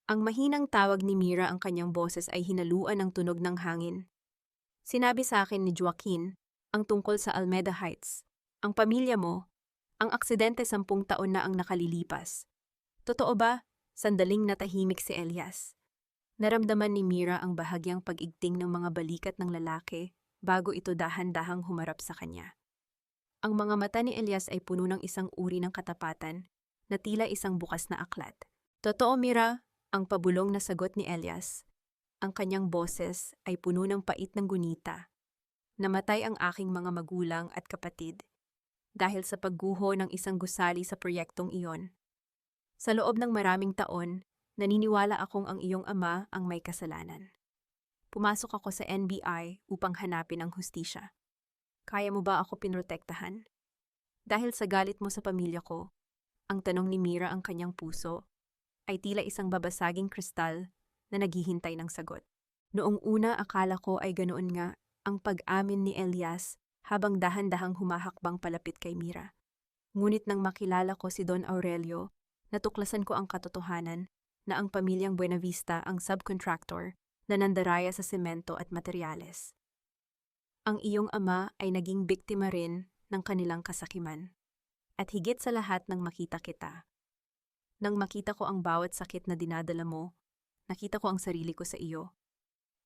Ang mahinang tawag ni Mira, ang kanyang boses ay hinaluan ng tunog ng hangin. Sinabi sa akin ni Joaquin ang tungkol sa Almeda Heights. Ang pamilya mo, ang aksidente 10 taon na ang nakalilipas. Totoo ba? Sandaling natahimik si Elias. Naramdaman ni Mira ang bahagyang pag-igting ng mga balikat ng lalaki bago ito dahan-dahang humarap sa kanya. Ang mga mata ni Elias ay puno ng isang uri ng katapatan na tila isang bukas na aklat. Totoo, Mira, ang pabulong na sagot ni Elias. Ang kanyang boses ay puno ng pait ng gunita. Namatay ang aking mga magulang at kapatid dahil sa pagguho ng isang gusali sa proyektong iyon. Sa loob ng maraming taon, naniniwala akong ang iyong ama ang may kasalanan. Pumasok ako sa NBI upang hanapin ang hustisya. Kaya mo ba ako pinrotektahan? Dahil sa galit mo sa pamilya ko, ang tanong ni Mira, ang kanyang puso ay tila isang babasaging kristal na naghihintay ng sagot. Noong una, akala ko ay ganoon nga ang pag-amin ni Elias habang dahan-dahang humahakbang palapit kay Mira. Ngunit nang makilala ko si Don Aurelio, natuklasan ko ang katotohanan na ang pamilyang Buenavista ang subcontractor na nandaraya sa semento at materyales. Ang iyong ama ay naging biktima rin ng kanilang kasakiman. At higit sa lahat, nang makita kita. Nang makita ko ang bawat sakit na dinadala mo, nakita ko ang sarili ko sa iyo.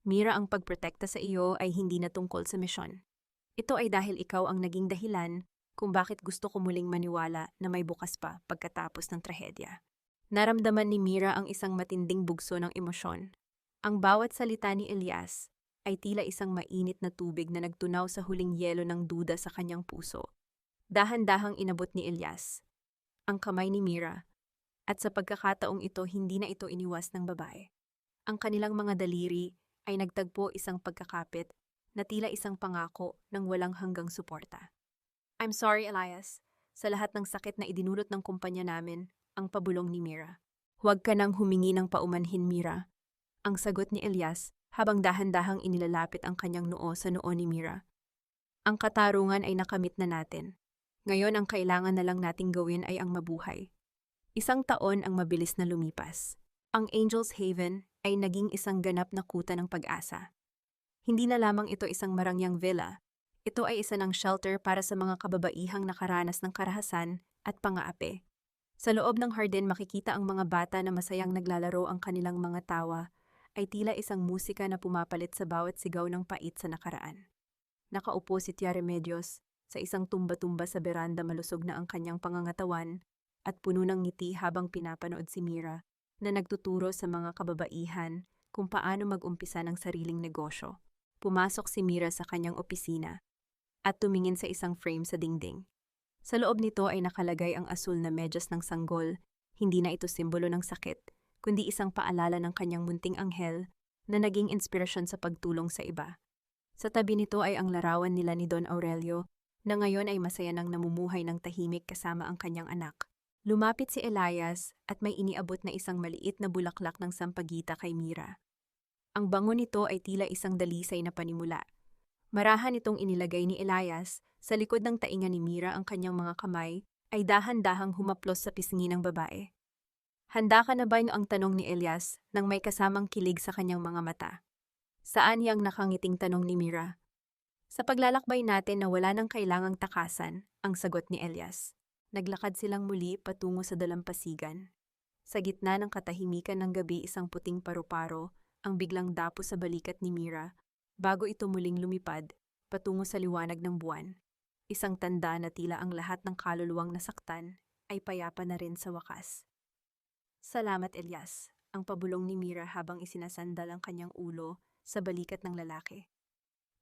Mira, ang pagprotekta sa iyo ay hindi na tungkol sa misyon. Ito ay dahil ikaw ang naging dahilan kung bakit gusto ko muling maniwala na may bukas pa pagkatapos ng trahedya. Naramdaman ni Mira ang isang matinding bugso ng emosyon. Ang bawat salita ni Elias ay tila isang mainit na tubig na nagtunaw sa huling yelo ng duda sa kanyang puso. Dahan-dahang inabot ni Elias ang kamay ni Mira, at sa pagkakataong ito hindi na ito iniwas ng babae. Ang kanilang mga daliri ay nagtagpo, isang pagkakapit na tila isang pangako ng walang hanggang suporta. I'm sorry, Elias, sa lahat ng sakit na idinulot ng kumpanya namin, ang pabulong ni Mira. Huwag ka nang humingi ng paumanhin, Mira. Ang sagot ni Elias habang dahan-dahang inilalapit ang kanyang noo sa noo ni Mira. Ang katarungan ay nakamit na natin. Ngayon ang kailangan na lang nating gawin ay ang mabuhay. 1 taon ang mabilis na lumipas. Ang Angel's Haven ay naging isang ganap na kuta ng pag-asa. Hindi na lamang ito isang marangyang villa. Ito ay isa ng shelter para sa mga kababaihang nakaranas ng karahasan at pang-aapi. Sa loob ng hardin, makikita ang mga bata na masayang naglalaro, ang kanilang mga tawa ay tila isang musika na pumapalit sa bawat sigaw ng pait sa nakaraan. Nakaupo si Tia Remedios Sa isang tumba-tumba sa beranda malusog na ang kanyang pangangatawan at puno ng ngiti habang pinapanood si Mira na nagtuturo sa mga kababaihan kung paano mag-umpisa ng sariling negosyo. Pumasok si Mira sa kanyang opisina at tumingin sa isang frame sa dingding. Sa loob nito ay nakalagay ang asul na medyas ng sanggol. Hindi na ito simbolo ng sakit, kundi isang paalala ng kanyang munting anghel na naging inspirasyon sa pagtulong sa iba. Sa tabi nito ay ang larawan nila ni Don Aurelio na ngayon ay masaya nang namumuhay ng tahimik kasama ang kanyang anak. Lumapit si Elias at may iniabot na isang maliit na bulaklak ng sampagita kay Mira. Ang bango nito ay tila isang dalisay na panimula. Marahan itong inilagay ni Elias sa likod ng tainga ni Mira. Ang kanyang mga kamay ay dahan-dahang humaplos sa pisngi ng babae. Handa ka na ba ang tanong ni Elias nang may kasamang kilig sa kanyang mga mata? Saan yang nakangiting tanong ni Mira? Sa paglalakbay natin na wala nang kailangang takasan, ang sagot ni Elias. Naglakad silang muli patungo sa dalampasigan. Sa gitna ng katahimikan ng gabi, isang puting paru-paro ang biglang dapo sa balikat ni Mira bago ito muling lumipad patungo sa liwanag ng buwan. Isang tanda na tila ang lahat ng kaluluwang nasaktan ay payapa na rin sa wakas. Salamat, Elias, ang pabulong ni Mira habang isinasandal ang kanyang ulo sa balikat ng lalaki.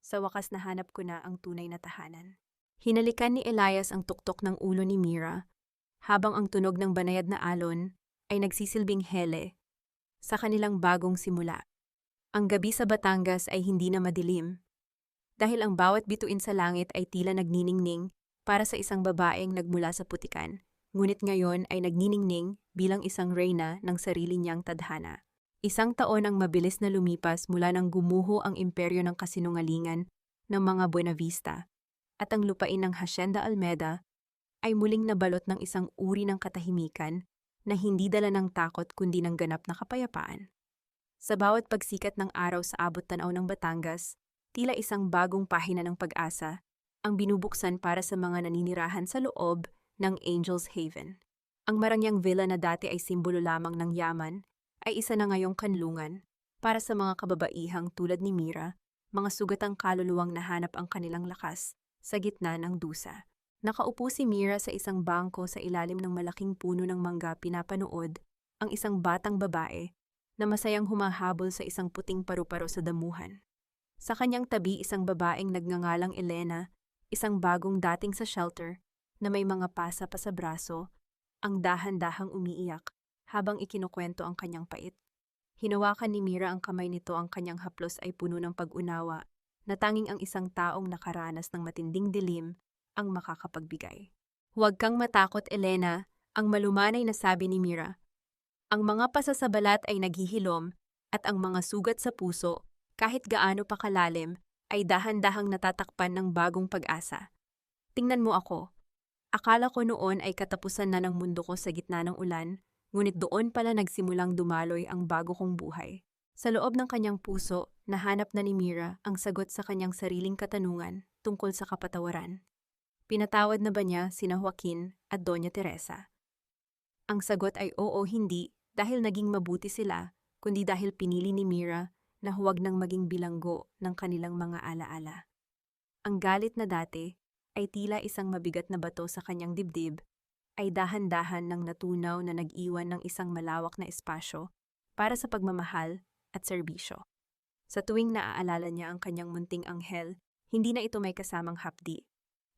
Sa wakas nahanap ko na ang tunay na tahanan. Hinalikan ni Elias ang tuktok ng ulo ni Mira habang ang tunog ng banayad na alon ay nagsisilbing hele sa kanilang bagong simula. Ang gabi sa Batangas ay hindi na madilim dahil ang bawat bituin sa langit ay tila nagniningning para sa isang babaeng nagmula sa putikan, ngunit ngayon ay nagniningning bilang isang reyna ng sarili niyang tadhana. Isang taon ang mabilis na lumipas mula nang gumuho ang imperyo ng kasinungalingan ng mga Buenavista at ang lupain ng Hacienda Almeda ay muling nabalot ng isang uri ng katahimikan na hindi dala ng takot kundi ng ganap na kapayapaan. Sa bawat pagsikat ng araw sa abot tanaw ng Batangas, tila isang bagong pahina ng pag-asa ang binubuksan para sa mga naninirahan sa loob ng Angel's Haven. Ang marangyang villa na dati ay simbolo lamang ng yaman ay isa na ngayong kanlungan para sa mga kababaihang tulad ni Mira, mga sugatang kaluluwang nahanap ang kanilang lakas sa gitna ng dusa. Nakaupo si Mira sa isang bangko sa ilalim ng malaking puno ng mangga, pinapanood ang isang batang babae na masayang humahabol sa isang puting paru-paro sa damuhan. Sa kanyang tabi, isang babaeng nagngangalang Elena, isang bagong dating sa shelter na may mga pasa pa sa braso, ang dahan-dahang umiiyak habang ikinukwento ang kanyang pait. Hinawakan ni Mira ang kamay nito, ang kanyang haplos ay puno ng pag-unawa na tanging ang isang taong nakaranas ng matinding dilim ang makakapagbigay. Huwag kang matakot, Elena, ang malumanay na sabi ni Mira. Ang mga pasasabalat ay naghihilom at ang mga sugat sa puso, kahit gaano pa kalalim, ay dahan-dahang natatakpan ng bagong pag-asa. Tingnan mo ako. Akala ko noon ay katapusan na ng mundo ko sa gitna ng ulan, ngunit doon pala nagsimulang dumaloy ang bago kong buhay. Sa loob ng kanyang puso, nahanap na ni Mira ang sagot sa kanyang sariling katanungan tungkol sa kapatawaran. Pinatawad na ba niya sina Joaquin at Doña Teresa? Ang sagot ay oo, hindi dahil naging mabuti sila, kundi dahil pinili ni Mira na huwag nang maging bilanggo ng kanilang mga alaala. Ang galit na dati ay tila isang mabigat na bato sa kanyang dibdib, ay dahan-dahan nang natunaw na nag-iwan ng isang malawak na espasyo para sa pagmamahal at serbisyo. Sa tuwing naaalala niya ang kanyang munting anghel, hindi na ito may kasamang hapdi.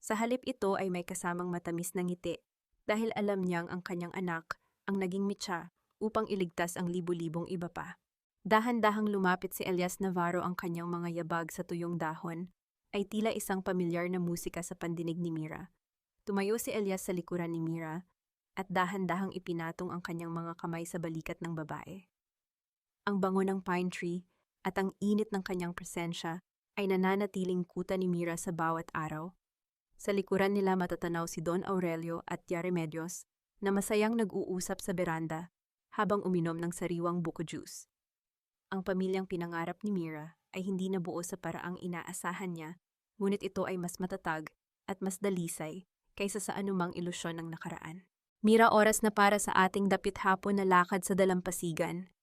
Sa halip ito ay may kasamang matamis na ngiti dahil alam niyang ang kanyang anak ang naging mitya upang iligtas ang libu-libong iba pa. Dahan-dahang lumapit si Elias Navarro, ang kanyang mga yabag sa tuyong dahon ay tila isang pamilyar na musika sa pandinig ni Mira. Tumayo si Elias sa likuran ni Mira at dahan-dahang ipinatong ang kanyang mga kamay sa balikat ng babae. Ang bango ng pine tree at ang init ng kanyang presensya ay nananatiling kuta ni Mira sa bawat araw. Sa likuran nila matatanaw si Don Aurelio at Tia Remedios na masayang nag-uusap sa beranda habang uminom ng sariwang buko juice. Ang pamilyang pinangarap ni Mira ay hindi nabuo sa paraang inaasahan niya, ngunit ito ay mas matatag at mas dalisay kaysa sa anumang ilusyon ng nakaraan. Mira, oras na para sa ating dapit hapon na lakad sa dalampasigan.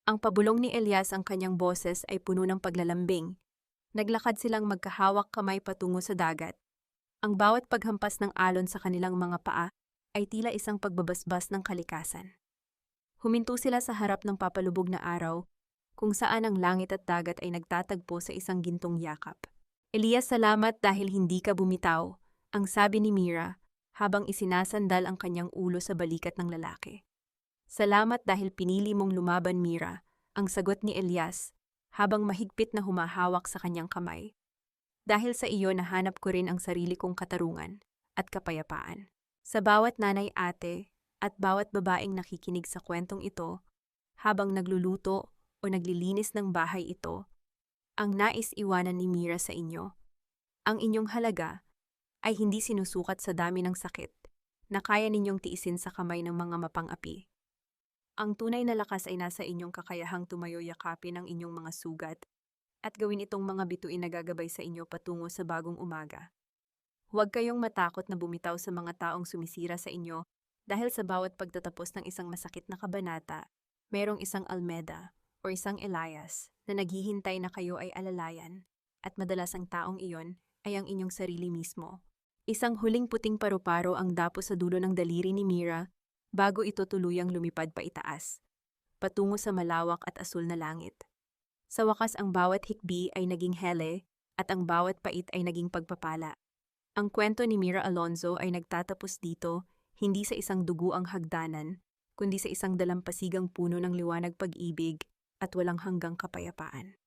Ang pabulong ni Elias, ang kanyang boses ay puno ng paglalambing. Naglakad silang magkahawak kamay patungo sa dagat. Ang bawat paghampas ng alon sa kanilang mga paa ay tila isang pagbabasbas ng kalikasan. Huminto sila sa harap ng papalubog na araw, kung saan ang langit at dagat ay nagtatagpo sa isang gintong yakap. Elias, salamat dahil hindi ka bumitaw, ang sabi ni Mira, habang isinasandal ang kanyang ulo sa balikat ng lalaki. Salamat dahil pinili mong lumaban, Mira, ang sagot ni Elias, habang mahigpit na humahawak sa kanyang kamay. Dahil sa iyo nahanap ko rin ang sarili kong katarungan at kapayapaan. Sa bawat nanay-ate at bawat babaeng nakikinig sa kwentong ito, habang nagluluto o naglilinis ng bahay ito, ang nais iwanan ni Mira sa inyo. Ang inyong halaga ay hindi sinusukat sa dami ng sakit na kaya ninyong tiisin sa kamay ng mga mapang-api. Ang tunay na lakas ay nasa inyong kakayahang tumayo, yakapin ang inyong mga sugat at gawin itong mga bituin na gagabay sa inyo patungo sa bagong umaga. Huwag kayong matakot na bumitaw sa mga taong sumisira sa inyo dahil sa bawat pagtatapos ng isang masakit na kabanata, merong isang Almeda o isang Elias na naghihintay na kayo ay alalayan at madalas ang taong iyon ay ang inyong sarili mismo. Isang huling puting paru-paro ang dapo sa dulo ng daliri ni Mira bago ito tuluyang lumipad pa itaas, patungo sa malawak at asul na langit. Sa wakas, ang bawat hikbi ay naging hele at ang bawat pait ay naging pagpapala. Ang kwento ni Mira Alonzo ay nagtatapos dito, hindi sa isang duguang hagdanan, kundi sa isang dalampasigang puno ng liwanag, pag-ibig at walang hanggang kapayapaan.